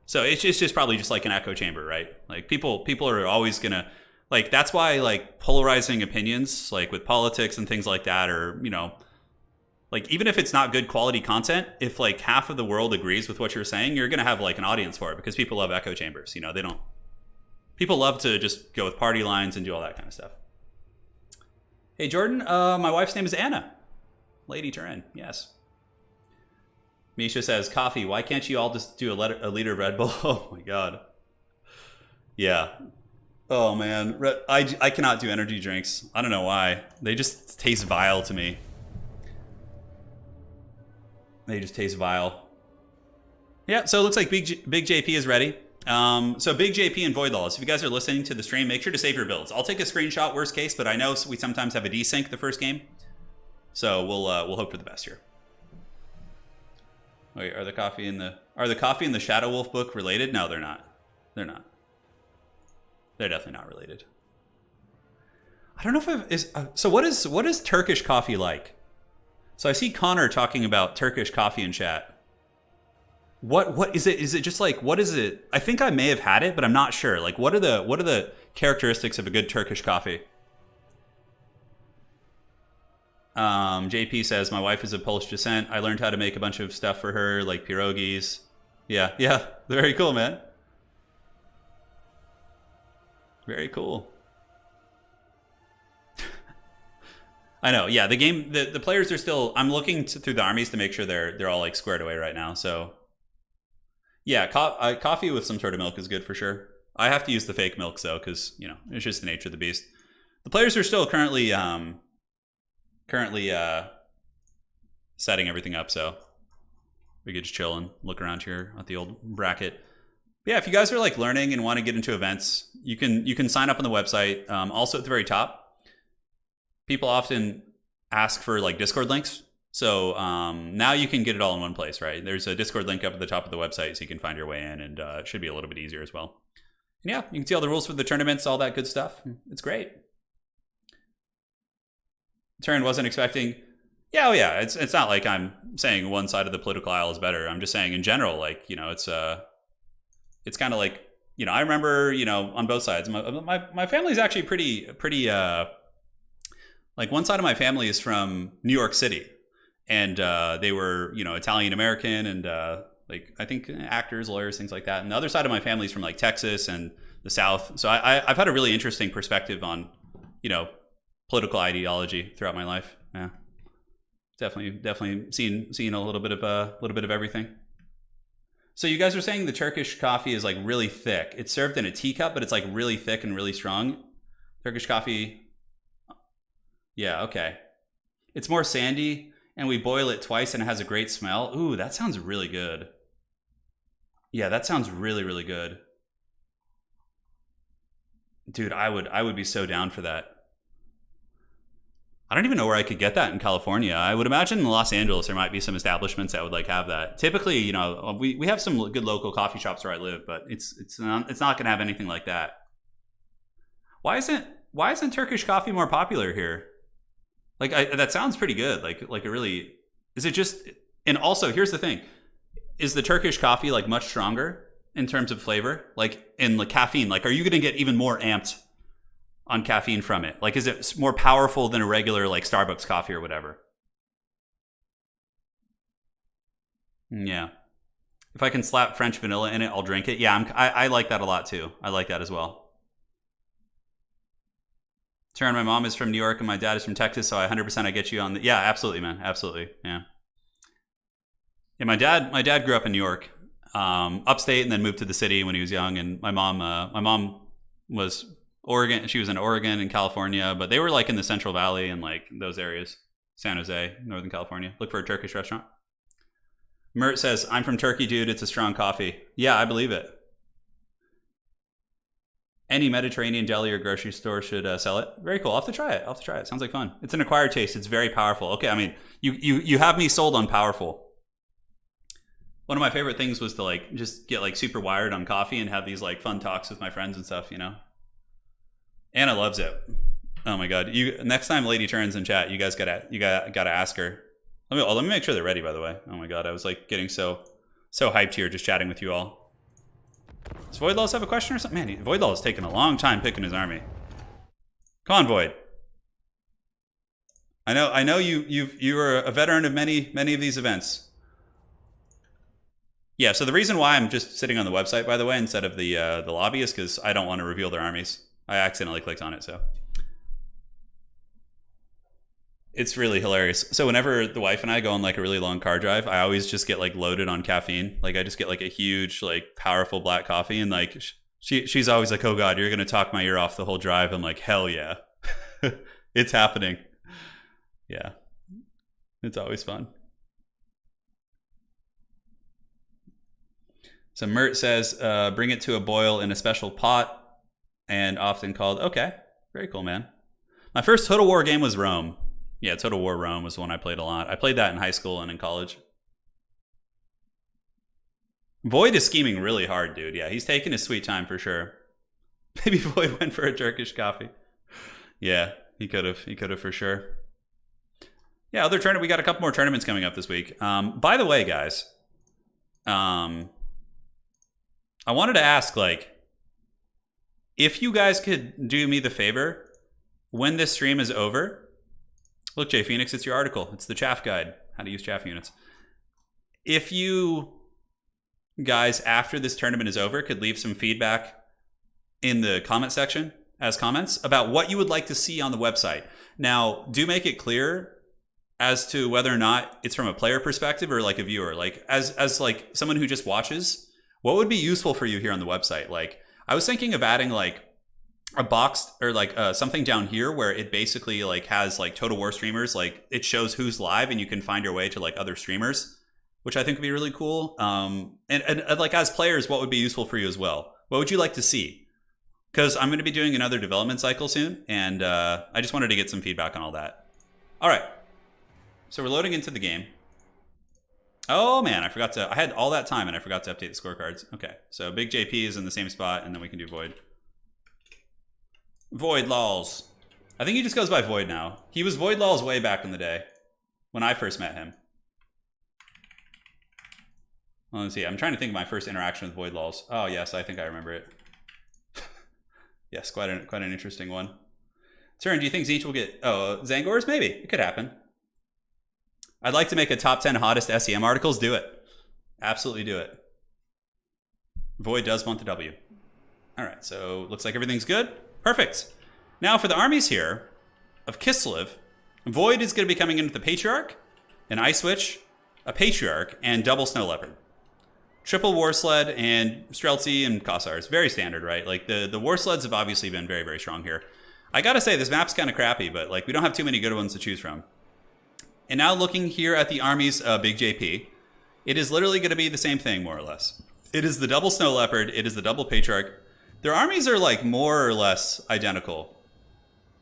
So it's just probably just like an echo chamber, right? Like people are always going to like, that's why like polarizing opinions, like with politics and things like that, or, you know, like even if it's not good quality content, if like half of the world agrees with what you're saying, you're going to have like an audience for it because people love echo chambers. You know, People love to just go with party lines and do all that kind of stuff. Hey, Jordan, my wife's name is Anna. Lady Turin, yes. Misha says, coffee, why can't you all just do a liter of Red Bull? Oh my god. Yeah. Oh man, I cannot do energy drinks. I don't know why. They just taste vile to me. They just taste vile. Yeah, so it looks like Big JP is ready. So Big JP and Void Laws, if you guys are listening to the stream, make sure to save your builds. I'll take a screenshot, worst case, but I know we sometimes have a desync the first game. So we'll hope for the best here. Wait, are the coffee and the Shadow Wolf book related? No, they're not. They're not. They're definitely not related. I don't know if so what is Turkish coffee like? So I see Connor talking about Turkish coffee in chat. What is it? Is it just like, what is it? I think I may have had it, but I'm not sure. Like, what are the characteristics of a good Turkish coffee? JP says, my wife is of Polish descent. I learned how to make a bunch of stuff for her, like pierogies. Yeah, very cool, man. Very cool. I know. Yeah, the game, the players are still. I'm looking through the armies to make sure they're all like squared away right now. So, yeah, coffee with some sort of milk is good for sure. I have to use the fake milk though, because it's just the nature of the beast. The players are still currently setting everything up, so we could just chill and look around here at the old bracket. Yeah, if you guys are like learning and want to get into events, you can sign up on the website. Also at the very top, people often ask for like Discord links. So now you can get it all in one place, right? There's a Discord link up at the top of the website, so you can find your way in, and it should be a little bit easier as well. And yeah, you can see all the rules for the tournaments, all that good stuff. It's great. Turin wasn't expecting. Yeah, oh yeah. It's not like I'm saying one side of the political aisle is better. I'm just saying in general, like it's kind of like I remember on both sides. My family's actually pretty. Like one side of my family is from New York City, and they were Italian American and like I think actors, lawyers, things like that. And the other side of my family is from like Texas and the South. So I've had a really interesting perspective on political ideology throughout my life. Yeah, definitely seen a little bit of everything. So you guys are saying the Turkish coffee is like really thick. It's served in a teacup, but it's like really thick and really strong. Turkish coffee. Yeah, okay. It's more sandy, and we boil it twice, and it has a great smell. Ooh, that sounds really good. Yeah, that sounds really, really good. Dude, I would be so down for that. I don't even know where I could get that in California. I would imagine in Los Angeles there might be some establishments that would like have that. Typically, we have some good local coffee shops where I live, but it's not going to have anything like that. Why isn't Turkish coffee more popular here? Like that sounds pretty good. Like it really is. It just, and also here's the thing: is the Turkish coffee like much stronger in terms of flavor, like in the caffeine? Like, are you going to get even more amped on caffeine from it? Like, is it more powerful than a regular like Starbucks coffee or whatever? Yeah. If I can slap French vanilla in it, I'll drink it. Yeah, I like that a lot too. I like that as well. Turn, my mom is from New York and my dad is from Texas, so 100% I get you on the. Yeah, absolutely, man, absolutely. Yeah. Yeah, my dad grew up in New York, upstate, and then moved to the city when he was young. And my mom was Oregon. She was in Oregon and California, but they were like in the Central Valley and like those areas, San Jose, Northern California. Look for a Turkish restaurant. Mert says, I'm from Turkey, dude. It's a strong coffee. Yeah, I believe it. Any Mediterranean deli or grocery store should sell it. Very cool. I'll have to try it. Sounds like fun. It's an acquired taste. It's very powerful. Okay, I mean, you have me sold on powerful. One of my favorite things was to like just get like super wired on coffee and have these like fun talks with my friends and stuff, Anna loves it. Oh my god. Next time Lady Turns in chat, you gotta ask her. Let me make sure they're ready, by the way. Oh my god, I was like getting so hyped here just chatting with you all. Does Voidlaws have a question or something? Man, Voidlaw is taking a long time picking his army. Come on, Void. I know you are a veteran of many of these events. Yeah, so the reason why I'm just sitting on the website, by the way, instead of the lobby is because I don't want to reveal their armies. I accidentally clicked on it, so. It's really hilarious. So whenever the wife and I go on like a really long car drive, I always just get like loaded on caffeine. Like I just get like a huge, like powerful black coffee, and like she's always like, "Oh God, you're gonna talk my ear off the whole drive." I'm like, "Hell yeah, it's happening." Yeah, it's always fun. So Mert says, "Bring it to a boil in a special pot, and often called." Okay, very cool, man. My first Total War game was Rome. Yeah, Total War Rome was one I played a lot. I played that in high school and in college. Void is scheming really hard, dude. Yeah, he's taking his sweet time for sure. Maybe Void went for a Turkish coffee. Yeah, he could have. He could have for sure. Yeah, other tournament. We got a couple more tournaments coming up this week. By the way, guys, I wanted to ask, like, if you guys could do me the favor when this stream is over. Look, Jay Phoenix, it's your article. It's the chaff guide, how to use chaff units. If you guys, after this tournament is over, could leave some feedback in the comment section as comments about what you would like to see on the website. Now, do make it clear as to whether or not it's from a player perspective or like a viewer. Like as like someone who just watches, what would be useful for you here on the website? Like I was thinking of adding like a box or like something down here where it basically like has like Total War streamers, like it shows who's live and you can find your way to like other streamers, which I think would be really cool. And like as players, what would be useful for you as well? What would you like to see? Because I'm going to be doing another development cycle soon, and I just wanted to get some feedback on all that. All right, so we're loading into the game. Oh man, I had all that time and I forgot to update the scorecards. Okay, so Big JP is in the same spot, and then we can do Void. Void Laws. I think he just goes by Void now. He was Void Laws way back in the day when I first met him. Well, let's see. I'm trying to think of my first interaction with Void Laws. Oh yes, I think I remember it. Yes, quite an interesting one. Turin, do you think Zeech will get Zangors? Maybe. It could happen. I'd like to make a top 10 hottest SEM articles. Do it. Absolutely do it. Void does want the W. All right, so looks like everything's good. Perfect. Now for the armies here of Kislev, Void is going to be coming in with the Patriarch, an Ice Witch, a Patriarch, and double Snow Leopard. Triple War Sled and Streltsy and Kossars. Very standard, right? Like the War Sleds have obviously been very, very strong here. I gotta say, this map's kind of crappy, but like we don't have too many good ones to choose from. And now looking here at the armies of Big JP, it is literally going to be the same thing, more or less. It is the double Snow Leopard. It is the double Patriarch. Their armies are like more or less identical.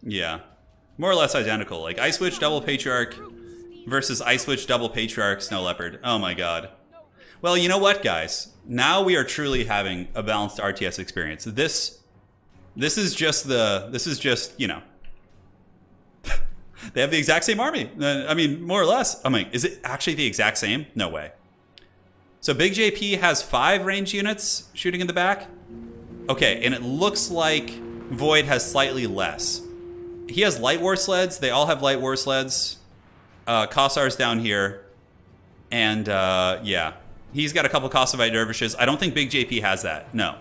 Yeah, more or less identical. Like Ice Witch, double Patriarch versus Ice Witch, double Patriarch, Snow Leopard. Oh my god. Well, you know what, guys? Now we are truly having a balanced RTS experience. This is just, you know, they have the exact same army. I mean, more or less. I'm like, is it actually the exact same? No way. So Big JP has 5 range units shooting in the back. Okay, and it looks like Void has slightly less. He has light war sleds. They all have light war sleds. Kossar's down here. And yeah, he's got a couple Kossovite dervishes. I don't think Big JP has that. No.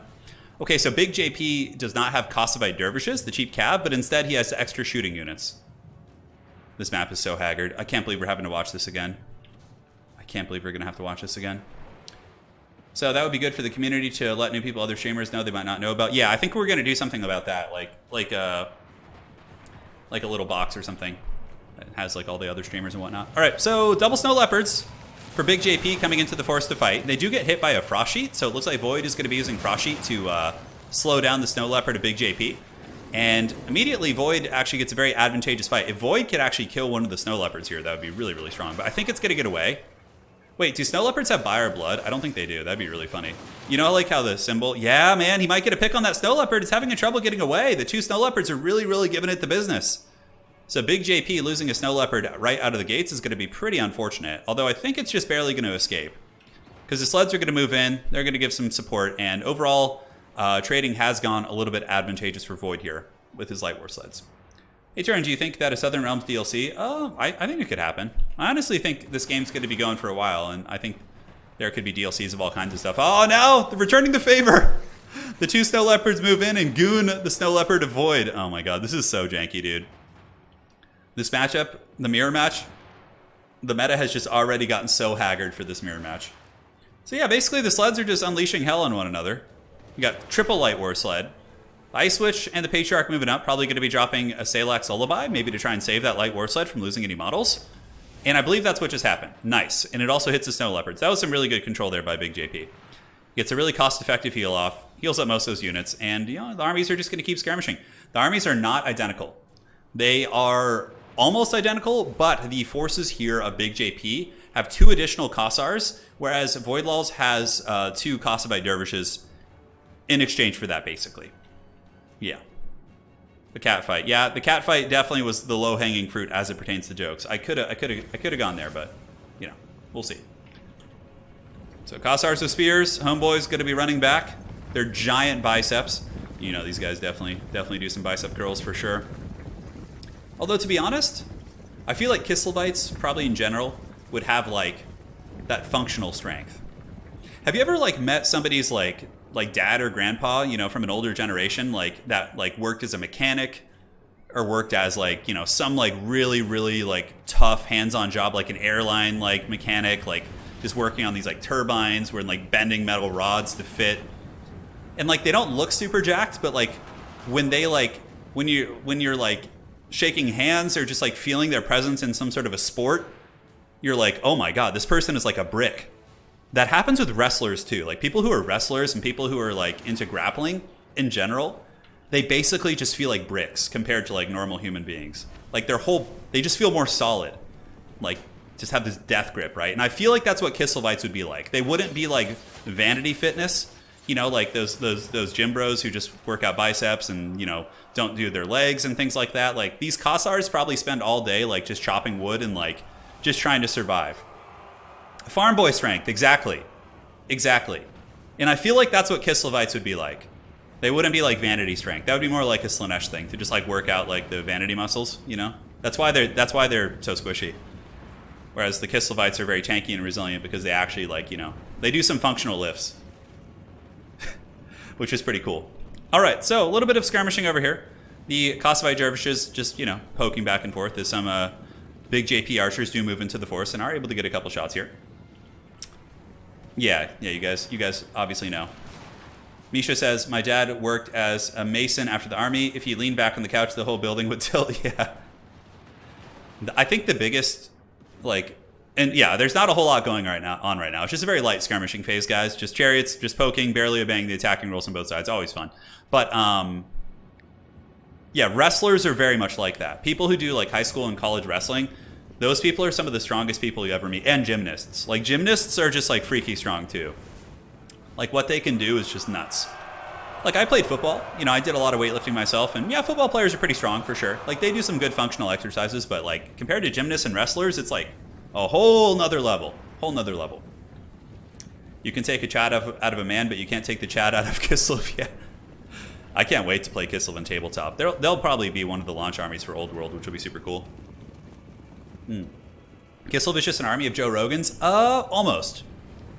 Okay, so Big JP does not have Kossovite dervishes, the cheap cav, but instead he has extra shooting units. This map is so haggard. I can't believe we're having to watch this again. I can't believe we're going to have to watch this again. So that would be good for the community to let new people, other streamers know they might not know about. Yeah, I think we're going to do something about that, like a little box or something that has like all the other streamers and whatnot. All right, so double Snow Leopards for Big JP coming into the force to fight. They do get hit by a Frost Sheet, so it looks like Void is going to be using Frost Sheet to slow down the Snow Leopard of Big JP. And immediately Void actually gets a very advantageous fight. If Void could actually kill one of the Snow Leopards here, that would be really, really strong. But I think it's going to get away. Wait, do Snow Leopards have Buyer Blood? I don't think they do. That'd be really funny. You know, like how the symbol... Yeah, man, he might get a pick on that Snow Leopard. It's having trouble getting away. The 2 Snow Leopards are really, really giving it the business. So Big JP losing a Snow Leopard right out of the gates is going to be pretty unfortunate. Although I think it's just barely going to escape. Because the sleds are going to move in. They're going to give some support. And overall, trading has gone a little bit advantageous for Void here with his Light War sleds. Hey, Turin, do you think that a Southern Realms DLC? I think it could happen. I honestly think this game's going to be going for a while, and I think There could be DLCs of all kinds of stuff. Oh, no! They're returning the favor! The 2 snow leopards move in and goon the snow leopard avoid. Oh my god, this is so janky, dude. This matchup, the mirror match, the meta has just already gotten so haggard for this mirror match. So yeah, basically the sleds are just unleashing hell on one another. You got triple Light War sled. The Ice Witch and the Patriarch moving up, probably going to be dropping a Salak's Lullaby, maybe to try and save that Light War sled from losing any models. And I believe that's what just happened. Nice. And it also hits the Snow Leopards. That was some really good control there by Big JP. Gets a really cost-effective heal off, heals up most of those units, and the armies are just going to keep skirmishing. The armies are not identical. They are almost identical, but the forces here of Big JP have 2 additional Kossars, whereas Voidlals has 2 Kossovite Dervishes in exchange for that, basically. Yeah. The cat fight. Yeah, the cat fight definitely was the low-hanging fruit as it pertains to jokes. I could have gone there, but, we'll see. So Kossars with spears. Homeboy's going to be running back. They're giant biceps. These guys definitely do some bicep curls for sure. Although, to be honest, I feel like Kislevites, probably in general, would have, that functional strength. Have you ever, met somebody's, like dad or grandpa, from an older generation, that worked as a mechanic or worked as some really, really tough hands-on job, like an airline mechanic, just working on these turbines where bending metal rods to fit. And they don't look super jacked, but when they when you're shaking hands or just feeling their presence in some sort of a sport, you're like, oh my god, this person is like a brick. That happens with wrestlers too. People who are wrestlers and people who are into grappling in general, they basically just feel like bricks compared to normal human beings. They just feel more solid. Just have this death grip, right? And I feel like that's what Kislevites would be like. They wouldn't be vanity fitness, those gym bros who just work out biceps and, don't do their legs and things like that. These Kossars probably spend all day just chopping wood and just trying to survive. Farm boy strength, exactly. And I feel like that's what Kislevites would be like. They wouldn't be vanity strength. That would be more like a Slanesh thing, to just work out the vanity muscles, That's why they're so squishy. Whereas the Kislevites are very tanky and resilient because they actually they do some functional lifts. Which is pretty cool. All right, so a little bit of skirmishing over here. The Kossovite dervishes just, poking back and forth as some Big JP archers do move into the forest and are able to get a couple shots here. Yeah, you guys obviously know. Misha says, my dad worked as a mason after the army. If he leaned back on the couch, the whole building would tilt. Yeah. I think the biggest, and yeah, there's not a whole lot going on right now. It's just a very light skirmishing phase, guys. Just chariots, just poking, barely obeying the attacking rules on both sides. Always fun. But, yeah, wrestlers are very much like that. People who do high school and college wrestling, those people are some of the strongest people you ever meet. And gymnasts. Gymnasts are just freaky strong too. What they can do is just nuts. I played football. I did a lot of weightlifting myself. And yeah, football players are pretty strong for sure. They do some good functional exercises. But compared to gymnasts and wrestlers, it's a whole nother level. You can take a Chad out of a man, but you can't take the Chad out of Kislev. Yeah. I can't wait to play Kislev in tabletop. They'll probably be one of the launch armies for Old World, which will be super cool. Kislev is just an army of Joe Rogans? Almost.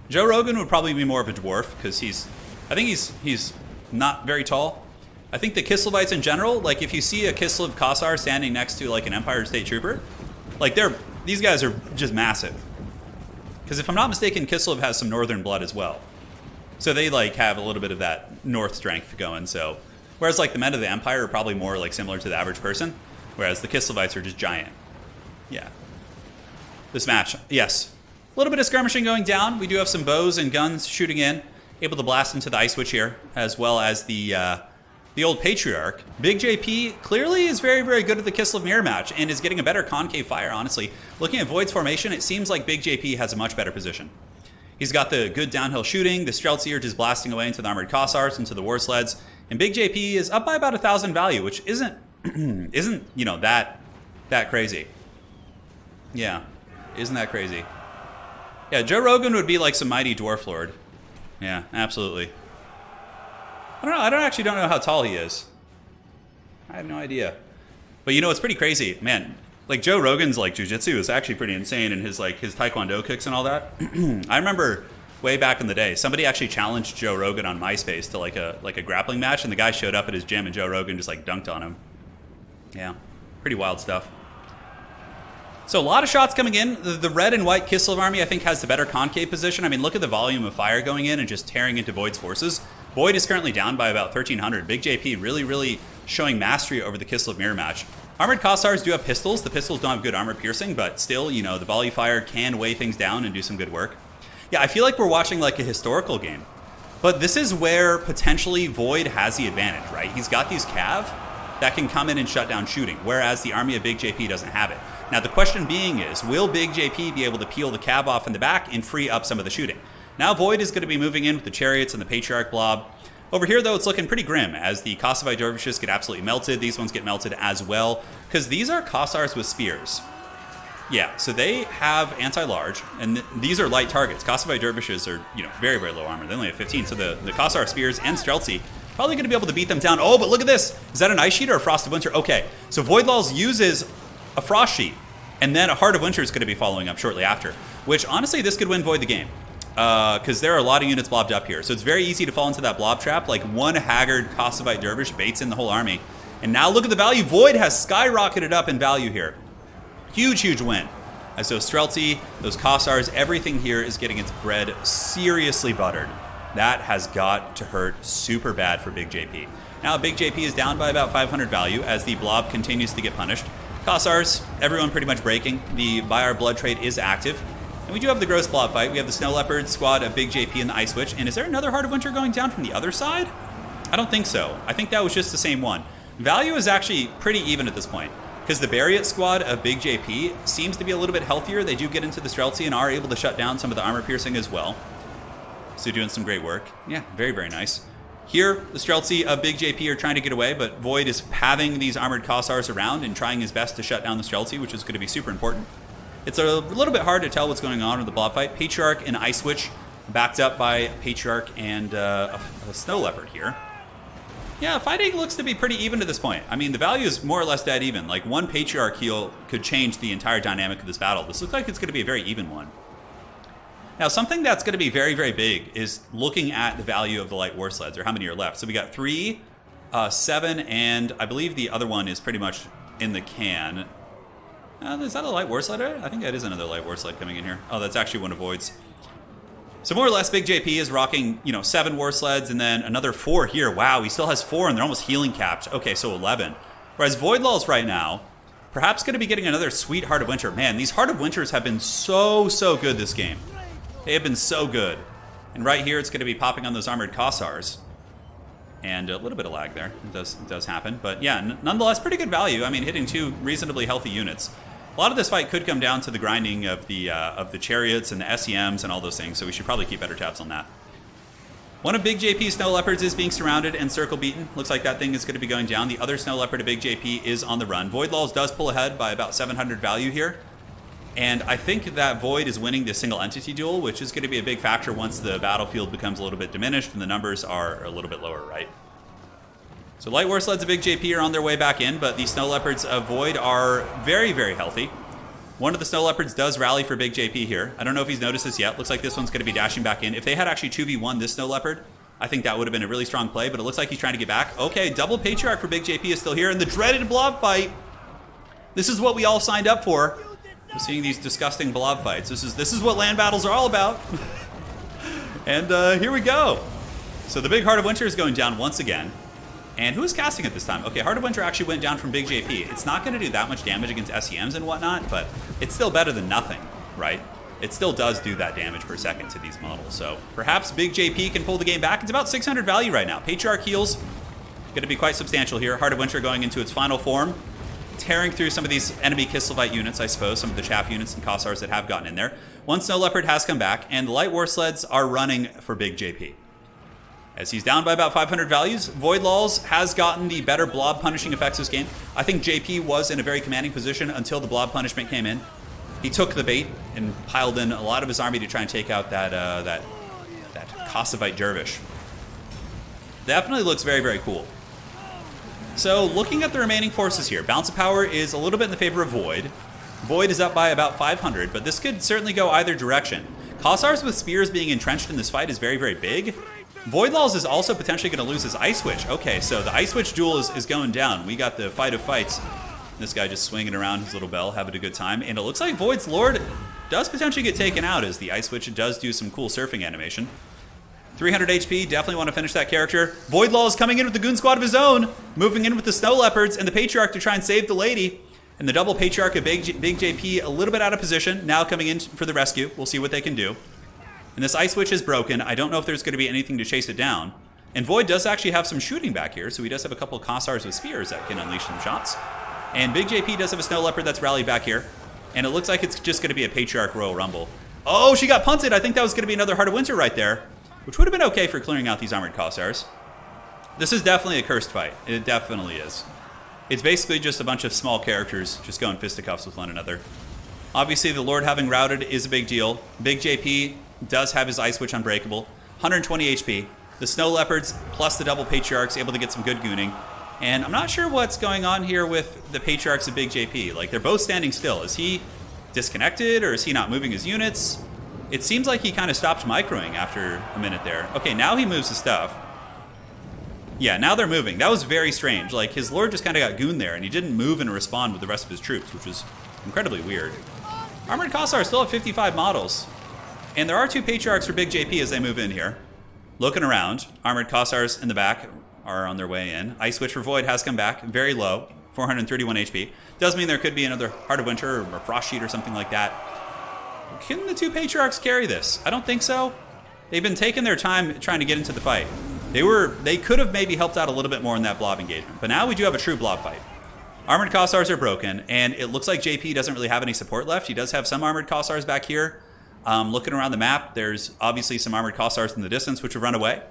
Joe Rogan would probably be more of a dwarf, because I think he's not very tall. I think the Kislevites in general, if you see a Kislev Kossar standing next to an Empire State Trooper, these guys are just massive. Because if I'm not mistaken, Kislev has some northern blood as well. So they have a little bit of that north strength going. So whereas the men of the Empire are probably more similar to the average person, whereas the Kislevites are just giant. Yeah. This match, yes. A little bit of skirmishing going down. We do have some bows and guns shooting in, able to blast into the Ice Witch here, as well as the old Patriarch. Big JP clearly is very, very good at the Kislev mirror match and is getting a better concave fire, honestly. Looking at Void's formation, it seems like Big JP has a much better position. He's got the good downhill shooting, the Streltsier just blasting away into the armored Kossars, into the war sleds, and Big JP is up by about 1,000 value, which isn't that crazy. Yeah, isn't that crazy? Yeah, Joe Rogan would be some mighty dwarf lord. Yeah, absolutely. I don't know. I actually don't know how tall he is. I have no idea. But it's pretty crazy, man. Joe Rogan's jiu-jitsu is actually pretty insane, and his his taekwondo kicks and all that. I remember way back in the day. Somebody actually challenged Joe Rogan on MySpace to like a grappling match, and the guy showed up at his gym, and Joe Rogan just like dunked on him. Yeah, pretty wild stuff. So a lot of shots coming in. The red and white Kislev army, I think, has the better concave position. I mean, look at the volume of fire going in and just tearing into Void's forces. Void is currently down by about 1,300. Big JP really showing mastery over the Kislev mirror match. Armored Kossars do have pistols. The pistols don't have good armor piercing, but still, you know, the volley fire can weigh things down and do some good work. Yeah, I feel like we're watching like a historical game. But this is where potentially Void has the advantage, right? He's got these cav that can come in and shut down shooting, whereas the army of Big JP doesn't have it. Now, the question being is, will Big JP be able to peel the cav off in the back and free up some of the shooting? Now, Void is going to be moving in with the chariots and the Patriarch blob. Over here, though, it's looking pretty grim as the Kossovite dervishes get absolutely melted. These ones get melted as well, because these are Kossars with spears. Yeah, so they have anti-large, and these are light targets. Kossovite dervishes are, you know, very low armor. They only have 15, so the Kossar spears and Streltsy probably going to be able to beat them down. Oh, but look at this. Is that an Ice Sheet or a Frost of Winter? Okay, so Voidlaws uses a Frost Sheet, and then a Heart of Winter is going to be following up shortly after, which, honestly, this could win Void the game, because there are a lot of units blobbed up here. So it's very easy to fall into that blob trap. Like, one haggard Kossovite dervish baits in the whole army. And now look at the value. Void has skyrocketed up in value here. Huge win. As those Streltsy, those Kossars, everything here is getting its bread seriously buttered. That has got to hurt super bad for Big JP. Now Big JP is down by about 500 value as the blob continues to get punished. Kossars, everyone pretty much breaking. The Buy Our Blood trade is active. And we do have the gross blob fight. We have the Snow Leopard squad of Big JP and the Ice Witch. And is there another Heart of Winter going down from the other side? I don't think so. I think that was just the same one. Value is actually pretty even at this point, because the Barriot squad of Big JP seems to be a little bit healthier. They do get into the Streltsy and are able to shut down some of the armor piercing as well. So doing some great work. Yeah, very nice. Here, the Streltsy of Big JP are trying to get away, but Void is having these armored Kossars around and trying his best to shut down the Streltsy, which is going to be super important. It's a little bit hard to tell what's going on with the blob fight. Patriarch and Ice Witch backed up by Patriarch and a Snow Leopard here. Yeah, fighting looks to be pretty even to this point. I mean, the value is more or less dead even. Like, one Patriarch heal could change the entire dynamic of this battle. This looks like it's going to be a very even one. Now, something that's going to be very big is looking at the value of the light war sleds, or how many are left. So we got 3, 7, and I believe the other one is pretty much in the can. Is that a light war sled? I think that is another light war sled coming in here. Oh, that's actually one of Void's. So more or less, Big JP is rocking, 7 war sleds and then another 4 here. Wow, he still has 4 and they're almost healing capped. Okay, so 11. Whereas Voidlaws right now, perhaps going to be getting another sweet Heart of Winter. Man, these Heart of Winters have been so good this game. They have been so good. And right here, it's going to be popping on those armored Kossars. And a little bit of lag there. It does happen. But yeah, nonetheless, pretty good value. I mean, hitting 2 reasonably healthy units. A lot of this fight could come down to the grinding of the chariots and the SEMs and all those things, so we should probably keep better tabs on that. One of Big JP's Snow Leopards is being surrounded and circle beaten. Looks like that thing is going to be going down. The other Snow Leopard of Big JP is on the run. Voidlaws does pull ahead by about 700 value here. And I think that Void is winning the single entity duel, which is going to be a big factor once the battlefield becomes a little bit diminished and the numbers are a little bit lower, right? So Light War Sleds of Big JP are on their way back in, but the Snow Leopards of Void are very healthy. One of the Snow Leopards does rally for Big JP here. I don't know if he's noticed this yet. Looks like this one's going to be dashing back in. If they had actually 2v1 this Snow Leopard, I think that would have been a really strong play, but it looks like he's trying to get back. Okay, double Patriarch for Big JP is still here, and the dreaded blob fight. This is what we all signed up for. We're seeing these disgusting blob fights. This is what land battles are all about. And here we go. So the big Heart of Winter is going down once again. And who is casting it this time? Okay, Heart of Winter actually went down from Big JP. It's not going to do that much damage against SEMs and whatnot, but it's still better than nothing, right? It still does do that damage per second to these models. So perhaps Big JP can pull the game back. It's about 600 value right now. Patriarch heals, going to be quite substantial here. Heart of Winter going into its final form, tearing through some of these enemy Kislevite units, I suppose, some of the chaff units and Kossars that have gotten in there. One Snow Leopard has come back, and the Light War Sleds are running for Big JP. As he's down by about 500 values, Voidlaws has gotten the better blob punishing effects this game. I think JP was in a very commanding position until the blob punishment came in. He took the bait and piled in a lot of his army to try and take out that Kossovite dervish. Definitely looks very cool. So looking at the remaining forces here, Bounce of Power is a little bit in the favor of Void. Void is up by about 500, but this could certainly go either direction. Kossars with spears being entrenched in this fight is very, very big. Voidlaws is also potentially going to lose his Ice Witch. Okay, so the Ice Witch duel is going down. We got the fight of fights. This guy just swinging around his little bell, having a good time. And it looks like Void's Lord does potentially get taken out as the Ice Witch does do some cool surfing animation. 300 HP, definitely want to finish that character. Voidlaw is coming in with the Goon Squad of his own, moving in with the Snow Leopards and the Patriarch to try and save the lady. And the double Patriarch of Big JP a little bit out of position, now coming in for the rescue. We'll see what they can do. And this Ice Witch is broken. I don't know if there's going to be anything to chase it down. And Void does actually have some shooting back here, so he does have a couple of Kossars with spears that can unleash some shots. And Big JP does have a Snow Leopard that's rallied back here. And it looks like it's just going to be a Patriarch Royal Rumble. Oh, she got punted. I think that was going to be another Heart of Winter right there, which would have been okay for clearing out these armored Kossars. This is definitely a cursed fight. It definitely is. It's basically just a bunch of small characters just going fisticuffs with one another. Obviously, the Lord having routed is a big deal. Big JP does have his Ice Witch unbreakable. 120 HP. The Snow Leopards plus the double Patriarchs able to get some good gooning. And I'm not sure what's going on here with the Patriarchs of Big JP. Like, they're both standing still. Is he disconnected or is he not moving his units? It seems like he kind of stopped microing after a minute there. Okay, now he moves his stuff. Yeah, now they're moving. That was very strange. Like, his Lord just kind of got gooned there, and he didn't move and respond with the rest of his troops, which was incredibly weird. Armored Kossars still have 55 models. And there are two Patriarchs for Big JP as they move in here. Looking around. Armored Kossars in the back are on their way in. Ice Witch for Void has come back. Very low. 431 HP. Does mean there could be another Heart of Winter or Frost Sheet or something like that. Can the two Patriarchs carry this? I don't think so. They've been taking their time trying to get into the fight. They could have maybe helped out a little bit more in that blob engagement. But now we do have a true blob fight. Armored Kossars are broken, and it looks like JP doesn't really have any support left. He does have some Armored Kossars back here. Looking around the map, there's obviously some Armored Kossars in the distance, which have run away.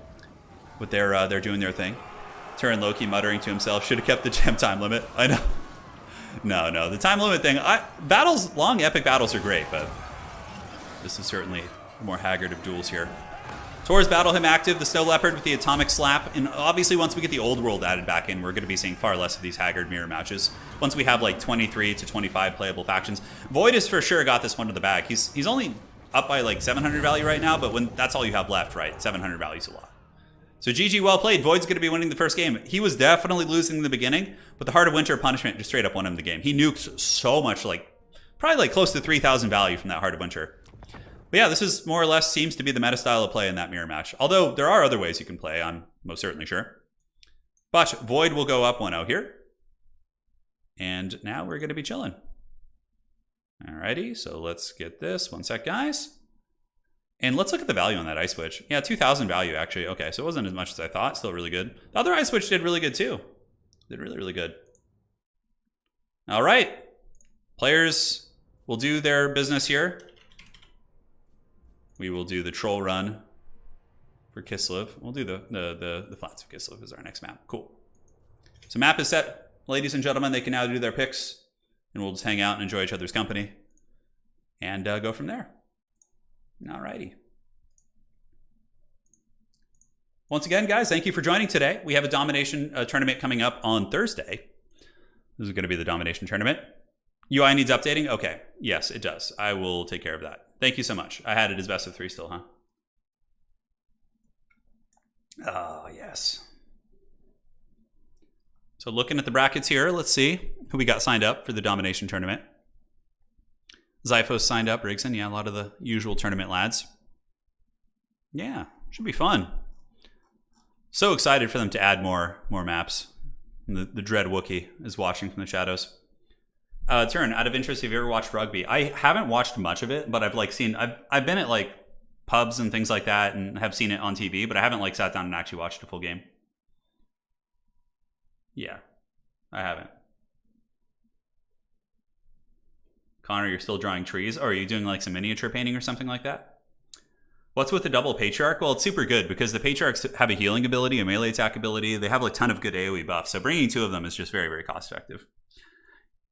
But they're doing their thing. Turin Loki muttering to himself, should have kept the gem time limit. I know. No, the time limit thing. Long epic battles are great, but this is certainly more haggard of duels here. Tor's Battle Hymn active, the Snow Leopard with the Atomic Slap, and obviously once we get the Old World added back in, we're going to be seeing far less of these haggard mirror matches. Once we have like 23 to 25 playable factions. Void has for sure got this one to the bag. He's only up by like 700 value right now, but when that's all you have left, right? 700 value is a lot. So GG, well played. Void's going to be winning the first game. He was definitely losing in the beginning, but the Heart of Winter punishment just straight up won him the game. He nuked so much, probably like close to 3,000 value from that Heart of Winter. But yeah, this is more or less seems to be the meta style of play in that mirror match. Although there are other ways you can play, I'm most certainly sure. But Void will go up 1-0 here. And now we're going to be chilling. Alrighty, so let's get this. One sec, guys. And let's look at the value on that Ice Witch. Yeah, 2,000 value, actually. Okay, so it wasn't as much as I thought. Still really good. The other Ice Witch did really good, too. Did really, really good. All right. Players will do their business here. We will do the Troll Run for Kislev. We'll do the Flats of Kislev as our next map. Cool. So map is set, ladies and gentlemen. They can now do their picks, and we'll just hang out and enjoy each other's company and go from there. Alrighty. Once again, guys, thank you for joining today. We have a Domination tournament coming up on Thursday. This is going to be the Domination tournament. UI needs updating? Okay. Yes, it does. I will take care of that. Thank you so much. I had it as best of 3 still, huh? Oh, yes. So looking at the brackets here, let's see who we got signed up for the Domination tournament. Zyphos signed up, Rigson. Yeah, a lot of the usual tournament lads. Yeah, should be fun. So excited for them to add more maps. And the Dread Wookiee is watching from the shadows. Turin, out of interest, have you ever watched rugby? I haven't watched much of it, but I've been at like pubs and things like that and have seen it on TV, but I haven't sat down and actually watched a full game. Yeah, I haven't. Connor, you're still drawing trees? Or are you doing some miniature painting or something like that? What's with the double Patriarch? Well, it's super good because the Patriarchs have a healing ability, a melee attack ability. They have a ton of good AoE buffs. So bringing 2 of them is just very, very cost effective.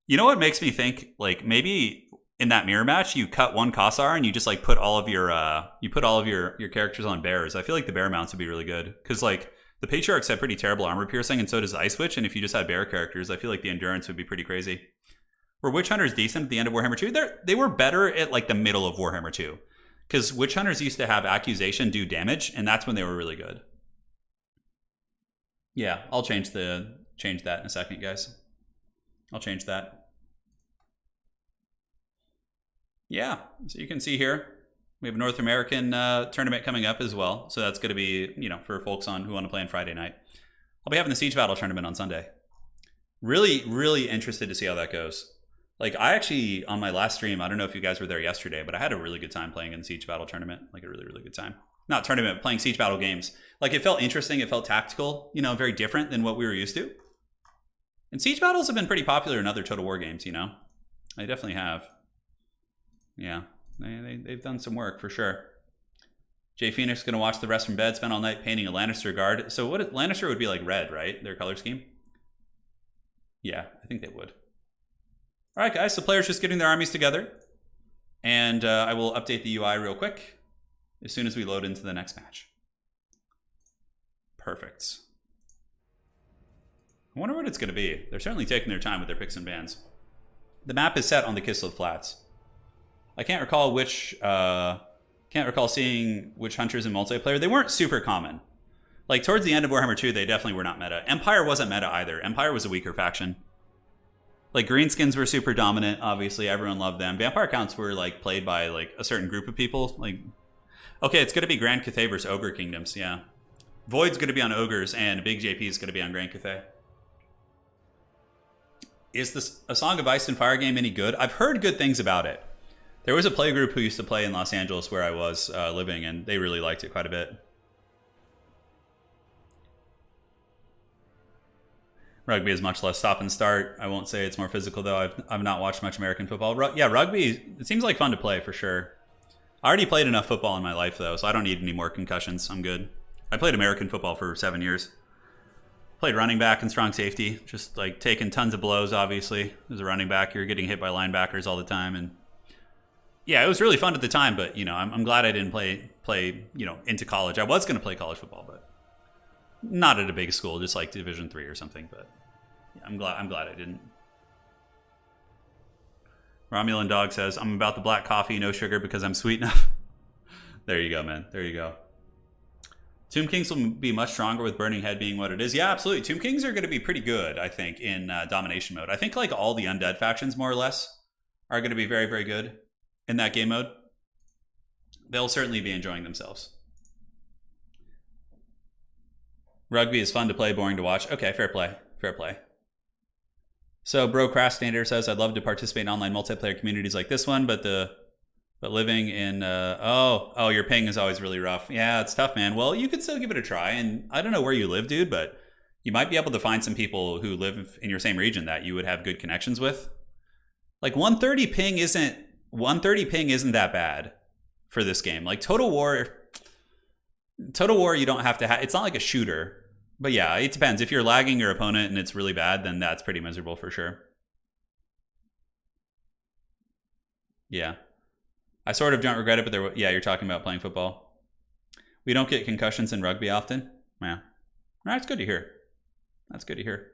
You know what makes me think, maybe in that mirror match, you cut 1 Kossar and you just put all of your characters on bears. I feel like the bear mounts would be really good because the Patriarchs have pretty terrible armor piercing and so does Ice Witch. And if you just had bear characters, I feel like the endurance would be pretty crazy. Were Witch Hunters decent at the end of Warhammer 2? They were better at the middle of Warhammer 2. Because witch hunters used to have accusation do damage, and that's when they were really good. Yeah, I'll change that in a second, guys. I'll change that. Yeah, so you can see here we have a North American tournament coming up as well. So that's going to be, you know, for folks who want to play on Friday night. I'll be having the Siege Battle tournament on Sunday. Really, really interested to see how that goes. Like, I actually, on my last stream, I don't know if you guys were there yesterday, but I had a really good time playing in the Siege Battle tournament. Like, a really, really good time. Not tournament, playing Siege Battle games. Like, it felt interesting. It felt tactical, you know, very different than what we were used to. And Siege Battles have been pretty popular in other Total War games, you know? They definitely have. Yeah, they've done some work for sure. Jay Phoenix going to watch the rest from bed, spend all night painting a Lannister guard. So Lannister would be like red, right? Their color scheme? Yeah, I think they would. All right, guys, so players just getting their armies together. And I will update the UI real quick as soon as we load into the next match. Perfect. I wonder what it's going to be. They're certainly taking their time with their picks and bans. The map is set on the Kislev Flats. I can't recall seeing witch hunters in multiplayer. They weren't super common. Like, towards the end of Warhammer 2, they definitely were not meta. Empire wasn't meta either. Empire was a weaker faction. Like, greenskins were super dominant, obviously. Everyone loved them. Vampire counts were, like, played by, like, a certain group of people. Like, okay, it's going to be Grand Cathay versus Ogre Kingdoms, yeah. Void's going to be on Ogres, and Big JP is going to be on Grand Cathay. Is this A Song of Ice and Fire game any good? I've heard good things about it. There was a play group who used to play in Los Angeles where I was living, and they really liked it quite a bit. Rugby is much less stop and start. I won't say it's more physical, though. I've not watched much American football. Yeah, rugby, it seems like fun to play, for sure. I already played enough football in my life, though, so I don't need any more concussions. I'm good. I played American football for 7 years. Played running back and strong safety. Just, like, taking tons of blows, obviously. As a running back, you're getting hit by linebackers all the time. And yeah, it was really fun at the time, but, you know, I'm glad I didn't play, you know, into college. I was going to play college football, but not at a big school, just like Division III or something, but yeah, I'm glad I didn't. Romulan Dog says, I'm about the black coffee, no sugar because I'm sweet enough. There you go, man. There you go. Tomb Kings will be much stronger with Burning Head being what it is. Yeah, absolutely. Tomb Kings are going to be pretty good, I think, in domination mode. I think like all the undead factions, more or less, are going to be very, very good in that game mode. They'll certainly be enjoying themselves. Rugby is fun to play, boring to watch. Okay, fair play. Fair play. So Procrastinator says, I'd love to participate in online multiplayer communities like this one, but living in oh, your ping is always really rough. Yeah, it's tough, man. Well, you could still give it a try, and I don't know where you live, dude, but you might be able to find some people who live in your same region that you would have good connections with. Like 130 ping isn't that bad for this game. Like Total War, you don't have to have. It's not like a shooter. But yeah, it depends. If you're lagging your opponent and it's really bad, then that's pretty miserable for sure. Yeah. I sort of don't regret it, but yeah, you're talking about playing football. We don't get concussions in rugby often. Yeah. That's good to hear. That's good to hear.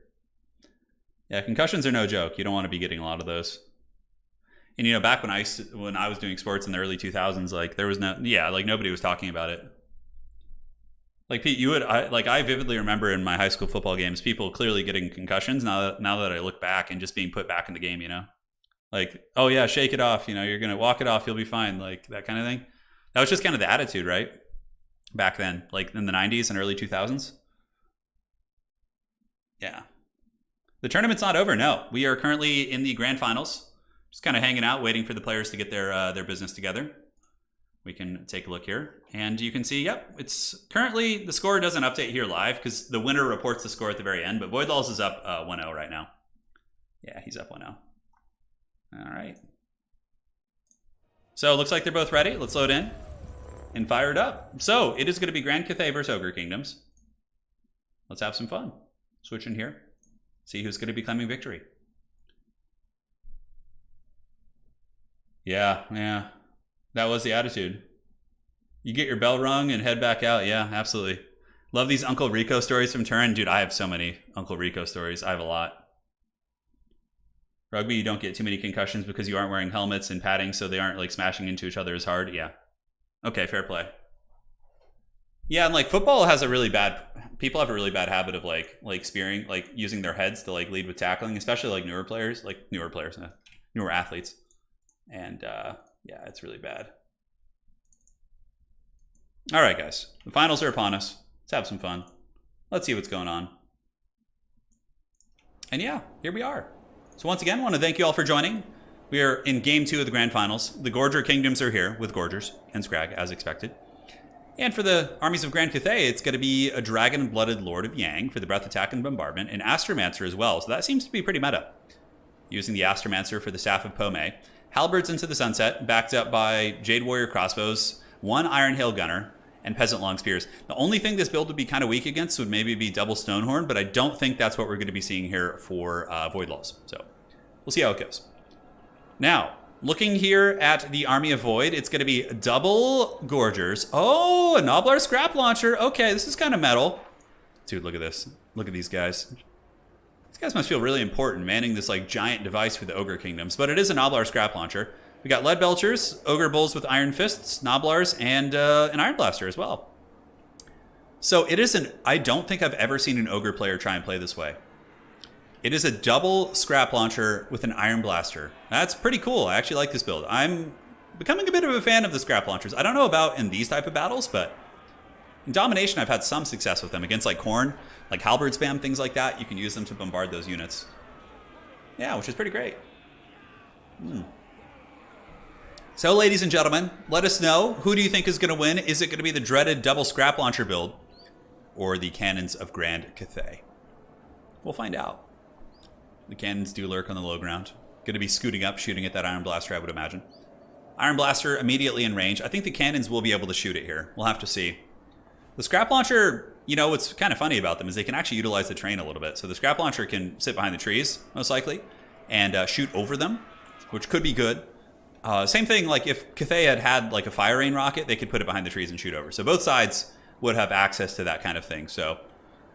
Yeah, concussions are no joke. You don't want to be getting a lot of those. And you know, back when I was doing sports in the early 2000s, like there was like nobody was talking about it. Like Pete, I vividly remember in my high school football games, people clearly getting concussions. Now that I look back and just being put back in the game, you know, like, oh yeah, shake it off. You know, you're gonna walk it off, you'll be fine. Like that kind of thing. That was just kind of the attitude, right? Back then, like in the 90s and early 2000s. Yeah, the tournament's not over. No, we are currently in the grand finals. Just kind of hanging out, waiting for the players to get their business together. We can take a look here, and you can see, yep, it's currently, the score doesn't update here live because the winner reports the score at the very end, but Voidlaws is up 1-0 right now. Yeah, he's up 1-0. All right. So it looks like they're both ready. Let's load in and fire it up. So it is going to be Grand Cathay versus Ogre Kingdoms. Let's have some fun. Switch in here. See who's going to be claiming victory. Yeah. That was the attitude. You get your bell rung and head back out. Yeah, absolutely. Love these Uncle Rico stories from Turin. Dude, I have so many Uncle Rico stories. I have a lot. Rugby, you don't get too many concussions because you aren't wearing helmets and padding, so they aren't like smashing into each other as hard. Yeah. Okay, fair play. Yeah, and like football has a really bad. People have a really bad habit of like spearing, like using their heads to like lead with tackling, especially like newer players, newer athletes, and yeah, it's really bad. All right, guys, the finals are upon us. Let's have some fun. Let's see what's going on. And yeah, here we are. So once again, I want to thank you all for joining. We are in Game 2 of the Grand Finals. The Gorger Kingdoms are here with Gorgers and Scrag, as expected. And for the armies of Grand Cathay, it's going to be a Dragon-Blooded Lord of Yang for the Breath Attack and Bombardment, and Astromancer as well, so that seems to be pretty meta. Using the Astromancer for the Staff of Pomei. Halberds into the Sunset, backed up by Jade Warrior Crossbows, 1 Iron Hail Gunner, and Peasant Long Spears. The only thing this build would be kind of weak against would maybe be double Stonehorn, but I don't think that's what we're going to be seeing here for Void Laws. So we'll see how it goes. Now, looking here at the Army of Void, it's going to be double Gorgers. Oh, a Noblar Scrap Launcher. Okay, this is kind of metal. Dude, look at this. Look at these guys. These guys must feel really important, manning this like giant device for the Ogre Kingdoms. But it is a Noblar Scrap Launcher. We got Lead Belchers, Ogre Bulls with Iron Fists, Noblars, and an Iron Blaster as well. So it is I don't think I've ever seen an Ogre player try and play this way. It is a double Scrap Launcher with an Iron Blaster. That's pretty cool. I actually like this build. I'm becoming a bit of a fan of the Scrap Launchers. I don't know about in these type of battles, but in Domination I've had some success with them. Against like Khorne, like Halberd spam, things like that, you can use them to bombard those units. Yeah, which is pretty great. So, ladies and gentlemen, let us know, who do you think is going to win? Is it going to be the dreaded double Scrap Launcher build or the Cannons of Grand Cathay? We'll find out. The cannons do lurk on the low ground. Going to be scooting up, shooting at that Iron Blaster, I would imagine. Iron Blaster immediately in range. I think the cannons will be able to shoot it here. We'll have to see. The Scrap Launcher, you know, what's kind of funny about them is they can actually utilize the terrain a little bit. So the Scrap Launcher can sit behind the trees, most likely, and shoot over them, which could be good. Same thing, like if Cathay had like a Fire Rain rocket, they could put it behind the trees and shoot over. So both sides would have access to that kind of thing. So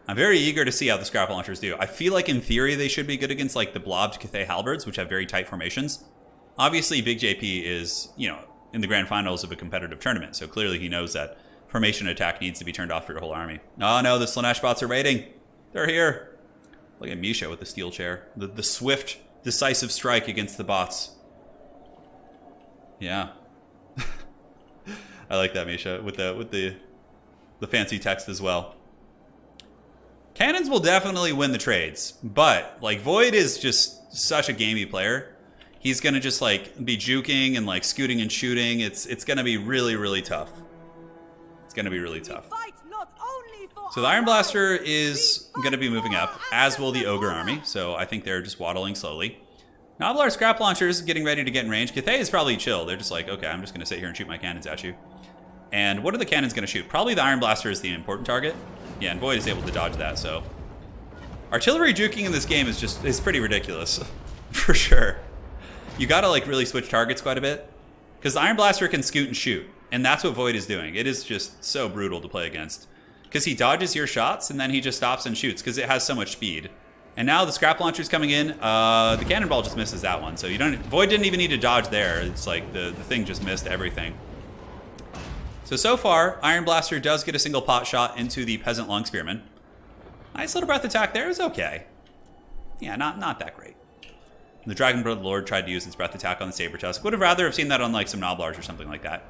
I'm very eager to see how the Scrap Launchers do. I feel like in theory they should be good against like the blobbed Cathay Halberds, which have very tight formations. Obviously, Big JP is, you know, in the Grand Finals of a competitive tournament, so clearly he knows that formation attack needs to be turned off for your whole army. Oh no, the Slaanesh bots are waiting. They're here. Look at Misha with the steel chair. The swift, decisive strike against the bots. Yeah. I like that, Misha, with the fancy text as well. Cannons will definitely win the trades, but like Void is just such a gamey player. He's gonna just like be juking and like scooting and shooting. It's gonna be really, really tough. It's gonna be really tough. So the Iron Blaster is gonna be moving up, as will the Ogre army. So I think they're just waddling slowly. Noblar Scrap Launchers getting ready to get in range. Cathay is probably chill. They're just like, okay, I'm just gonna sit here and shoot my cannons at you. And what are the cannons gonna shoot? Probably the Iron Blaster is the important target. Yeah, and Void is able to dodge that, so. Artillery juking in this game is pretty ridiculous, for sure. You gotta like really switch targets quite a bit. Because the Iron Blaster can scoot and shoot, and that's what Void is doing. It is just so brutal to play against. Because he dodges your shots, and then he just stops and shoots, because it has so much speed. And now the Scrap Launcher's coming in. The Cannonball just misses that one, so you don't. Void didn't even need to dodge there. It's like the thing just missed everything. So far, Iron Blaster does get a single pot shot into the Peasant Long Spearman. Nice little breath attack there. Is okay. Yeah, not that great. The Dragon Blood Lord tried to use its breath attack on the Saber Tusk. Would have rather have seen that on like some Noblars or something like that.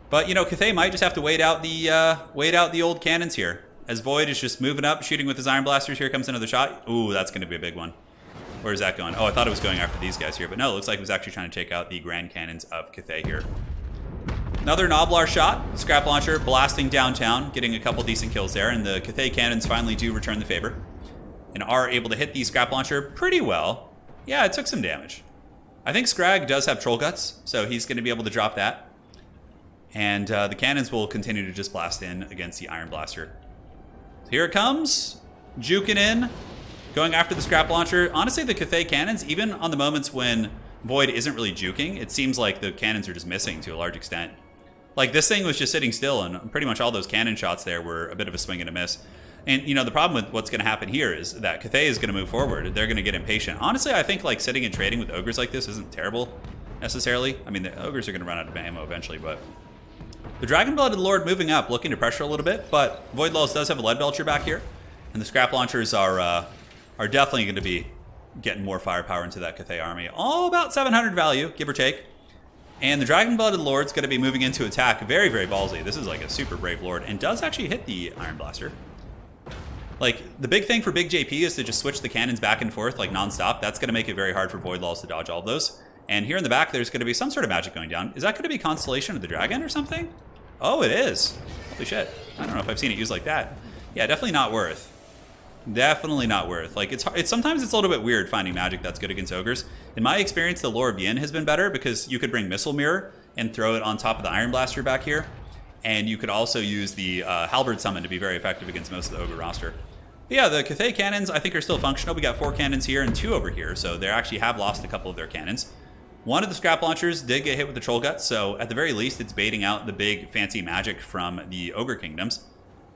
But you know, Cathay might just have to wait out the old cannons here. As Void is just moving up, shooting with his Iron Blasters. Here comes another shot. Ooh, that's going to be a big one. Where's that going? Oh, I thought it was going after these guys here, but no, it looks like it was actually trying to take out the Grand Cannons of Cathay here. Another Noblar shot. Scrap Launcher blasting downtown, getting a couple decent kills there, and the Cathay cannons finally do return the favor and are able to hit the Scrap Launcher pretty well. Yeah, it took some damage. I think Scrag does have Troll Guts, so he's going to be able to drop that. And the cannons will continue to just blast in against the Iron Blaster. Here it comes, juking in, going after the Scrap Launcher. Honestly, the Cathay cannons, even on the moments when Void isn't really juking, it seems like the cannons are just missing to a large extent. Like, this thing was just sitting still, and pretty much all those cannon shots there were a bit of a swing and a miss. And, you know, the problem with what's going to happen here is that Cathay is going to move forward. They're going to get impatient. Honestly, I think, like, sitting and trading with Ogres like this isn't terrible, necessarily. I mean, the Ogres are going to run out of ammo eventually, but The Dragon-Blooded Lord moving up, looking to pressure a little bit, but Void Lulls does have a Lead Belcher back here, and the Scrap Launchers are definitely going to be getting more firepower into that Cathay army. All about 700 value, give or take. And the Dragon-Blooded Lord's going to be moving into attack. Very, very ballsy. This is like a super brave Lord, and does actually hit the Iron Blaster. Like, the big thing for Big JP is to just switch the cannons back and forth, like, non-stop. That's going to make it very hard for Void Lulls to dodge all of those. And here in the back, there's going to be some sort of magic going down. Is that going to be Constellation of the Dragon or something? Oh, it is. Holy shit. I don't know if I've seen it used like that. Yeah, definitely not worth. Definitely not worth. Like, it's sometimes it's a little bit weird finding magic that's good against ogres. In my experience, the Lore of Yin has been better because you could bring Missile Mirror and throw it on top of the Iron Blaster back here. And you could also use the Halberd Summon to be very effective against most of the ogre roster. But yeah, the Cathay cannons I think are still functional. We got 4 cannons here and 2 over here, so they actually have lost a couple of their cannons. One of the Scrap Launchers did get hit with the Troll Guts, so at the very least it's baiting out the big fancy magic from the Ogre Kingdoms.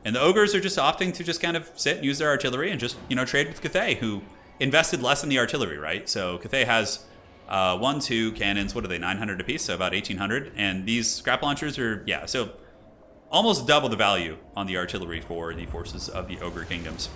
And the Ogres are just opting to just kind of sit and use their artillery and just, you know, trade with Cathay, who invested less in the artillery, right? So Cathay has 1, 2 cannons, what are they, 900 apiece, so about 1800. And these Scrap Launchers are, yeah, so almost double the value on the artillery for the forces of the Ogre Kingdoms.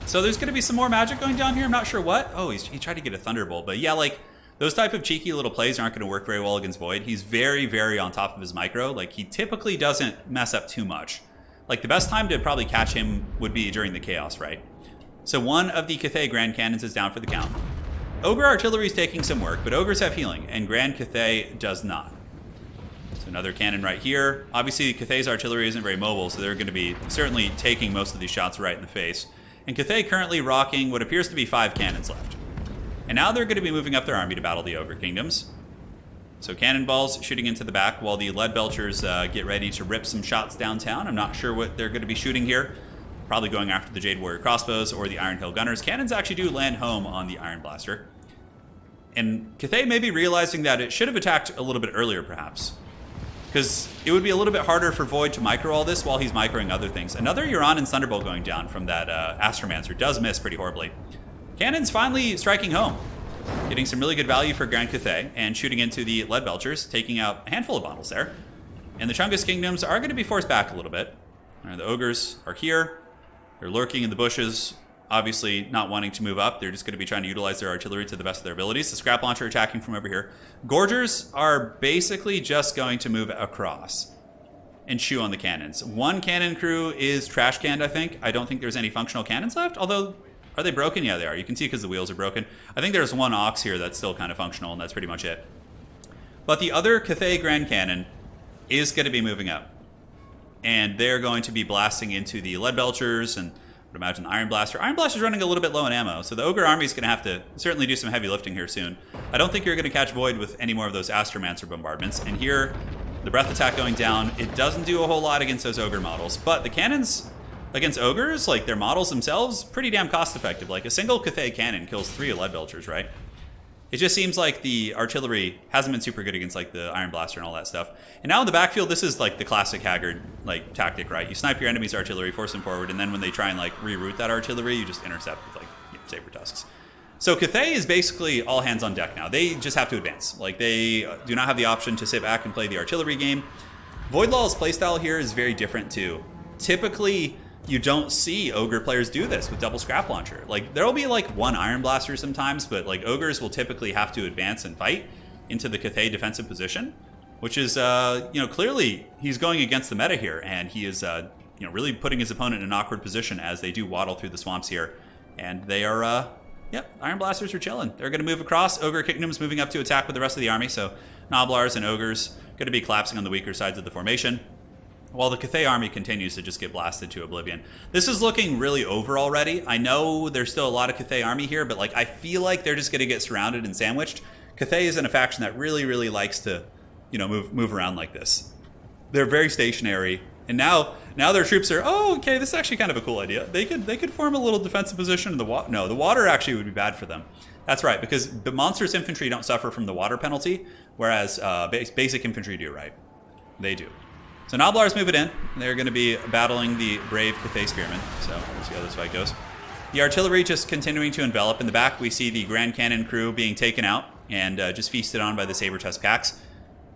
So there's going to be some more magic going down here. I'm not sure what. Oh, he tried to get a Thunderbolt. But yeah, like, those type of cheeky little plays aren't going to work very well against Void. He's very, very on top of his micro. Like, he typically doesn't mess up too much. Like, the best time to probably catch him would be during the Chaos, right? So one of the Cathay Grand Cannons is down for the count. Ogre Artillery is taking some work, but Ogres have healing, and Grand Cathay does not. So another cannon right here. Obviously, Cathay's artillery isn't very mobile, so they're going to be certainly taking most of these shots right in the face. And Cathay currently rocking what appears to be 5 cannons left. And now they're going to be moving up their army to battle the Ogre Kingdoms. So cannonballs shooting into the back while the Lead Belchers get ready to rip some shots downtown. I'm not sure what they're going to be shooting here. Probably going after the Jade Warrior crossbows or the Iron Hill Gunners. Cannons actually do land home on the Iron Blaster. And Cathay may be realizing that it should have attacked a little bit earlier, perhaps. Because it would be a little bit harder for Void to micro all this while he's microing other things. Another Uran and Thunderbolt going down from that Astromancer does miss pretty horribly. Cannons finally striking home. Getting some really good value for Grand Cathay and shooting into the Lead Belchers, taking out a handful of bottles there. And the Chungus Kingdoms are going to be forced back a little bit. The Ogres are here. They're lurking in the bushes, obviously not wanting to move up. They're just going to be trying to utilize their artillery to the best of their abilities. The Scrap Launcher attacking from over here. Gorgers are basically just going to move across and chew on the cannons. One cannon crew is trash canned, I think. I don't think there's any functional cannons left, although... Are they broken? Yeah, they are. You can see because the wheels are broken. I think there's one Ox here that's still kind of functional, and that's pretty much it. But the other Cathay Grand Cannon is going to be moving up. And they're going to be blasting into the Lead Belchers, and I would imagine the Iron Blaster. Iron Blaster's running a little bit low in ammo, so the Ogre Army is going to have to certainly do some heavy lifting here soon. I don't think you're going to catch Void with any more of those Astromancer bombardments. And here, the Breath Attack going down, it doesn't do a whole lot against those Ogre models. But the cannons... Against Ogres, like their models themselves, pretty damn cost effective. Like a single Cathay cannon kills 3 Lead Belchers, right? It just seems like the artillery hasn't been super good against like the Iron Blaster and all that stuff. And now in the backfield, this is like the classic Haggard like tactic, right? You snipe your enemy's artillery, force them forward, and then when they try and like reroute that artillery, you just intercept with like saber tusks. So Cathay is basically all hands on deck now. They just have to advance. Like they do not have the option to sit back and play the artillery game. Void Law's playstyle here is very different too. Typically, you don't see Ogre players do this with double Scrap Launcher. Like, there'll be like one Iron Blaster sometimes, but like Ogres will typically have to advance and fight into the Cathay defensive position, which is, clearly he's going against the meta here, and he is, really putting his opponent in an awkward position as they do waddle through the swamps here. And they are, Iron Blasters are chilling. They're going to move across. Ogre Kingdom's moving up to attack with the rest of the army, so Noblars and Ogres going to be collapsing on the weaker sides of the formation, while the Cathay army continues to just get blasted to oblivion. This is looking really over already. I know there's still a lot of Cathay army here, but like I feel like they're just going to get surrounded and sandwiched. Cathay isn't a faction that really, really likes to, move around like this. They're very stationary, and now their troops are, okay, this is actually kind of a cool idea. They could form a little defensive position in the water. No, the water actually would be bad for them. That's right, because the monstrous infantry don't suffer from the water penalty, whereas basic infantry do, right? They do. So Noblars move it in. They're going to be battling the brave Cathay Spearmen. So we'll see how this fight goes. The artillery just continuing to envelop. In the back, we see the Grand Cannon crew being taken out and just feasted on by the Saber Tusk packs.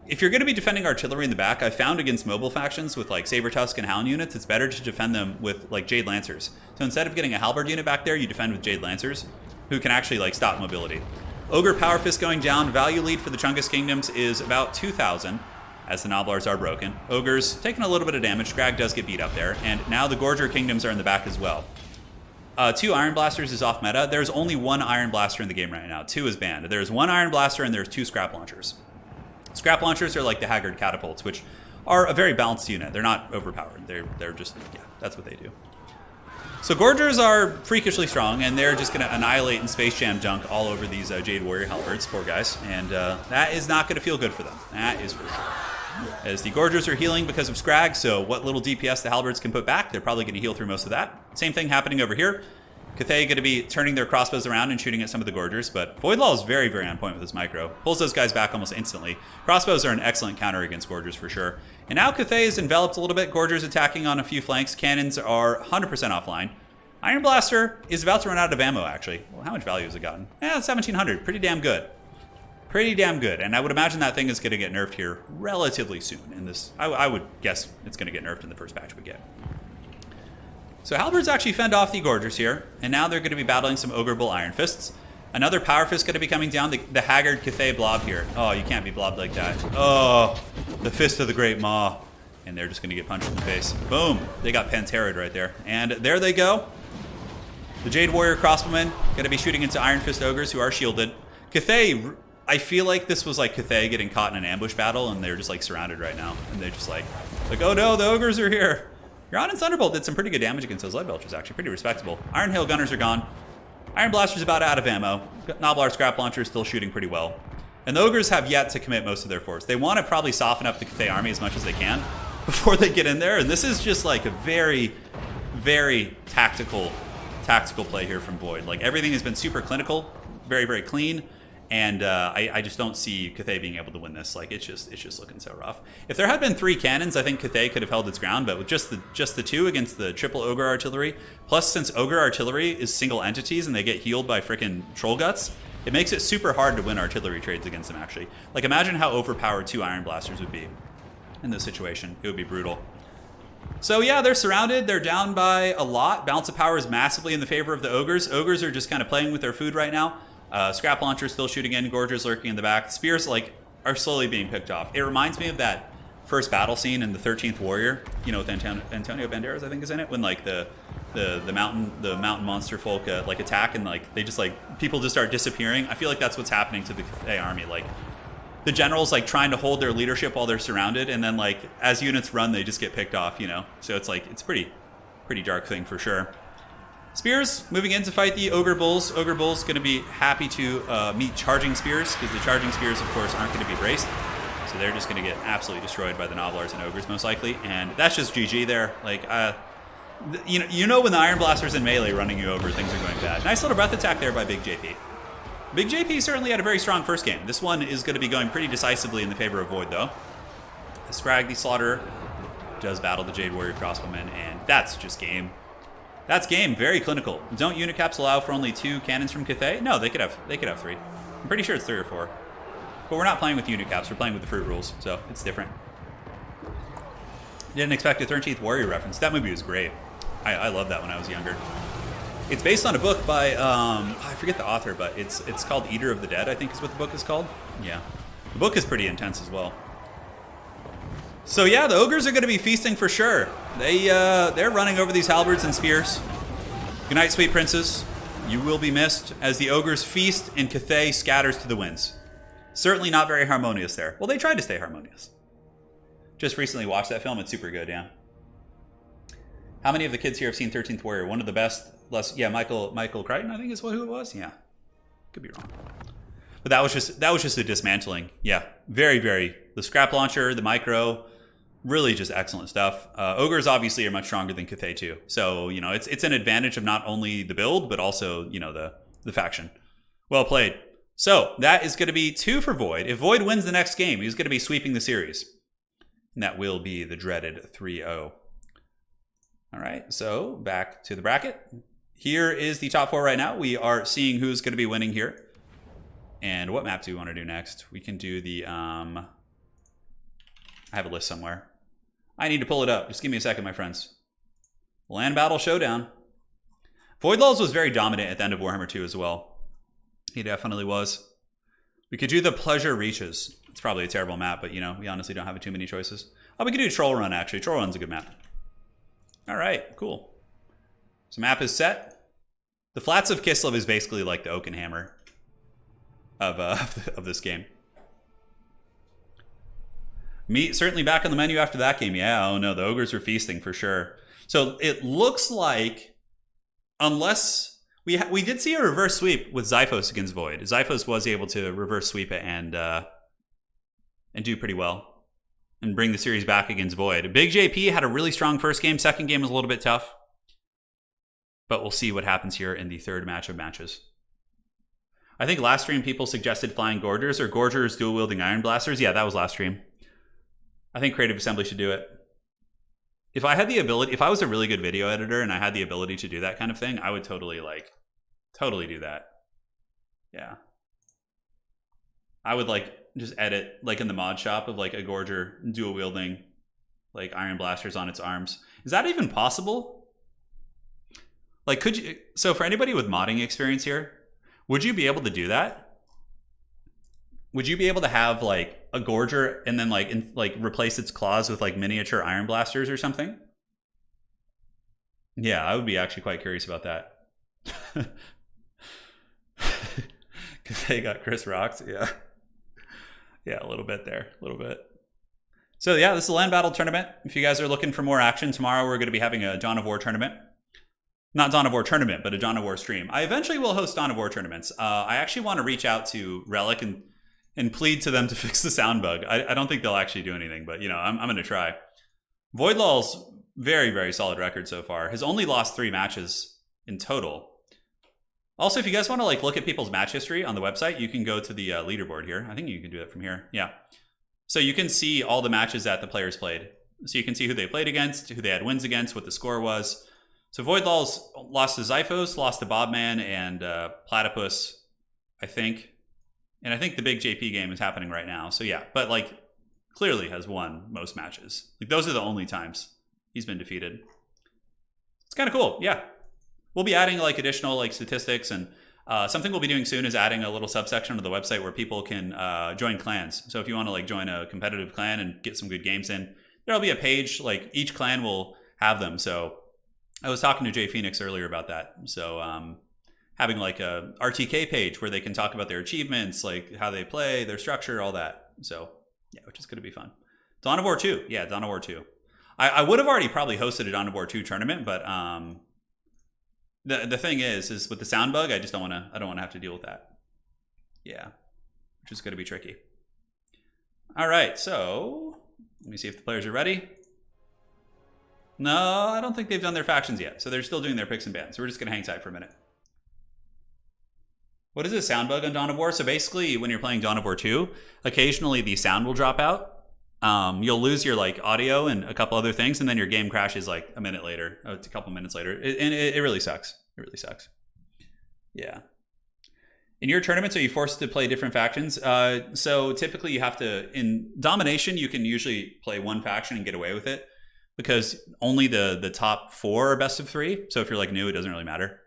if you're going to be defending artillery in the back, I found against mobile factions with like Saber Tusk and Hound units, it's better to defend them with like Jade Lancers. So instead of getting a Halberd unit back there, you defend with Jade Lancers, who can actually like stop mobility. Ogre Power Fist going down. Value lead for the Chungus Kingdoms is about 2,000, as the Noblars are broken. Ogre's taking a little bit of damage. Scrag does get beat up there, and now the Gorger Kingdoms are in the back as well. 2 Iron Blasters is off meta. There's only 1 Iron Blaster in the game right now. 2 is banned. There's 1 Iron Blaster and there's 2 Scrap Launchers. Scrap Launchers are like the Haggard Catapults, which are a very balanced unit. They're not overpowered. They're just, yeah, that's what they do. So Gorgers are freakishly strong, and they're just going to annihilate and Space Jam dunk all over these Jade Warrior Halberds, poor guys. And that is not going to feel good for them. That is for sure. As the Gorgers are healing because of Scrag, so what little DPS the Halberds can put back, they're probably going to heal through most of that. Same thing happening over here. Cathay going to be turning their crossbows around and shooting at some of the Gorgers, but Voidlaw is very, very on point with his micro. Pulls those guys back almost instantly. Crossbows are an excellent counter against Gorgers for sure. And now Cathay is enveloped a little bit. Gorgers attacking on a few flanks. Cannons are 100% offline. Iron Blaster is about to run out of ammo, actually. Well, how much value has it gotten? 1,700. Pretty damn good. Pretty damn good. And I would imagine that thing is going to get nerfed here relatively soon. In this, I would guess it's going to get nerfed in the first patch we get. So Halberds actually fend off the Gorgers here, and now they're going to be battling some Ogre Bull Iron Fists. Another Power Fist going to be coming down, the Haggard Cathay Blob here. Oh, you can't be blobbed like that. Oh, the Fist of the Great Maw. And they're just going to get punched in the face. Boom. They got Pantera'd right there. And there they go. The Jade Warrior Crossbowmen going to be shooting into Iron Fist Ogres who are shielded. Cathay, I feel like this was like Cathay getting caught in an ambush battle, and they're just like surrounded right now. And they're just like, oh no, the Ogres are here. Your and Thunderbolt did some pretty good damage against those Lead Belchers, actually. Pretty respectable. Iron Hail Gunners are gone. Iron Blaster's about out of ammo. Noblar Scrap Launcher is still shooting pretty well. And the Ogres have yet to commit most of their force. They want to probably soften up the Cathay army as much as they can before they get in there. And this is just like a very, very tactical play here from Void. Like, everything has been super clinical, very, very clean. And I just don't see Cathay being able to win this. Like, it's just looking so rough. If there had been 3 cannons, I think Cathay could have held its ground. But with just the 2 against the triple Ogre Artillery, plus since Ogre Artillery is single entities and they get healed by frickin' Troll Guts, it makes it super hard to win artillery trades against them, actually. Like, imagine how overpowered 2 Iron Blasters would be in this situation. It would be brutal. So yeah, they're surrounded. They're down by a lot. Balance of power is massively in the favor of the Ogres. Ogres are just kind of playing with their food right now. Scrap Launcher still shooting in, Gorgers lurking in the back. Spears like are slowly being picked off. It reminds me of that first battle scene in the 13th Warrior, you know, with Antonio Banderas, I think, is in it, when like the mountain monster folk like attack, and like they just like people just start disappearing. I feel like that's what's happening to the Cathay army. Like, the generals like trying to hold their leadership while they're surrounded, and then like as units run, they just get picked off, you know. So it's like it's pretty dark thing for sure. Spears moving in to fight the Ogre Bulls. Ogre Bulls going to be happy to meet Charging Spears, because the Charging Spears, of course, aren't going to be braced. So they're just going to get absolutely destroyed by the Noblars and Ogres, most likely. And that's just GG there. Like, you know when the Iron Blaster's in melee running you over, things are going bad. Nice little breath attack there by Big JP. Big JP certainly had a very strong first game. This one is going to be going pretty decisively in the favor of Void, though. Scrag the Slaughterer does battle the Jade Warrior Crossbowmen, and that's just game. That's game. Very clinical. Don't unicaps allow for only 2 cannons from Cathay? No, they could have 3. I'm pretty sure it's 3 or 4. But we're not playing with unicaps. We're playing with the fruit rules, so it's different. Didn't expect a 13th Warrior reference. That movie was great. I loved that when I was younger. It's based on a book by I forget the author, but it's called Eater of the Dead, I think is what the book is called. Yeah, the book is pretty intense as well. So yeah, the Ogres are going to be feasting for sure. They're running over these halberds and spears. Good night, sweet princes. You will be missed as the Ogres feast and Cathay scatters to the winds. Certainly not very harmonious there. Well, they tried to stay harmonious. Just recently watched that film. It's super good, yeah. How many of the kids here have seen 13th Warrior? One of the best. Yeah, Michael Crichton, I think is who it was. Yeah, could be wrong. But that was just a dismantling. Yeah, very, very. The Scrap Launcher, the Micro. Really just excellent stuff. Ogres obviously are much stronger than Cathay too. So, you know, it's an advantage of not only the build, but also, you know, the faction. Well played. So that is going to be 2 for Void. If Void wins the next game, he's going to be sweeping the series. And that will be the dreaded 3-0. All right, so back to the bracket. Here is the top 4 right now. We are seeing who's going to be winning here. And what map do we want to do next? We can do the... I have a list somewhere. I need to pull it up. Just give me a second, my friends. Land Battle Showdown. Void Lulls was very dominant at the end of Warhammer 2 as well. He definitely was. We could do the Pleasure Reaches. It's probably a terrible map, but, you know, we honestly don't have too many choices. Oh, we could do Troll Run, actually. Troll Run's a good map. All right, cool. So map is set. The Flats of Kislev is basically like the Oaken Hammer of this game. Meat certainly back on the menu after that game. Yeah, oh no, the Ogres were feasting for sure. So it looks like, unless we did see a reverse sweep with Xiphos against Void. Xiphos was able to reverse sweep it and do pretty well and bring the series back against Void. Big JP had a really strong first game. Second game was a little bit tough, but we'll see what happens here in the third match of matches. I think last stream people suggested Flying Gorgers or Gorgers dual wielding Iron Blasters. Yeah, that was last stream. I think Creative Assembly should do it. If I had the ability, if I was a really good video editor and I had the ability to do that kind of thing, I would totally do that. Yeah. I would just edit in the mod shop of a Gorger dual wielding Iron Blasters on its arms. Is that even possible? Could you, so for anybody with modding experience here, would you be able to do that? Would you be able to have a Gorger and then replace its claws with miniature Iron Blasters or something? Yeah, I would be actually quite curious about that. Because they got Chris Rocks, yeah. Yeah, a little bit there, a little bit. So yeah, this is a Land Battle tournament. If you guys are looking for more action, tomorrow we're going to be having a Dawn of War tournament. Not Dawn of War tournament, but a Dawn of War stream. I eventually will host Dawn of War tournaments. I actually want to reach out to Relic and plead to them to fix the sound bug. I don't think they'll actually do anything, but you know, I'm going to try. Void Lul's very, very solid record so far. Has only lost 3 matches in total. Also, if you guys want to look at people's match history on the website, you can go to the leaderboard here. I think you can do it from here. Yeah. So you can see all the matches that the players played. So you can see who they played against, who they had wins against, what the score was. So Void Lul's lost to Xiphos, lost to Bobman and Platypus, I think. And I think the big JP game is happening right now. So yeah, but clearly has won most matches. Those are the only times he's been defeated. It's kind of cool. Yeah. We'll be adding additional statistics, and something we'll be doing soon is adding a little subsection of the website where people can join clans. So if you want to join a competitive clan and get some good games in, there'll be a page, each clan will have them. So I was talking to Jay Phoenix earlier about that. So having a RTK page where they can talk about their achievements, how they play, their structure, all that. So yeah, which is going to be fun. Dawn of War 2. Yeah, Dawn of War 2. I would have already probably hosted a Dawn of War 2 tournament, but the thing is with the sound bug, I don't want to have to deal with that. Yeah, which is going to be tricky. All right, so let me see if the players are ready. No, I don't think they've done their factions yet, so they're still doing their picks and bans. So we're just going to hang tight for a minute. What is a sound bug on Dawn of War? So basically, when you're playing Dawn of War 2, occasionally the sound will drop out. You'll lose your audio and a couple other things, and then your game crashes a minute later, a couple minutes later, and it really sucks. It really sucks. Yeah. In your tournaments, are you forced to play different factions? So typically, you have to. In Domination, you can usually play one faction and get away with it because only the top 4 are best of 3. So if you're new, it doesn't really matter.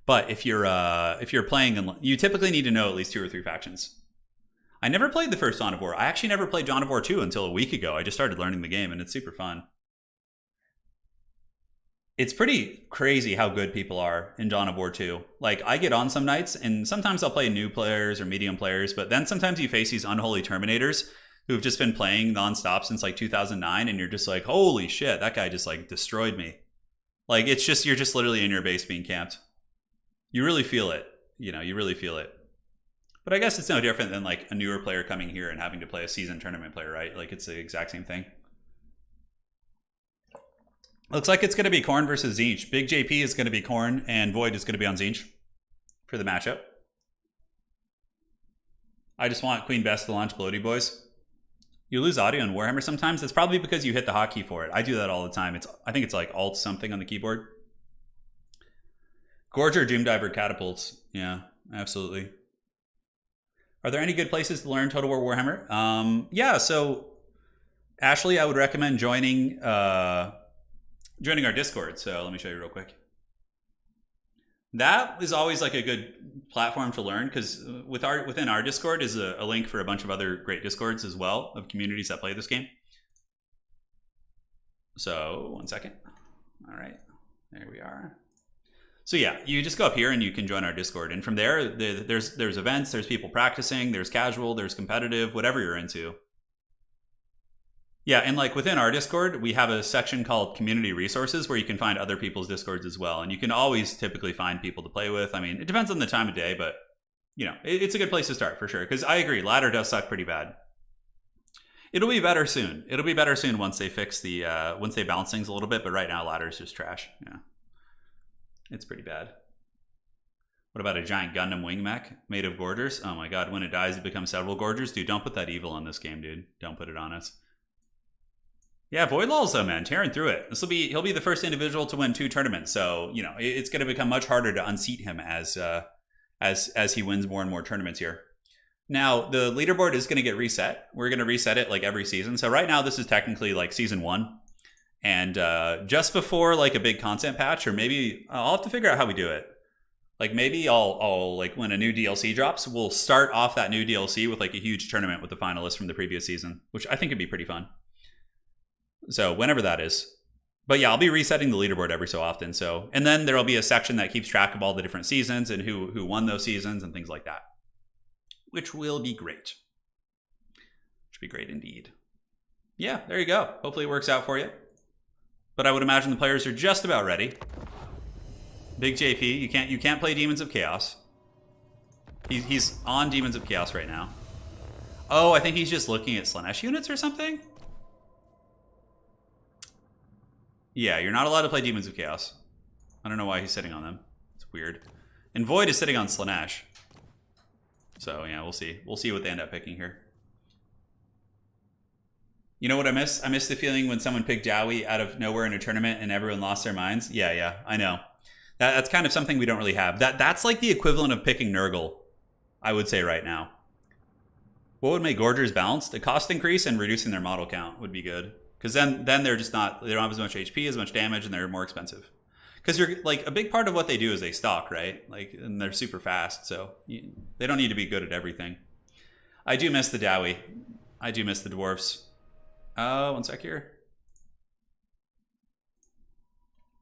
But if you're playing, you typically need to know at least 2 or 3 factions. I never played the first Dawn of War. I actually never played Dawn of War 2 until a week ago. I just started learning the game, and it's super fun. It's pretty crazy how good people are in Dawn of War 2. I get on some nights, and sometimes I'll play new players or medium players, but then sometimes you face these unholy Terminators who've just been playing nonstop since 2009, and you're just holy shit, that guy just destroyed me. It's just, you're just literally in your base being camped. You really feel it. You know, you really feel it. But I guess it's no different than a newer player coming here and having to play a seasoned tournament player, right? It's the exact same thing. Looks like it's going to be Khorne versus Tzeentch. Big JP is going to be Khorne, and Void is going to be on Tzeentch for the matchup. I just want Queen Bess to launch Bloody Boys. You lose audio in Warhammer sometimes. That's probably because you hit the hotkey for it. I do that all the time. I think it's Alt something on the keyboard. Gorger Doomdiver catapults. Yeah, absolutely. Are there any good places to learn Total War Warhammer? Yeah, so Ashley, I would recommend joining joining our Discord. So let me show you real quick. That is always like a good platform to learn, because within our Discord is a link for a bunch of other great Discords as well of communities that play this game. So 1 second. All right, there we are. So yeah, you just go up here and you can join our Discord, and from there, there's events, there's people practicing, there's casual, there's competitive, whatever you're into. Yeah, and like within our Discord, we have a section called Community Resources where you can find other people's Discords as well, and you can always typically find people to play with. I mean, it depends on the time of day, but you know, it's a good place to start for sure. Because I agree, ladder does suck pretty bad. It'll be better soon. It'll be better soon once they fix the once they balance things a little bit. But right now, ladder's just trash. Yeah, it's pretty bad. What about a giant Gundam wing mech made of Gorgers? Oh my god, when it dies, it becomes several Gorgers. Dude, don't put that evil on this game, dude. Don't put it on us. Yeah, Void Laws though, man, tearing through it. He'll be the first individual to win 2 tournaments. So you know it's going to become much harder to unseat him as he wins more and more tournaments here. Now the leaderboard is going to get reset. We're going to reset it like every season. So right now this is technically like season 1, and just before like a big content patch, or maybe I'll have to figure out how we do it. Like maybe I'll like when a new DLC drops, we'll start off that new DLC with like a huge tournament with the finalists from the previous season, which I think would be pretty fun. So whenever that is. But yeah, I'll be resetting the leaderboard every so often. So, and then there'll be a section that keeps track of all the different seasons and who won those seasons and things like that, which will be great. Should be great indeed. Yeah, there you go. Hopefully it works out for you. But I would imagine the players are just about ready. Big JP, you can't play Demons of Chaos. He's on Demons of Chaos right now. Oh, I think he's just looking at Slanesh units or something. Yeah, you're not allowed to play Demons of Chaos. I don't know why he's sitting on them. It's weird. And Void is sitting on Slanesh. So yeah, we'll see. We'll see what they end up picking here. You know what I miss? I miss the feeling when someone picked Jowie out of nowhere in a tournament and everyone lost their minds. Yeah, I know. That's kind of something we don't really have. That's like the equivalent of picking Nurgle, I would say right now. What would make Gorgers balanced? A cost increase and reducing their model count would be good. Because then they're just not, they don't have as much HP, as much damage, and they're more expensive. Because you're like, a big part of what they do is they stalk, right? Like, and they're super fast, so they don't need to be good at everything. I do miss the Dowie. I do miss the dwarfs. 1 sec here.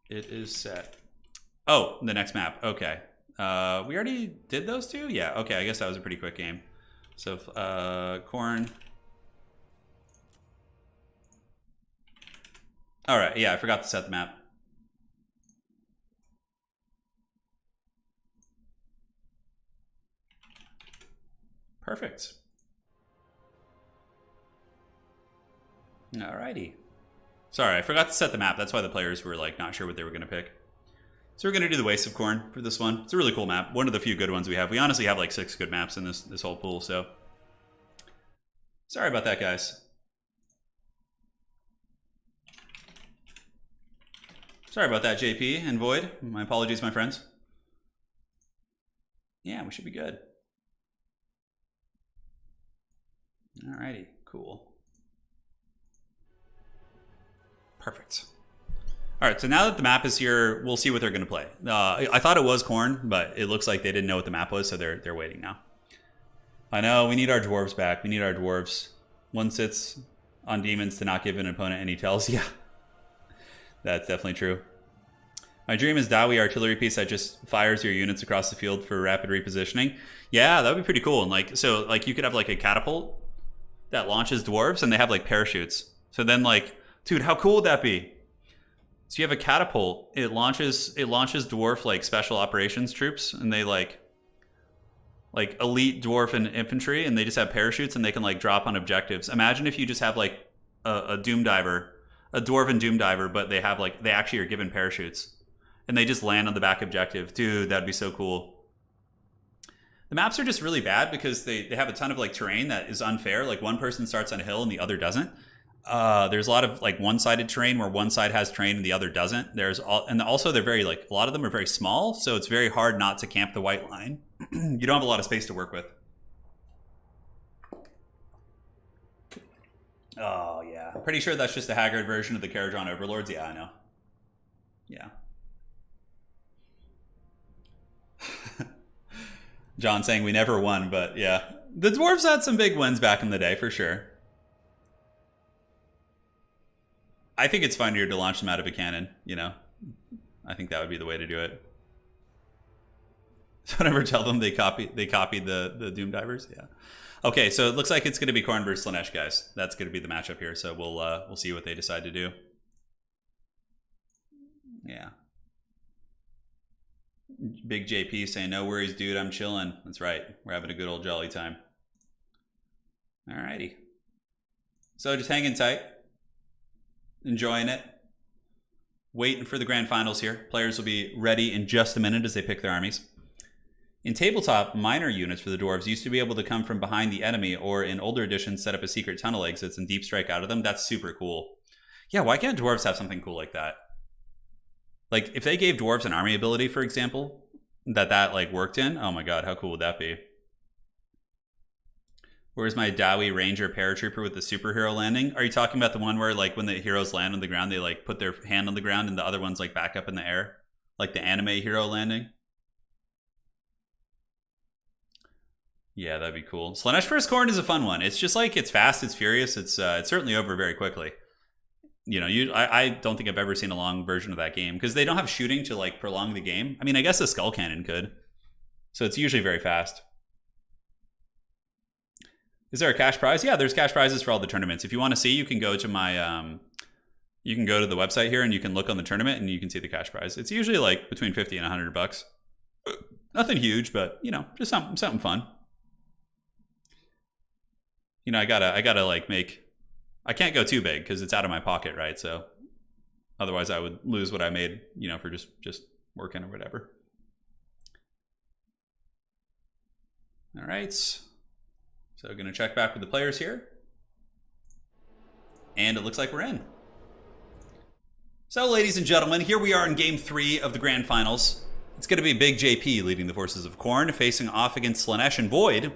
It is set. Oh, the next map. Okay. We already did those two? Yeah, okay, I guess that was a pretty quick game. So, Corn. All right, yeah, I forgot to set the map. Perfect. All righty. Sorry, I forgot to set the map. That's why the players were like not sure what they were going to pick. So we're going to do the Waste of Corn for this one. It's a really cool map. One of the few good ones we have. We honestly have like 6 good maps in this whole pool, so sorry about that, guys. Sorry about that, JP and Void. My apologies, my friends. Yeah, we should be good. Alrighty, cool. Perfect. Alright, so now that the map is here, we'll see what they're going to play. I thought it was Corn, but it looks like they didn't know what the map was, so they're waiting now. I know, we need our dwarves back. We need our dwarves. One sits on demons to not give an opponent any tells. Yeah. That's definitely true. My dream is Dowie artillery piece that just fires your units across the field for rapid repositioning. Yeah, that would be pretty cool. And like, so like you could have like a catapult that launches dwarves and they have like parachutes. So then like, dude, how cool would that be? So you have a catapult, it launches dwarf like special operations troops, and they like elite dwarf and infantry, and they just have parachutes and they can like drop on objectives. Imagine if you just have like a doom diver, a dwarven doom diver, but they have like, they actually are given parachutes and they just land on the back objective. Dude, that'd be so cool. The maps are just really bad because they have a ton of like terrain that is unfair. Like one person starts on a hill and the other doesn't. There's a lot of like one-sided terrain where one side has terrain and the other doesn't. And also they're very like, a lot of them are very small, so it's very hard not to camp the white line. You don't have a lot of space to work with. Oh yeah, Pretty sure that's just a haggard version of the Karajan Overlords. Yeah, I know. Yeah. John saying we never won, but yeah. The dwarves had some big wins back in the day, for sure. I think it's funnier to launch them out of a cannon, you know? I think that would be the way to do it. Don't ever tell them they copied the Doom Divers. Yeah. Okay, so it looks like it's going to be Khorne versus Slaanesh, guys. That's going to be the matchup here. So we'll see what they decide to do. Yeah. Big JP saying, no worries, dude. I'm chilling. That's right. We're having a good old jolly time. Alrighty. So just hanging tight. Enjoying it. Waiting for the grand finals here. Players will be ready in just a minute as they pick their armies. In tabletop, minor units for the dwarves used to be able to come from behind the enemy, or in older editions set up a secret tunnel exits and deep strike out of them. That's super cool. Yeah, why can't dwarves have something cool like that? Like, if they gave dwarves an army ability, for example, that like worked in, oh my god, how cool would that be? Where's my Dowie Ranger paratrooper with the superhero landing? Are you talking about the one where, like, when the heroes land on the ground, they like put their hand on the ground and the other one's like back up in the air? Like the anime hero landing? Yeah, that'd be cool. Slaanesh vs. Khorne is a fun one. It's just like, it's fast, it's furious, it's certainly over very quickly. You know, I don't think I've ever seen a long version of that game because they don't have shooting to like prolong the game. I mean, I guess a skull cannon could. So it's usually very fast. Is there a cash prize? Yeah, there's cash prizes for all the tournaments. If you want to see, you can go to my you can go to the website here and you can look on the tournament and you can see the cash prize. It's usually like between 50 and 100 bucks. Nothing huge, but you know, just something fun. You know, I gotta like make, I can't go too big because it's out of my pocket, right? So otherwise I would lose what I made, you know, for just working or whatever. All right. So gonna check back with the players here. And it looks like we're in. So ladies and gentlemen, here we are in game 3 of the grand finals. It's gonna be Big JP leading the forces of Khorne, facing off against Slaanesh and Void.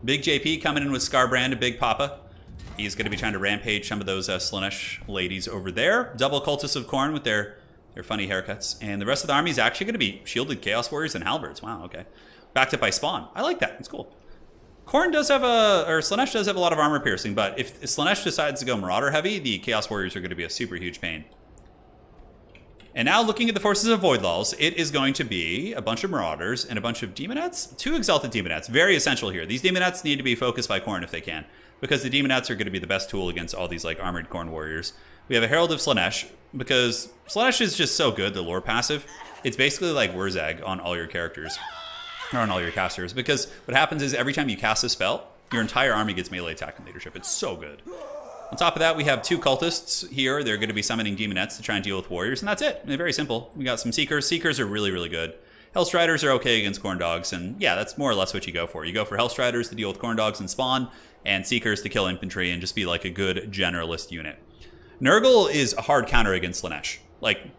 Big JP coming in with Scarbrand and Big Papa. He's going to be trying to rampage some of those Slaanesh ladies over there. Double Cultists of Khorne with their funny haircuts. And the rest of the army is actually going to be shielded Chaos Warriors and Halberds. Wow, okay. Backed up by Spawn. I like that. It's cool. Khorne does have Slaanesh does have a lot of armor piercing, but if Slaanesh decides to go Marauder heavy, the Chaos Warriors are going to be a super huge pain. And now looking at the forces of Voidlaws, it is going to be a bunch of Marauders and a bunch of Demonettes. 2 Exalted Demonettes. Very essential here. These Demonettes need to be focused by Khorne if they can, because the Demonettes are going to be the best tool against all these like armored Khorne warriors. We have a Herald of Slaanesh, because Slaanesh is just so good, the lore passive. It's basically like Wurzag on all your characters, or on all your casters, because what happens is every time you cast a spell, your entire army gets melee attack and leadership. It's so good. On top of that, we have 2 cultists here. They're going to be summoning Demonettes to try and deal with warriors, and that's it. They're very simple. We got some Seekers. Seekers are really, really good. Hellstriders are okay against Khorne Dogs, and yeah, that's more or less what you go for. You go for Hellstriders to deal with Khorne Dogs and spawn, and Seekers to kill infantry and just be like a good generalist unit. Nurgle is a hard counter against Slaanesh. Like,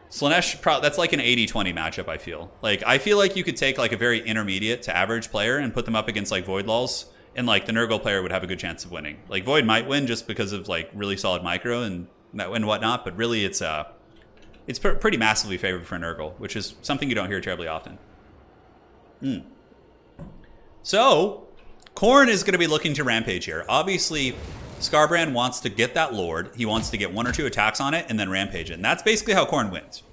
Slaanesh, that's like an 80-20 matchup, I feel. Like, I feel like you could take like a very intermediate to average player and put them up against like Voidlaws, and like the Nurgle player would have a good chance of winning. Like Void might win just because of like really solid micro and whatnot, but really it's pretty massively favored for Nurgle, which is something you don't hear terribly often. So Khorne is going to be looking to rampage here. Obviously, Scarbrand wants to get that Lord. He wants to get 1 or 2 attacks on it and then rampage it. And that's basically how Khorne wins.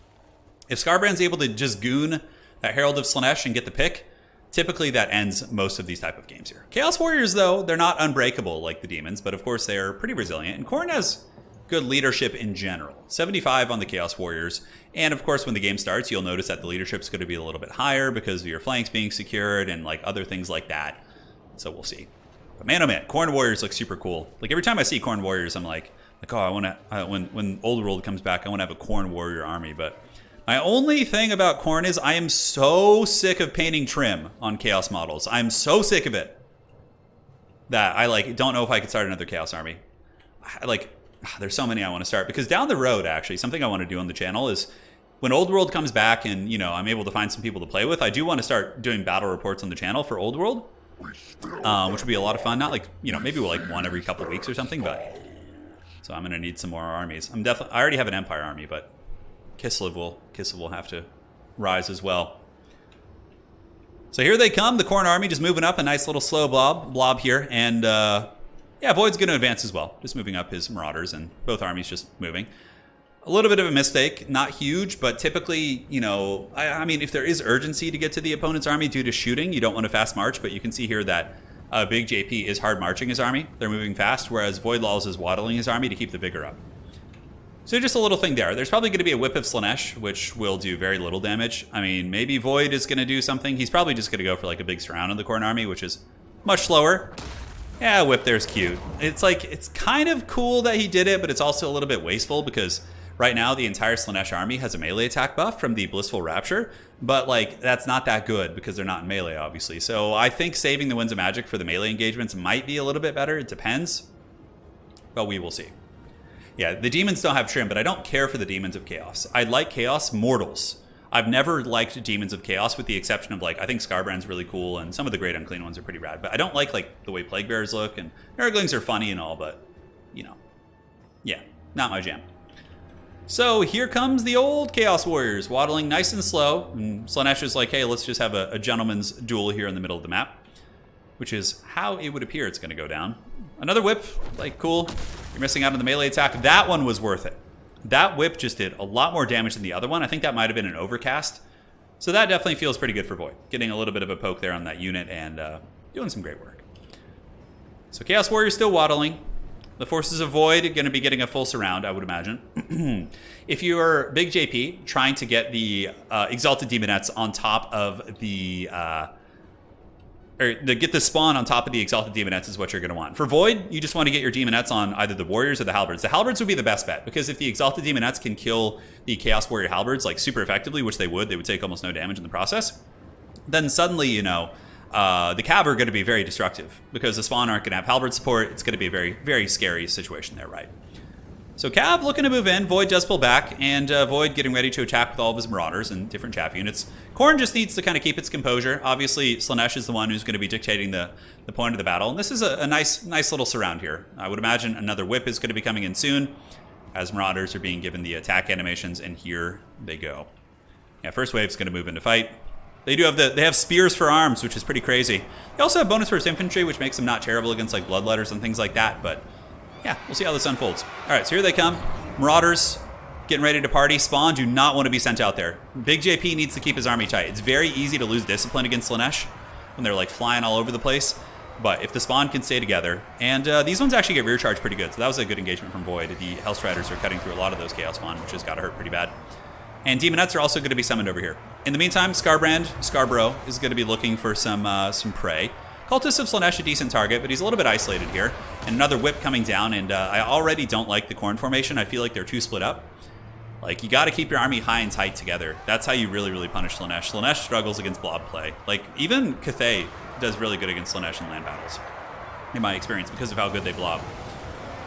If Scarbrand's able to just goon that Herald of Slaanesh and get the pick, typically that ends most of these type of games here. Chaos Warriors, though, they're not unbreakable like the demons, but of course they are pretty resilient. And Khorne has good leadership in general. 75 on the Chaos Warriors. And of course, when the game starts, you'll notice that the leadership's going to be a little bit higher because of your flanks being secured and like other things like that. So we'll see. But man, oh man, Khorne Warriors look super cool. Like every time I see Khorne Warriors, I'm like, oh, I want to, when Old World comes back, I want to have a Khorne Warrior army. But my only thing about Khorne is I am so sick of painting trim on Chaos models. I'm so sick of it that I like don't know if I could start another Chaos army. There's so many I want to start, because down the road, actually, something I want to do on the channel is when Old World comes back and, you know, I'm able to find some people to play with, I do want to start doing battle reports on the channel for Old World, which would be a lot of fun. Not like, you know, maybe like 1 every couple of weeks or something, but So I'm going to need some more armies. I already have an Empire army, but Kislev will have to rise as well. So here they come, the Khorne army just moving up, a nice little slow blob here. And yeah, Void's going to advance as well, just moving up his Marauders, and both armies just moving. A little bit of a mistake, not huge, but typically, you know, I mean, if there is urgency to get to the opponent's army due to shooting, you don't want to fast march, but you can see here that Big JP is hard marching his army. They're moving fast, whereas Void Laws is waddling his army to keep the vigor up. So just a little thing there. There's probably going to be a Whip of Slaanesh, which will do very little damage. I mean, maybe Void is going to do something. He's probably just going to go for like a big surround of the Khorne army, which is much slower. Yeah, Whip there's cute. It's like, it's kind of cool that he did it, but it's also a little bit wasteful because right now the entire Slaanesh army has a melee attack buff from the Blissful Rapture, but like that's not that good because they're not in melee, obviously. So I think saving the Winds of Magic for the melee engagements might be a little bit better. It depends, but we will see. Yeah, the demons don't have trim, but I don't care for the Demons of Chaos. I like Chaos Mortals. I've never liked Demons of Chaos with the exception of like, I think Scarbrand's really cool and some of the Great Unclean ones are pretty rad, but I don't like the way Plague Bearers look, and Nurglings are funny and all, but you know, yeah, not my jam. So here comes the old Chaos Warriors, waddling nice and slow, and Slaanesh is like, hey, let's just have a gentleman's duel here in the middle of the map, which is how it would appear it's going to go down. Another whip, like, cool. You're missing out on the melee attack. That one was worth it. That whip just did a lot more damage than the other one. I think that might have been an overcast. So that definitely feels pretty good for Void. Getting a little bit of a poke there on that unit and doing some great work. So Chaos Warriors still waddling. The forces of Void are going to be getting a full surround, I would imagine. If you're Big JP trying to get the Exalted Demonettes on top of the... get the spawn on top of the Exalted Demonettes is what you're going to want. For Void, you just want to get your Demonettes on either the Warriors or the Halberds. The Halberds would be the best bet, because if the Exalted Demonettes can kill the Chaos Warrior Halberds like super effectively, which they would take almost no damage in the process, then suddenly, you know, the Cav are going to be very destructive, because the spawn aren't going to have Halberd support. It's going to be a very, very scary situation there, right? So Cav looking to move in, Void does pull back, and Void getting ready to attack with all of his Marauders and different chaff units. Khorne just needs to kind of keep its composure. Obviously, Slaanesh is the one who's going to be dictating the point of the battle, and this is a nice little surround here. I would imagine another whip is going to be coming in soon, as Marauders are being given the attack animations, and here they go. Yeah, first wave's going to move into fight. They have spears for arms, which is pretty crazy. They also have bonus first infantry, which makes them not terrible against like bloodletters and things like that, but yeah, we'll see how this unfolds. All right, so here they come. Marauders getting ready to party. Spawn do not want to be sent out there. Big JP needs to keep his army tight. It's very easy to lose discipline against Slaanesh when they're like flying all over the place. But if the Spawn can stay together, and these ones actually get rear charge pretty good, so that was a good engagement from Void. The Hellstriders are cutting through a lot of those Chaos Spawn, which has got to hurt pretty bad. And Demonettes are also going to be summoned over here. In the meantime, Scarborough is going to be looking for some prey. Cultist of Slaanesh, a decent target, but he's a little bit isolated here. And another whip coming down, and I already don't like the Khorne formation. I feel like they're too split up. Like, you got to keep your army high and tight together. That's how you really, really punish Slaanesh. Slaanesh struggles against blob play. Like, even Cathay does really good against Slaanesh in land battles, in my experience, because of how good they blob.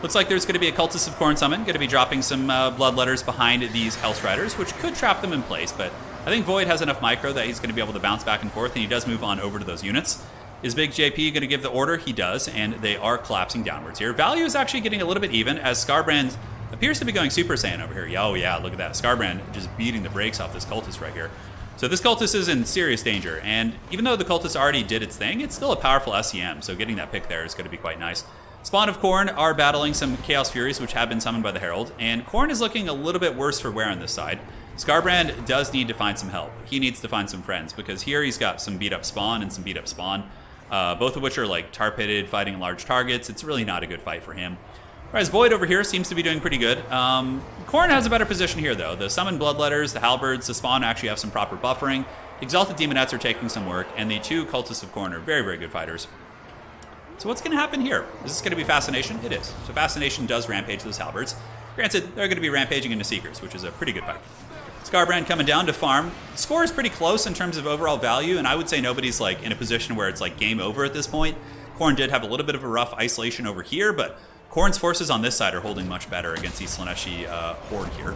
Looks like there's going to be a Cultist of Khorne summon, going to be dropping some bloodletters behind these Hellstriders, which could trap them in place, but I think Void has enough micro that he's going to be able to bounce back and forth, and he does move on over to those units. Is Big JP going to give the order? He does, and they are collapsing downwards here. Value is actually getting a little bit even, as Scarbrand appears to be going Super Saiyan over here. Oh yeah, look at that. Scarbrand just beating the brakes off this Cultist right here. So this Cultist is in serious danger, and even though the Cultist already did its thing, it's still a powerful SEM, so getting that pick there is going to be quite nice. Spawn of Khorne are battling some Chaos Furies, which have been summoned by the Herald, and Khorne is looking a little bit worse for wear on this side. Scarbrand does need to find some help. He needs to find some friends, because here he's got some beat-up Spawn and some beat-up Spawn, both of which are like tar-pitted, fighting large targets. It's really not a good fight for him. Whereas Void over here seems to be doing pretty good. Khorne has a better position here, though. The Summoned Bloodletters, the Halberds, the Spawn actually have some proper buffering. Exalted Demonettes are taking some work, and the two Cultists of Khorne are very, very good fighters. So what's going to happen here? Is this going to be Fascination? It is. So Fascination does rampage those Halberds. Granted, they're going to be rampaging into Seekers, which is a pretty good fight. Scarbrand coming down to farm. The score is pretty close in terms of overall value, and I would say nobody's like in a position where it's like game over at this point. Khorne did have a little bit of a rough isolation over here, but Khorne's forces on this side are holding much better against these Slaaneshi horde here.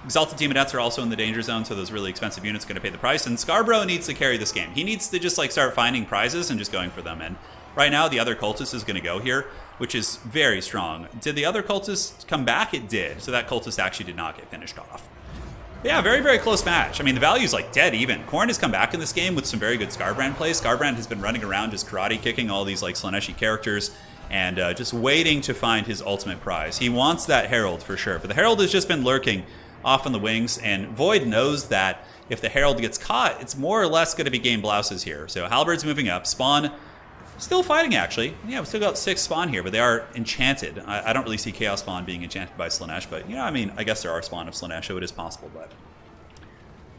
Exalted Demonettes are also in the danger zone, so those really expensive units are going to pay the price, and Scarborough needs to carry this game. He needs to just like start finding prizes and just going for them, and right now the other Cultist is going to go here. which is very strong. Did the other cultist come back? It did. So that cultist actually did not get finished off. Yeah, very, very close match. I mean, the value's like dead even. Khorne has come back in this game with some very good Skarbrand plays. Skarbrand has been running around just karate kicking all these like Slaaneshi characters and just waiting to find his ultimate prize. He wants that Herald for sure, but the Herald has just been lurking off on the wings, and Void knows that if the Herald gets caught, it's more or less going to be game blouses here. So Halberd's moving up. Spawn still fighting, actually. Yeah, we still got 6 Spawn here, but they are enchanted. I don't really see Chaos Spawn being enchanted by Slaanesh, but, you know, I mean, I guess there are Spawn of Slaanesh, so it is possible, but...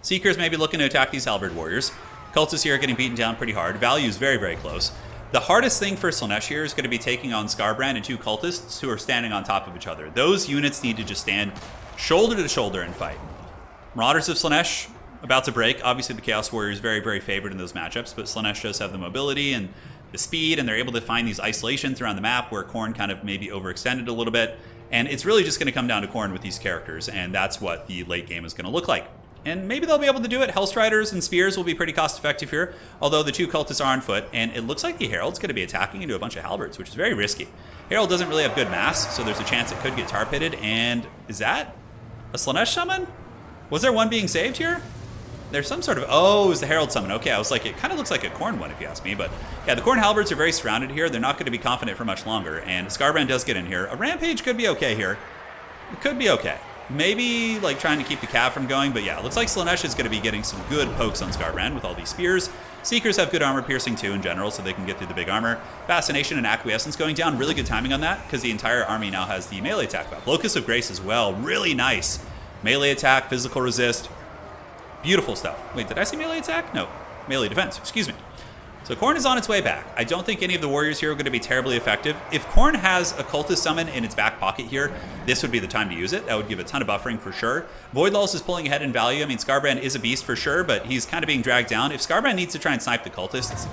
Seekers may be looking to attack these Halberd Warriors. Cultists here are getting beaten down pretty hard. Value is very, very close. The hardest thing for Slaanesh here is going to be taking on Skarbrand and 2 Cultists who are standing on top of each other. Those units need to just stand shoulder to shoulder and fight. Marauders of Slaanesh about to break. Obviously, the Chaos Warrior is very, very favored in those matchups, but Slaanesh does have the mobility and the speed, and they're able to find these isolations around the map where Khorne kind of maybe overextended a little bit. And it's really just going to come down to Khorne with these characters, and that's what the late game is going to look like. And maybe they'll be able to do it. Hellstriders and Spears will be pretty cost-effective here, although the 2 Cultists are on foot, and it looks like the Herald's going to be attacking into a bunch of Halberds, which is very risky. Herald doesn't really have good mass, so there's a chance it could get tar-pitted, and is that a Slaanesh summon? Was there one being saved here? There's some sort of... Oh, it was the Herald summon. Okay, I was like, it kind of looks like a Khorne one, if you ask me. But yeah, the Khorne Halberds are very surrounded here. They're not going to be confident for much longer. And Skarbrand does get in here. A Rampage could be okay here. It could be okay. Maybe like trying to keep the Cav from going. But yeah, it looks like Slaanesh is going to be getting some good pokes on Skarbrand with all these spears. Seekers have good armor piercing too in general, so they can get through the big armor. Fascination and Acquiescence going down. Really good timing on that, because the entire army now has the melee attack buff. Locus of Grace as well. Really nice. Melee attack, physical resist. Beautiful stuff. Wait, did I say melee attack? No. Melee defense. Excuse me. So Khorne is on its way back. I don't think any of the warriors here are going to be terribly effective. If Khorne has a cultist summon in its back pocket here, this would be the time to use it. That would give a ton of buffering for sure. Voidlulls is pulling ahead in value. I mean, Skarbrand is a beast for sure, but he's kind of being dragged down. If Skarbrand needs to try and snipe the cultists,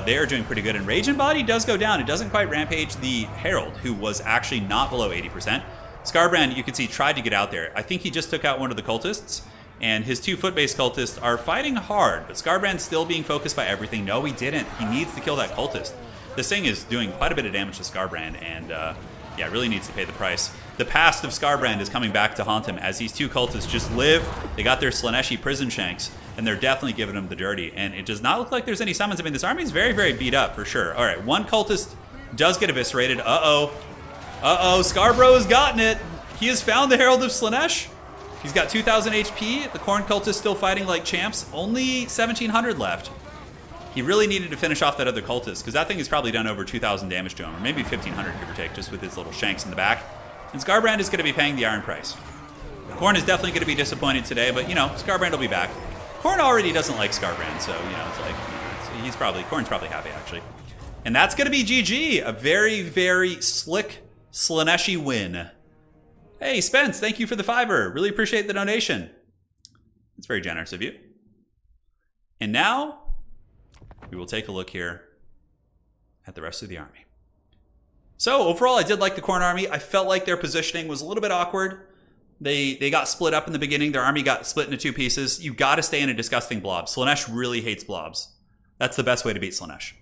they are doing pretty good. And Rage and Body does go down. It doesn't quite rampage the Herald, who was actually not below 80%. Skarbrand, you can see, tried to get out there. I think he just took out one of the cultists, and his 2 foot-based cultists are fighting hard, but Skarbrand's still being focused by everything. No, he didn't. He needs to kill that cultist. This thing is doing quite a bit of damage to Skarbrand, and yeah, really needs to pay the price. The past of Skarbrand is coming back to haunt him as these 2 cultists just live. They got their Slaaneshi prison shanks, and they're definitely giving him the dirty. And it does not look like there's any summons. I mean, this army is very, very beat up for sure. All right, 1 cultist does get eviscerated. Uh-oh. Uh-oh, Scarbro has gotten it. He has found the Herald of Slaanesh. He's got 2,000 HP. The Khorne cult is still fighting like champs. Only 1,700 left. He really needed to finish off that other cultist, because that thing has probably done over 2,000 damage to him, or maybe 1,500, give or take, just with his little shanks in the back. And Skarbrand is going to be paying the iron price. Khorne is definitely going to be disappointed today, but, you know, Skarbrand will be back. Khorne already doesn't like Skarbrand, so, you know, it's like, Khorne's probably happy, actually. And that's going to be GG. A very, very slick Slaaneshi win. Hey, Spence, thank you for the $5. Really appreciate the donation. It's very generous of you. And now, we will take a look here at the rest of the army. So, overall, I did like the Khorne army. I felt like their positioning was a little bit awkward. They got split up in the beginning. Their army got split into 2 pieces. You got to stay in a disgusting blob. Slaanesh really hates blobs. That's the best way to beat Slaanesh.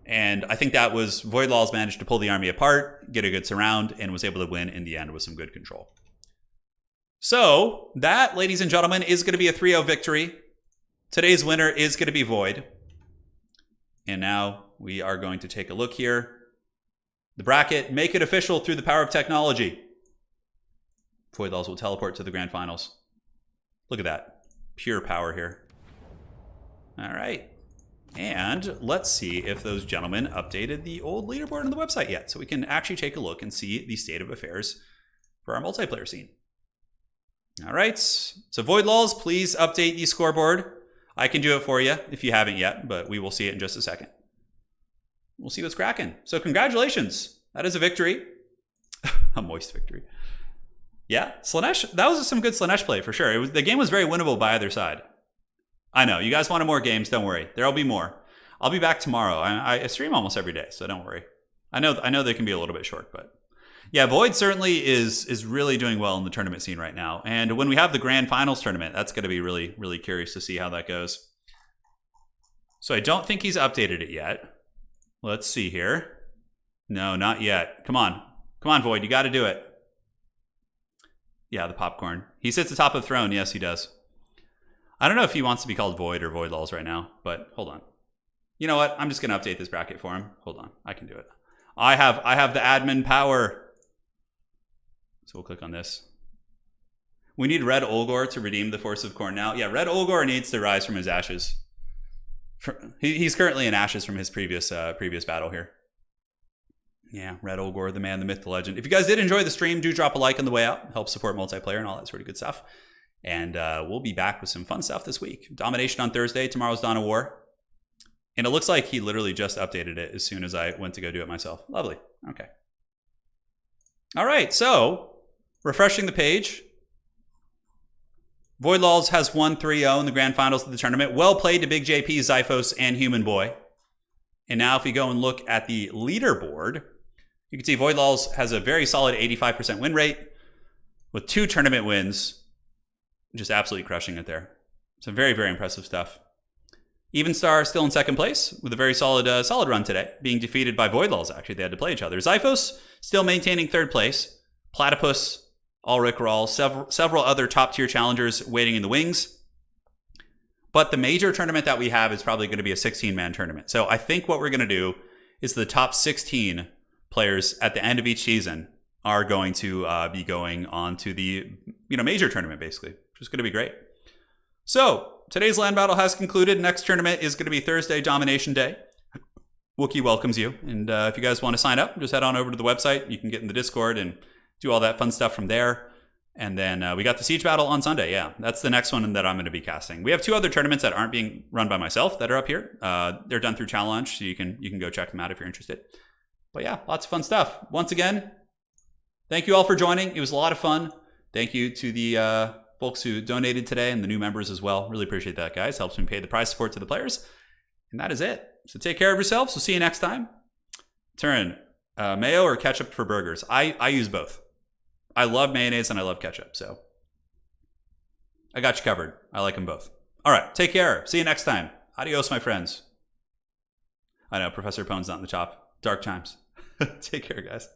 And I think that was Voidlulls managed to pull the army apart, get a good surround, and was able to win in the end with some good control. So that, ladies and gentlemen, is going to be a 3-0 victory. Today's winner is going to be Void. And now we are going to take a look here. The bracket, make it official through the power of technology. Voidlulls will teleport to the grand finals. Look at that. Pure power here. All right. And let's see if those gentlemen updated the old leaderboard on the website yet, so we can actually take a look and see the state of affairs for our multiplayer scene. All right, so Voidlulls, please update the scoreboard. I can do it for you if you haven't yet, but we will see it in just a second. We'll see what's cracking. So congratulations, that is a victory. A moist victory. Yeah, Slaanesh, that was some good Slaanesh play for sure. The game was very winnable by either side. I know, you guys wanted more games, don't worry. There'll be more. I'll be back tomorrow. I stream almost every day, so don't worry. I know they can be a little bit short, but... Yeah, Void certainly is really doing well in the tournament scene right now. And when we have the grand finals tournament, that's going to be really, really curious to see how that goes. So I don't think he's updated it yet. Let's see here. No, not yet. Come on. Come on, Void. You got to do it. Yeah, the popcorn. He sits atop of the throne. Yes, he does. I don't know if he wants to be called Void or Void Laws right now, but hold on. You know what? I'm just going to update this bracket for him. Hold on. I can do it. I have the admin power. So we'll click on this. We need Red Olgor to redeem the Force of Khorne now. Yeah, Red Olgor needs to rise from his ashes. He's currently in ashes from his previous battle here. Yeah, Red Olgor, the man, the myth, the legend. If you guys did enjoy the stream, do drop a like on the way out. Help support multiplayer and all that sort of good stuff. And we'll be back with some fun stuff this week. Domination on Thursday. Tomorrow's Dawn of War. And it looks like he literally just updated it as soon as I went to go do it myself. Lovely. Okay. All right, so refreshing the page. Void Laws has won 3-0 in the grand finals of the tournament. Well played to Big JP, Zyphos, and Human Boy. And now if we go and look at the leaderboard, you can see Void Laws has a very solid 85% win rate with 2 tournament wins. Just absolutely crushing it there. Some very, very impressive stuff. Even Star still in second place with a very solid run today, being defeated by Void Laws, actually. They had to play each other. Zyphos still maintaining third place. Platypus, Ulrich Rawl, several other top-tier challengers waiting in the wings. But the major tournament that we have is probably going to be a 16-man tournament. So I think what we're going to do is the top 16 players at the end of each season are going to be going on to the major tournament, basically, which is going to be great. So today's land battle has concluded. Next tournament is going to be Thursday, Domination Day. Wookiee welcomes you. And if you guys want to sign up, just head on over to the website. You can get in the Discord and do all that fun stuff from there. And then we got the Siege Battle on Sunday. Yeah, that's the next one that I'm going to be casting. We have 2 other tournaments that aren't being run by myself that are up here. They're done through Challenge, so you can go check them out if you're interested. But yeah, lots of fun stuff. Once again, thank you all for joining. It was a lot of fun. Thank you to the folks who donated today and the new members as well. Really appreciate that, guys. Helps me pay the prize support to the players. And that is it. So take care of yourselves. We'll see you next time. Turin, mayo or ketchup for burgers? I use both. I love mayonnaise and I love ketchup, so I got you covered. I like them both. All right, take care. See you next time. Adios, my friends. I know, Professor Pone's not in the top. Dark times. Take care, guys.